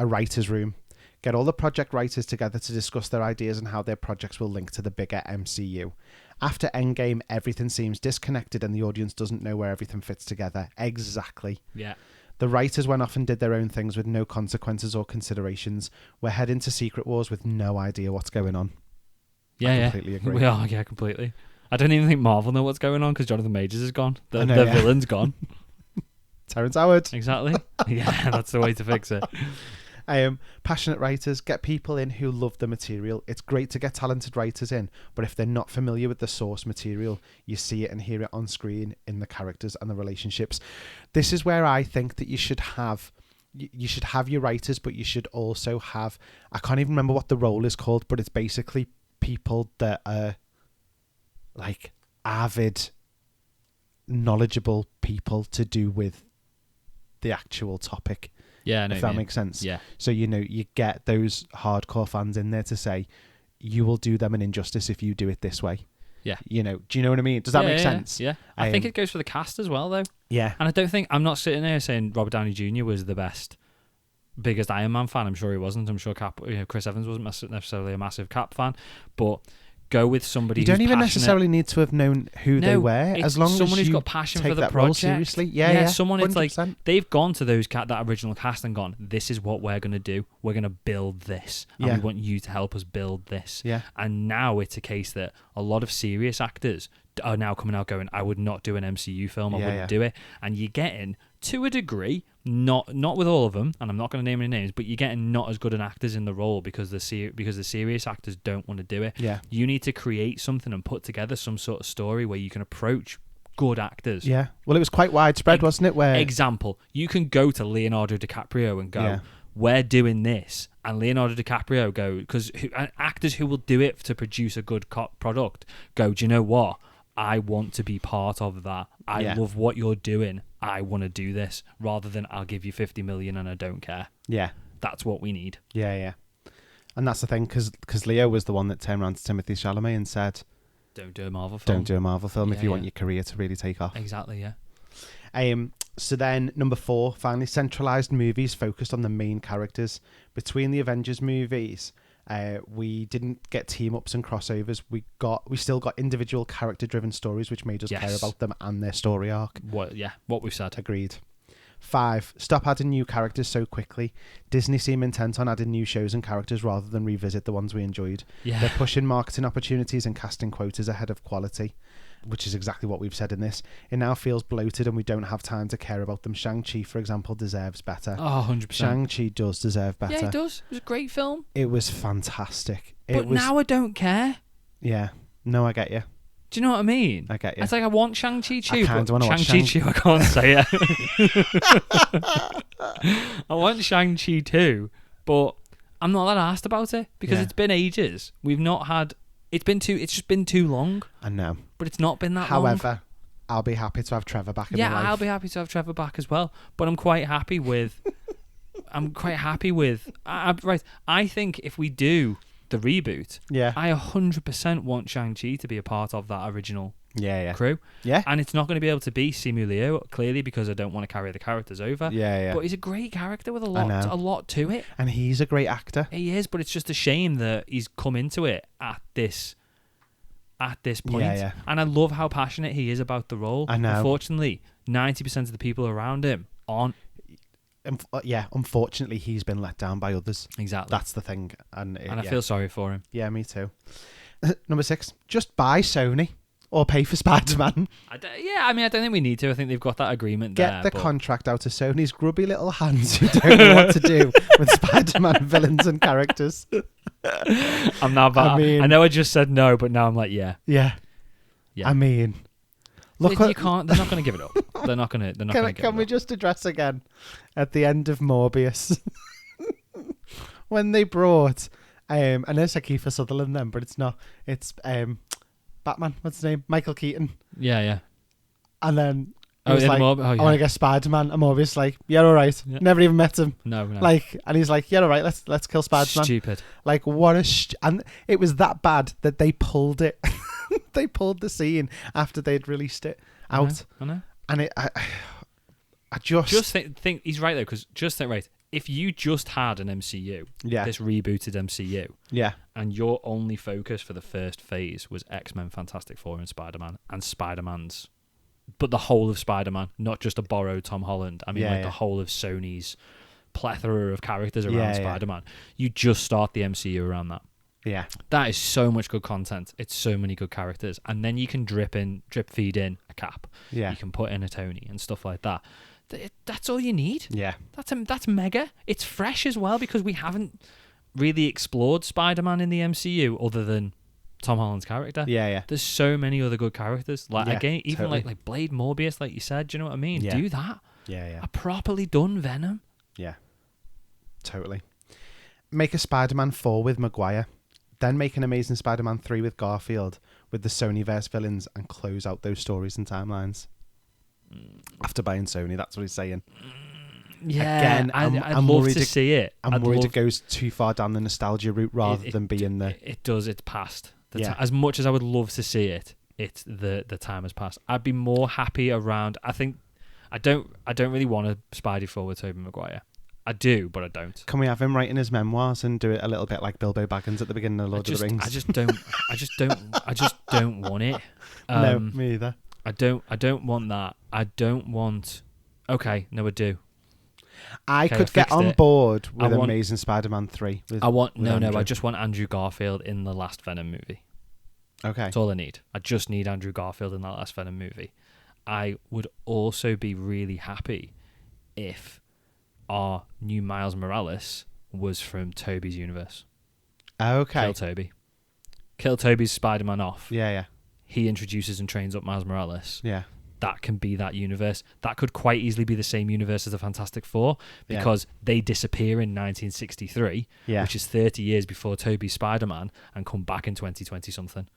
a writer's room. Get all the project writers together to discuss their ideas and how their projects will link to the bigger MCU. After Endgame, everything seems disconnected and the audience doesn't know where everything fits together. Exactly. Yeah. The writers went off and did their own things with no consequences or considerations. We're heading to Secret Wars with no idea what's going on. Yeah, I completely agree. We are, yeah, completely. I don't even think Marvel know what's going on because Jonathan Majors is gone. The villain's gone. Terrence Howard. Exactly. Yeah, that's the way to fix it. Passionate writers, get people in who love the material. It's great to get talented writers in, but if they're not familiar with the source material, you see it and hear it on screen in the characters and the relationships. This is where I think that you should have your writers, but you should also have, I can't even remember what the role is called, but it's basically people that are like avid, knowledgeable people to do with the actual topic. Yeah, if that makes sense. Yeah. So, you get those hardcore fans in there to say, you will do them an injustice if you do it this way. Yeah. You know, do you know what I mean? Does that make sense? Yeah. I think it goes for the cast as well, though. Yeah. And I'm not sitting there saying Robert Downey Jr. was the biggest Iron Man fan. I'm sure he wasn't. I'm sure Chris Evans wasn't necessarily a massive Cap fan, but go with somebody. You don't even passionate. necessarily need to have known who they were, as long as someone who's you got passion take for the that role project. Seriously, yeah. Someone 100%. it's like they've gone to that original cast and gone, this is what we're gonna do. We're gonna build this, and we want you to help us build this. Yeah. And now it's a case that a lot of serious actors are now coming out going, I would not do an MCU film. I wouldn't do it. And you're getting, to a degree, not with all of them, and I'm not going to name any names, but you're getting not as good an actors in the role because the serious actors don't want to do it. Yeah. You need to create something and put together some sort of story where you can approach good actors. Yeah. Well, it was quite widespread, wasn't it? Where example, you can go to Leonardo DiCaprio and go, we're doing this, and Leonardo DiCaprio go, because actors who will do it to produce a good product go, do you know what? I want to be part of that. I love what you're doing. I want to do this, rather than I'll give you 50 million and I don't care. Yeah. That's what we need. Yeah, yeah. And that's the thing, because Leo was the one that turned around to Timothée Chalamet and said, don't do a Marvel film. Don't do a Marvel film if you want your career to really take off. Exactly, yeah. So then, number 4, finally, centralised movies focused on the main characters. Between the Avengers movies, we didn't get team-ups and crossovers. We still got individual character-driven stories, which made us care about them and their story arc. What we've said. Agreed. 5, stop adding new characters so quickly. Disney seem intent on adding new shows and characters rather than revisit the ones we enjoyed. Yeah. They're pushing marketing opportunities and casting quotas ahead of quality, which is exactly what we've said in this. It now feels bloated and we don't have time to care about them. Shang-Chi, for example, deserves better. Oh, 100%. Shang-Chi does deserve better. Yeah, it does. It was a great film. It was fantastic. Now I don't care. Yeah. No, I get you. Do you know what I mean? I get you. It's like I want Shang-Chi 2, I kind of want to watch Shang-Chi 2, I can't say it. I want Shang-Chi 2, but I'm not that asked about it because it's been ages. We've not had... It's just been too long. I know. But it's not been that long. However, I'll be happy to have Trevor back in my life. Yeah, I'll be happy to have Trevor back as well. But I'm quite happy with... right, I think if we do the reboot, I 100% want Shang-Chi to be a part of that original crew. Yeah. And it's not going to be able to be Simu Liu, clearly, because I don't want to carry the characters over. Yeah. But he's a great character with a lot to it. And he's a great actor. He is, but it's just a shame that he's come into it at this point. Yeah. And I love how passionate he is about the role. I know. Unfortunately, 90% of the people around him aren't. Unfortunately, he's been let down by others. Exactly. That's the thing. And I feel sorry for him. Yeah, me too. Number 6, just buy Sony or pay for Spider-Man. I don't think we need to. I think they've got that agreement Get the contract out of Sony's grubby little hands who don't know what to do with Spider-Man villains and characters. I'm now back. I know I just said no, but now I'm like, yeah. I mean... Look, you can't. They're not going to give it up. They're not going to. Can we just address again at the end of Morbius when they brought I know it's Kiefer Sutherland then, but it's not. It's Batman. What's his name? Michael Keaton. Yeah. And then he was like, I want to get Spider-Man. And Morbius like, yeah, all right. Yeah. Never even met him. No. Like, and he's like, yeah, all right. Let's kill Spider-Man. Stupid. Like, what a and it was that bad that they pulled it. They pulled the scene after they'd released it out. I know. And I just think he's right though, because just think right. If you just had an MCU, this rebooted MCU, and your only focus for the first phase was X-Men, Fantastic Four, and Spider-Man, and Spider-Man's, but the whole of Spider-Man, not just a borrowed Tom Holland. I mean, the whole of Sony's plethora of characters around Spider-Man. You just start the MCU around that. Yeah, that is so much good content. It's so many good characters, and then you can drip feed in a Cap. Yeah, you can put in a Tony and stuff like that. That's all you need. Yeah, that's mega. It's fresh as well because we haven't really explored Spider-Man in the MCU other than Tom Holland's character. Yeah. There's so many other good characters. Like again, even like Blade, Morbius, like you said. Do you know what I mean? Yeah. Do that. Yeah. A properly done Venom. Yeah, totally. Make a Spider-Man 4 with Maguire. Then make an Amazing Spider-Man 3 with Garfield, with the Sonyverse villains, and close out those stories and timelines. After buying Sony, that's what he's saying. Yeah, again, I'd love to see it. I'm worried it goes too far down the nostalgia route rather than being the... It does. It's past. As much as I would love to see it, the time has passed. I'd be more happy around. I think I don't really want a Spidey 4 with Tobey Maguire. I do, but I don't. Can we have him writing his memoirs and do it a little bit like Bilbo Baggins at the beginning of Lord of the Rings? I just don't want it. No, me either. I don't want that. I don't want. Okay, no, I do. I could get on board with Amazing Spider-Man 3. I just want Andrew Garfield in the last Venom movie. Okay. That's all I need. I just need Andrew Garfield in that last Venom movie. I would also be really happy if our new Miles Morales was from Tobey's universe. Okay. Kill Tobey. Kill Tobey's Spider-Man off. Yeah. He introduces and trains up Miles Morales. Yeah. That can be that universe. That could quite easily be the same universe as the Fantastic Four because they disappear in 1963, which is 30 years before Tobey's Spider-Man, and come back in 2020-something.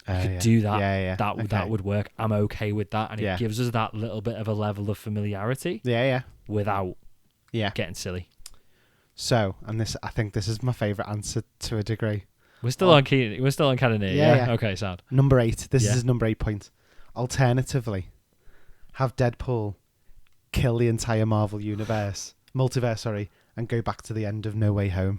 You could do that. Yeah. That would work. I'm okay with that, and it gives us that little bit of a level of familiarity. Yeah. Without getting silly. So, I think this is my favourite answer to a degree. We're still on Cannoneer. Yeah. Okay, sad. Number 8. This is his number 8 point. Alternatively, have Deadpool kill the entire multiverse, and go back to the end of No Way Home.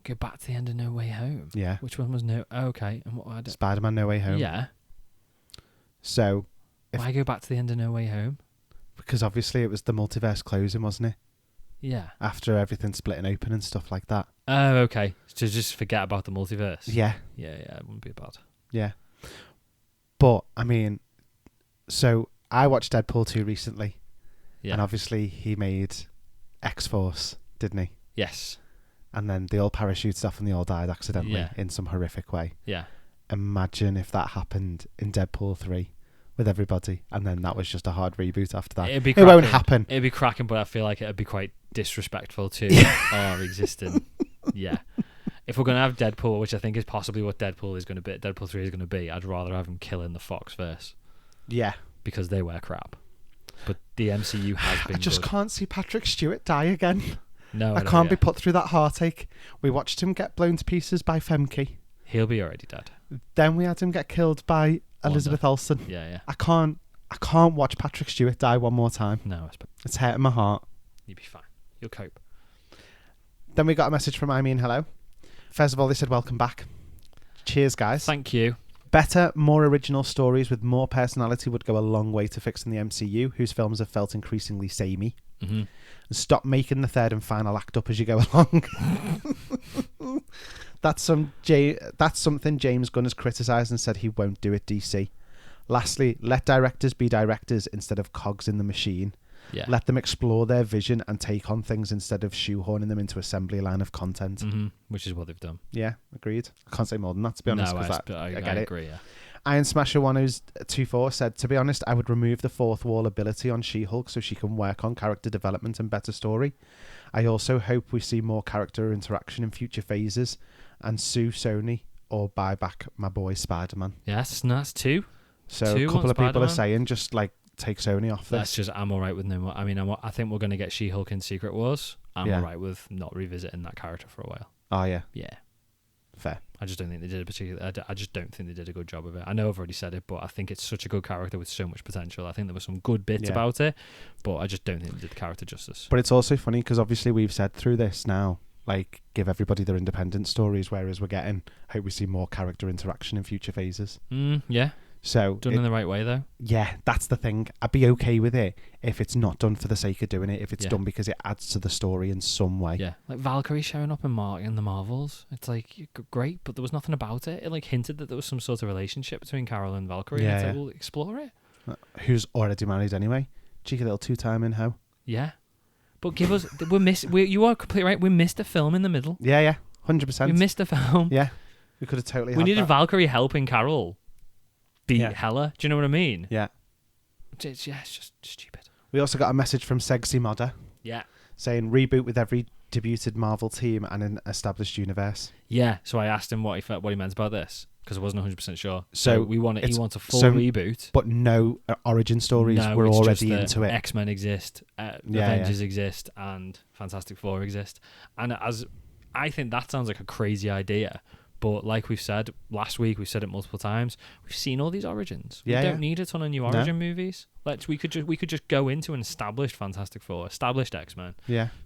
Go back to the end of No Way Home? Yeah. Which one was No... Oh, okay. And what Spider-Man No Way Home. Yeah. So... Why go back to the end of No Way Home? Because obviously it was the multiverse closing, wasn't it? Yeah. After everything splitting open and stuff like that. Oh, okay. So just forget about the multiverse. Yeah. Yeah, it wouldn't be bad. Yeah. But, I mean... So, I watched Deadpool 2 recently. Yeah. And obviously he made X-Force, didn't he? Yes. And then they all parachuted off and they all died accidentally in some horrific way. Yeah. Imagine if that happened in Deadpool 3 with everybody, and then that was just a hard reboot after that. It won't happen. It'd be cracking, but I feel like it'd be quite disrespectful to our existing. Yeah. If we're going to have Deadpool, which I think is possibly what Deadpool is going to be, Deadpool 3 is going to be, I'd rather have him killing the Foxverse. Yeah. Because they were crap. But the MCU has been I just can't see Patrick Stewart die again. No, I can't be put through that heartache. We watched him get blown to pieces by Femke. He'll be already dead. Then we had him get killed by Elizabeth Olsen. Yeah. I can't watch Patrick Stewart die one more time. No, it's hurting my heart. You'll be fine. You'll cope. Then we got a message from I Mean Hello. First of all, they said welcome back. Cheers, guys. Thank you. Better, more original stories with more personality would go a long way to fixing the MCU, whose films have felt increasingly samey. Mm-hmm. And stop making the third and final act up as you go along. That's something James Gunn has criticised and said he won't do at DC. Lastly, let directors be directors instead of cogs in the machine. Yeah. Let them explore their vision and take on things instead of shoehorning them into assembly line of content. Mm-hmm. Which is what they've done. Yeah, agreed. I can't say more than that, to be honest. No, I get I it. agree, yeah. Iron Smasher 1024 said, to be honest, I would remove the fourth wall ability on She-Hulk so she can work on character development and better story. I also hope we see more character interaction in future phases and sue Sony or buy back my boy Spider-Man. Yes, that's two. So a couple of people are saying just like take Sony off this. I'm all right with no more. I mean, I think we're going to get She-Hulk in Secret Wars. I'm all right with not revisiting that character for a while. Oh, yeah. Yeah. Fair. I just don't think they did I just don't think they did a good job of it. I know I've already said it, but I think it's such a good character with so much potential. I think there were some good bits about it, but I just don't think they did the character justice. But it's also funny because obviously we've said through this now, like, give everybody their independent stories, whereas we're getting, hope we see more character interaction in future phases. Yeah. So done in the right way, though. Yeah, that's the thing. I'd be okay with it if it's not done for the sake of doing it. If it's done because it adds to the story in some way. Yeah, like Valkyrie showing up in the Marvels. It's like great, but there was nothing about it. It like hinted that there was some sort of relationship between Carol and Valkyrie. Yeah, and we'll explore it. Who's already married anyway? Cheeky little 2-time in hoe. Yeah, but give us you are completely right. We missed a film in the middle. Yeah, 100%. We missed a film. Yeah, we could have totally. We needed Valkyrie helping Carol beat Hela. Do you know what I mean? Yeah. It's just stupid. We also got a message from Segsy Modder. Yeah. Saying reboot with every debuted Marvel team and an established universe. Yeah. So I asked him what he meant about this because I wasn't 100% sure. So he wants a full reboot, but no origin stories. We're already into it. X-Men exist, Avengers exist, and Fantastic Four exist. And as I think that sounds like a crazy idea, But like we've said last week, we've said it multiple times. We've seen all these origins. Yeah, we don't need a ton of new origin movies. We could just go into an established Fantastic Four, established X-Men,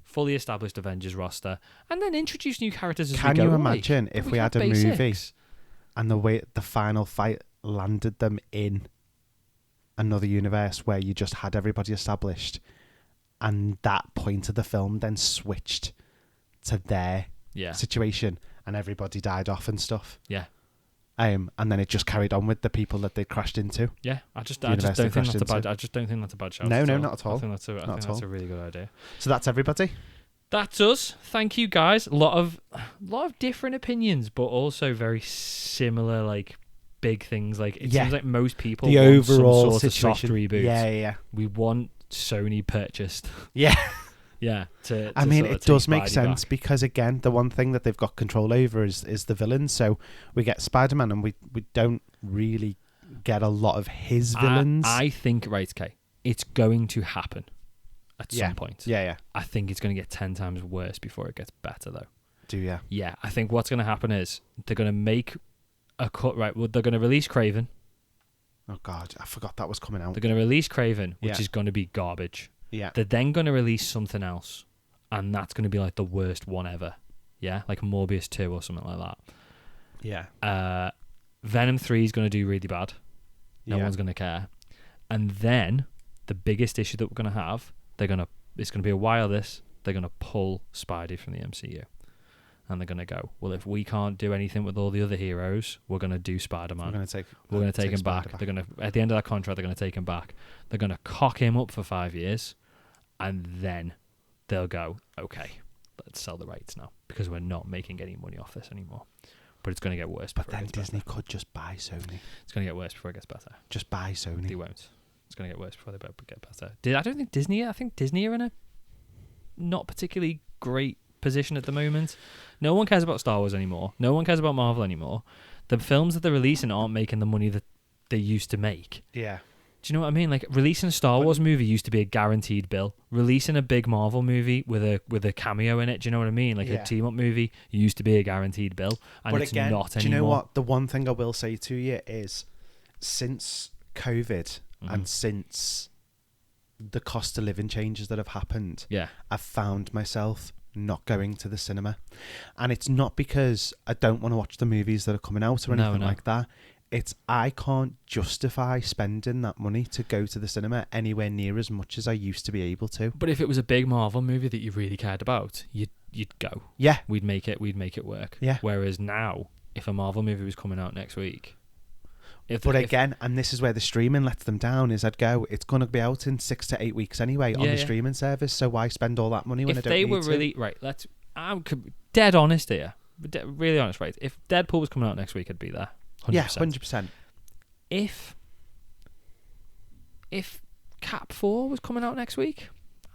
fully established Avengers roster, and then introduce new characters as we go. Can you imagine if we had a movie and the way the final fight landed them in another universe where you just had everybody established, and that point of the film then switched to their situation, and everybody died off and stuff. Yeah. And then it just carried on with the people that they crashed into. Yeah, I just don't think that's a bad. I just don't think that's a bad shout. No, not at all. I think that's a really good idea. So that's everybody. That's us. Thank you guys. A lot of different opinions, but also very similar, like big things. Like it seems like most people the want overall some sort situation. of soft reboot. Yeah. We want Sony purchased. Yeah. Yeah, I mean, it does make sense because, again, the one thing that they've got control over is the villain. So we get Spider-Man and we don't really get a lot of his villains. I think, it's going to happen at some point. Yeah. I think it's going to get 10 times worse before it gets better, though. Do you? Yeah, I think what's going to happen is they're going to make a cut, they're going to release Kraven. Oh, God, I forgot that was coming out. They're going to release Kraven, which is going to be garbage. Yeah. They're then going to release something else, and that's going to be like the worst one ever. Yeah, like Morbius 2 or something like that. Yeah. Venom 3 is going to do really bad. No one's going to care. And then the biggest issue that we're going to have, it's going to be a while they're going to pull Spidey from the MCU. And they're going to go, well, if we can't do anything with all the other heroes, we're going to do Spider-Man. We're going to take him back. They're going to, at the end of that contract, they're going to take him back. They're going to cock him up for 5 years, and then they'll go, okay, let's sell the rights now because we're not making any money off this anymore. But it's going to get worse. But then Disney could just buy Sony. It's going to get worse before it gets better. Just buy Sony. They won't. It's going to get worse before they get better. I don't think Disney. I think Disney are in a not particularly great position at the moment. No one cares about Star Wars anymore. No one cares about Marvel anymore. The films that they're releasing aren't making the money that they used to make. Yeah. Do you know what I mean? Like releasing a Star Wars movie used to be a guaranteed bill. Releasing a big Marvel movie with a cameo in it, do you know what I mean? Like a team up movie used to be a guaranteed bill, and but it's again, not anymore. Do you know what? The one thing I will say to you is, since COVID and since the cost of living changes that have happened, I've found myself not going to the cinema, and it's not because I don't want to watch the movies that are coming out or anything like that. It's I can't justify spending that money to go to the cinema anywhere near as much as I used to be able to. But if it was a big Marvel movie that you really cared about, you'd go. Yeah, we'd make it work. Yeah. Whereas now, if a Marvel movie was coming out next week, and this is where the streaming lets them down, is I'd go, it's going to be out in 6 to 8 weeks anyway on the streaming service, so why spend all that money when I don't need to? If they were really I'm dead honest here, really honest, right? If Deadpool was coming out next week, I'd be there. 100%. Yeah, 100%. If Cap 4 was coming out next week,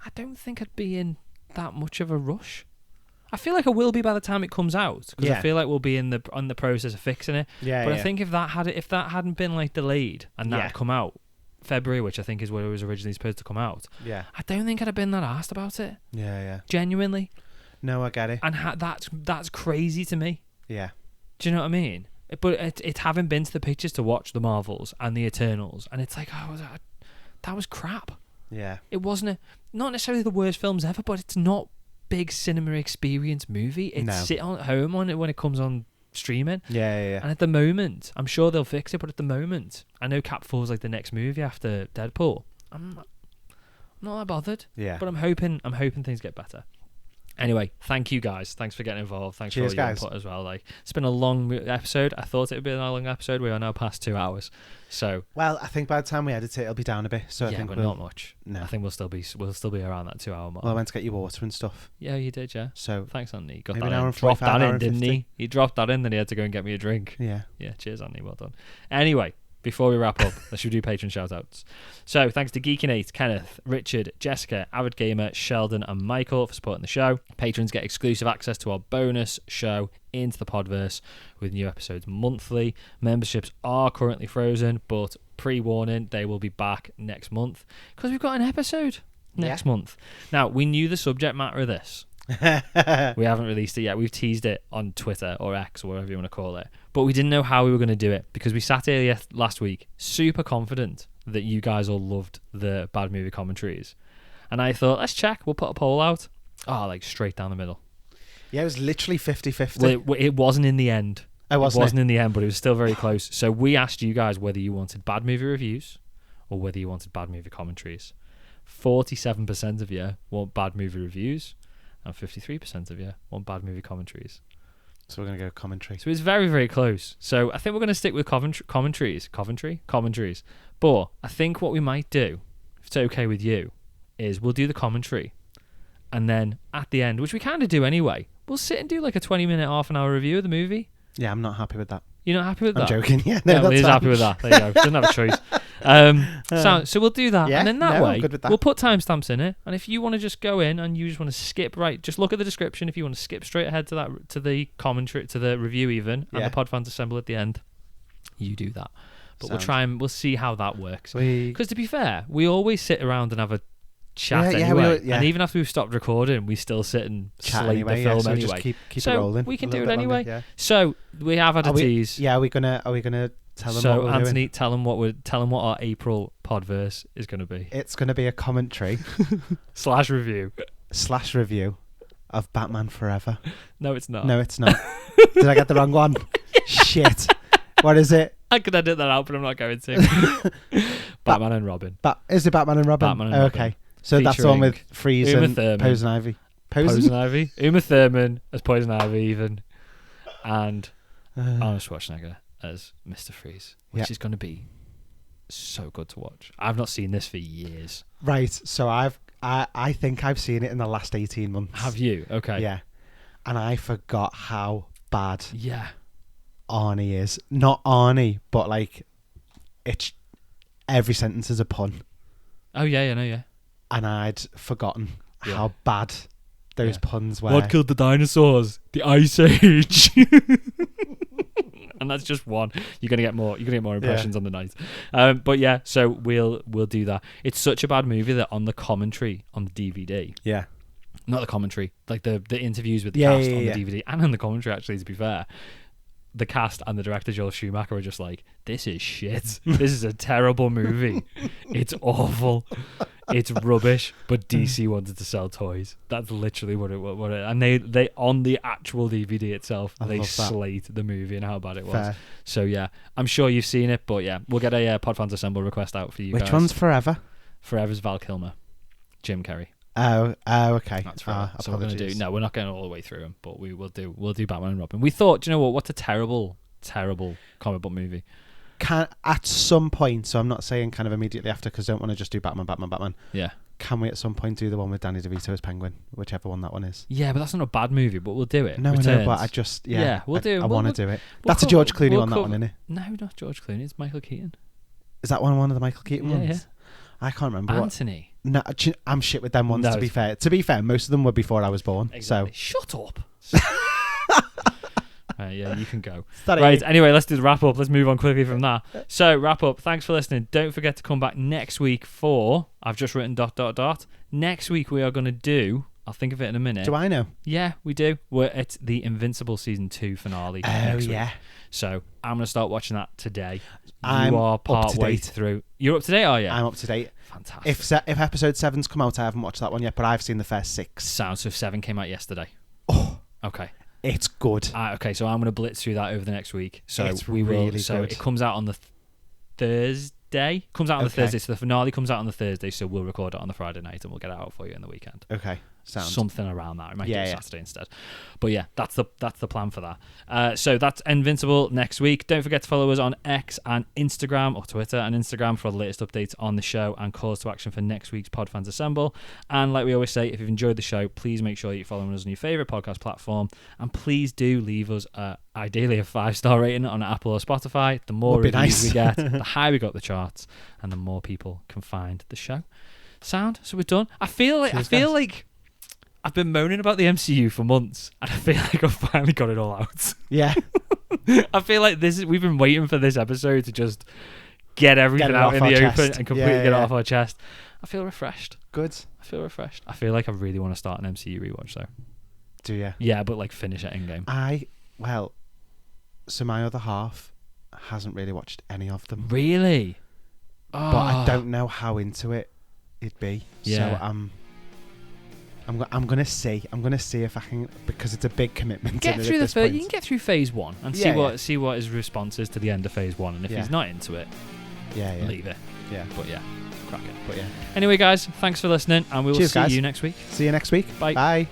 I don't think I'd be in that much of a rush. I feel like I will be by the time it comes out, because I feel like we'll be on the process of fixing it. Yeah, but I think if that hadn't been like delayed and that had come out February, which I think is where it was originally supposed to come out, I don't think I'd have been that arsed about it. Yeah. Genuinely. No, I get it. And that's crazy to me. Yeah. Do you know what I mean? But it's having been to the pictures to watch the Marvels and the Eternals, and it's like, that was crap. Yeah. It wasn't not necessarily the worst films ever, but it's not big cinema experience movie. It's sit on at home on it when it comes on streaming. Yeah. And at the moment, I'm sure they'll fix it, but at the moment, I know Cap 4's like the next movie after Deadpool. I'm not that bothered. Yeah. But I'm hoping things get better. Anyway, thank you guys. Thanks for getting involved. Thanks for all your input as well. Like, it's been a long episode. I thought it would be a long episode. We are now past 2 hours. So, well, I think by the time we edit it, it'll be down a bit. So I think but not much. No, I think we'll still be around that 2 hour mark. Well, I went to get you water and stuff. Yeah, you did. Yeah. So thanks, Andy. Got maybe that an hour in. and 45, Dropped that in, didn't 50. he? He dropped that in, then he had to go and get me a drink. Yeah. Cheers, Andy. Well done. Anyway. Before we wrap up, let's do patron shout-outs. So, thanks to Geekinate, Kenneth, Richard, Jessica, Avid Gamer, Sheldon, and Michael for supporting the show. Patrons get exclusive access to our bonus show, Into the Podverse, with new episodes monthly. Memberships are currently frozen, but pre-warning, they will be back next month, because we've got an episode next month. Now, we knew the subject matter of this. We haven't released it yet. We've teased it on Twitter or X or whatever you want to call it. But we didn't know how we were going to do it because we sat here last week super confident that you guys all loved the bad movie commentaries. And I thought, let's check. We'll put a poll out. Oh, like straight down the middle. Yeah, it was literally 50-50. Well, it wasn't in the end. It wasn't in the end, but it was still very close. So we asked you guys whether you wanted bad movie reviews or whether you wanted bad movie commentaries. 47% of you want bad movie reviews and 53% of you want bad movie commentaries. So we're going to go commentary. So it's very, very close. So I think we're going to stick with commentaries. But I think what we might do, if it's okay with you, is we'll do the commentary. And then at the end, which we kind of do anyway, we'll sit and do like a 20-minute, half-an-hour review of the movie. Yeah, I'm not happy with that. You're not happy with that? I'm joking. Yeah, well, he's happy with that. There you go. Doesn't have a choice. So we'll do that. Yeah, and then that way, I'm good with that. we'll put timestamps in it. And if you want to just go in and you just want to skip, right, just look at the description. If you want to skip straight ahead to the commentary, to the review even, and the Podfans Assemble at the end, you do that. But we'll see how that works. Because to be fair, we always sit around and have a chat anyway. And even after we've stopped recording, we still sit and slate the film so anyway. Just keep so it rolling. We can do it anyway. So we have had a tease. Yeah, are we gonna tell them? So what we're Anthony, doing? tell them what our April podverse is going to be. It's going to be a commentary / review / review of Batman Forever. No, it's not. No, it's not. Did I get the wrong one? Shit. What is it? I could edit that out, but I'm not going to. Batman and Robin. Is it Batman and Robin? Batman and Robin. Okay. So that's the one with Freeze Uma and Thurman. Poison Ivy. Poison Ivy. Uma Thurman as Poison Ivy even. And Arnold Schwarzenegger as Mr. Freeze. Which is going to be so good to watch. I've not seen this for years. Right. So I think I've seen it in the last 18 months. Have you? Okay. Yeah. And I forgot how bad Arnie is. Not Arnie, but like it's every sentence is a pun. Oh yeah, I know, yeah. And I'd forgotten how bad those puns were. What killed the dinosaurs? The Ice Age. And that's just one. You're gonna get more impressions on the night. But yeah, so we'll do that. It's such a bad movie that on the commentary on the DVD. Yeah. Not the commentary, like the interviews with the cast on the DVD and on the commentary. Actually, to be fair, the cast and the director Joel Schumacher are just like, this is shit. This is a terrible movie. It's awful. It's rubbish. But DC wanted to sell toys. That's literally what it and they on the actual DVD itself, they slate the movie and how bad it was. Fair. So yeah, I'm sure you've seen it, but yeah, we'll get a Podfans Assemble request out for you guys. Which one's Forever? Forever's Val Kilmer, Jim Carrey. Oh, okay. That's right. So we're gonna do. No, we're not going all the way through them, but we'll do Batman and Robin. We thought, do you know what? What's a terrible comic book movie? At some point, so I'm not saying kind of immediately after, because I don't want to just do Batman. Yeah. Can we at some point do the one with Danny DeVito as Penguin, whichever one that one is? Yeah, but that's not a bad movie. But we'll do it. No, but I just we'll do. I want to do it. That's a George Clooney one, that one, isn't it? No, not George Clooney. It's Michael Keaton. Is that one of the Michael Keaton ones? Yeah. I can't remember. Anthony. No, I'm shit with them ones. No, to be fair, most of them were before I was born. Exactly. So shut up. Yeah, you can go. Sorry. Right, anyway, let's do the wrap up. Let's move on quickly from that. So, wrap up. Thanks for listening. Don't forget to come back next week for, I've just written ... Next week we are going to do, I'll think of it in a minute. Do I know? Yeah, we do. It's the Invincible Season 2 finale next week. So, I'm going to start watching that today. You are part way through. You're up to date, are you? I'm up to date. Fantastic. If episode 7's come out, I haven't watched that one yet, but I've seen the first 6. Sounds so 7 came out yesterday. Oh. Okay. It's good. Okay, so I'm going to blitz through that over the next week. So it's we will. Really so good. It comes out on the Thursday. Comes out on the Thursday. So the finale comes out on the Thursday. So we'll record it on the Friday night and we'll get it out for you in the weekend. Okay. Something around that. We might do it Saturday instead. But yeah, that's the plan for that. So that's Invincible next week. Don't forget to follow us on X and Instagram, or Twitter and Instagram, for the latest updates on the show and calls to action for next week's Podfans Assemble. And like we always say, if you've enjoyed the show, please make sure you're following us on your favourite podcast platform. And please do leave us ideally a 5-star rating on Apple or Spotify. The more reviews we get, the higher we got the charts, and the more people can find the show. Sound? So we're done. I feel like I've been moaning about the MCU for months, and I feel like I've finally got it all out. Yeah. I feel like we've been waiting for this episode to just get everything out in the open and completely get it off our chest. I feel refreshed. Good. I feel refreshed. I feel like I really want to start an MCU rewatch, though. Do you? Yeah, but like finish at Endgame. So my other half hasn't really watched any of them. Really? But I don't know how into it'd be. Yeah. So I'm gonna see. I'm gonna see if I can, because it's a big commitment. Get through the first. You can get through phase 1 and see what his response is to the end of phase 1, and if he's not into it, leave it. Yeah. But yeah, crack it. But yeah. Anyway, guys, thanks for listening, and we will see you next week. See you next week. Bye. Bye.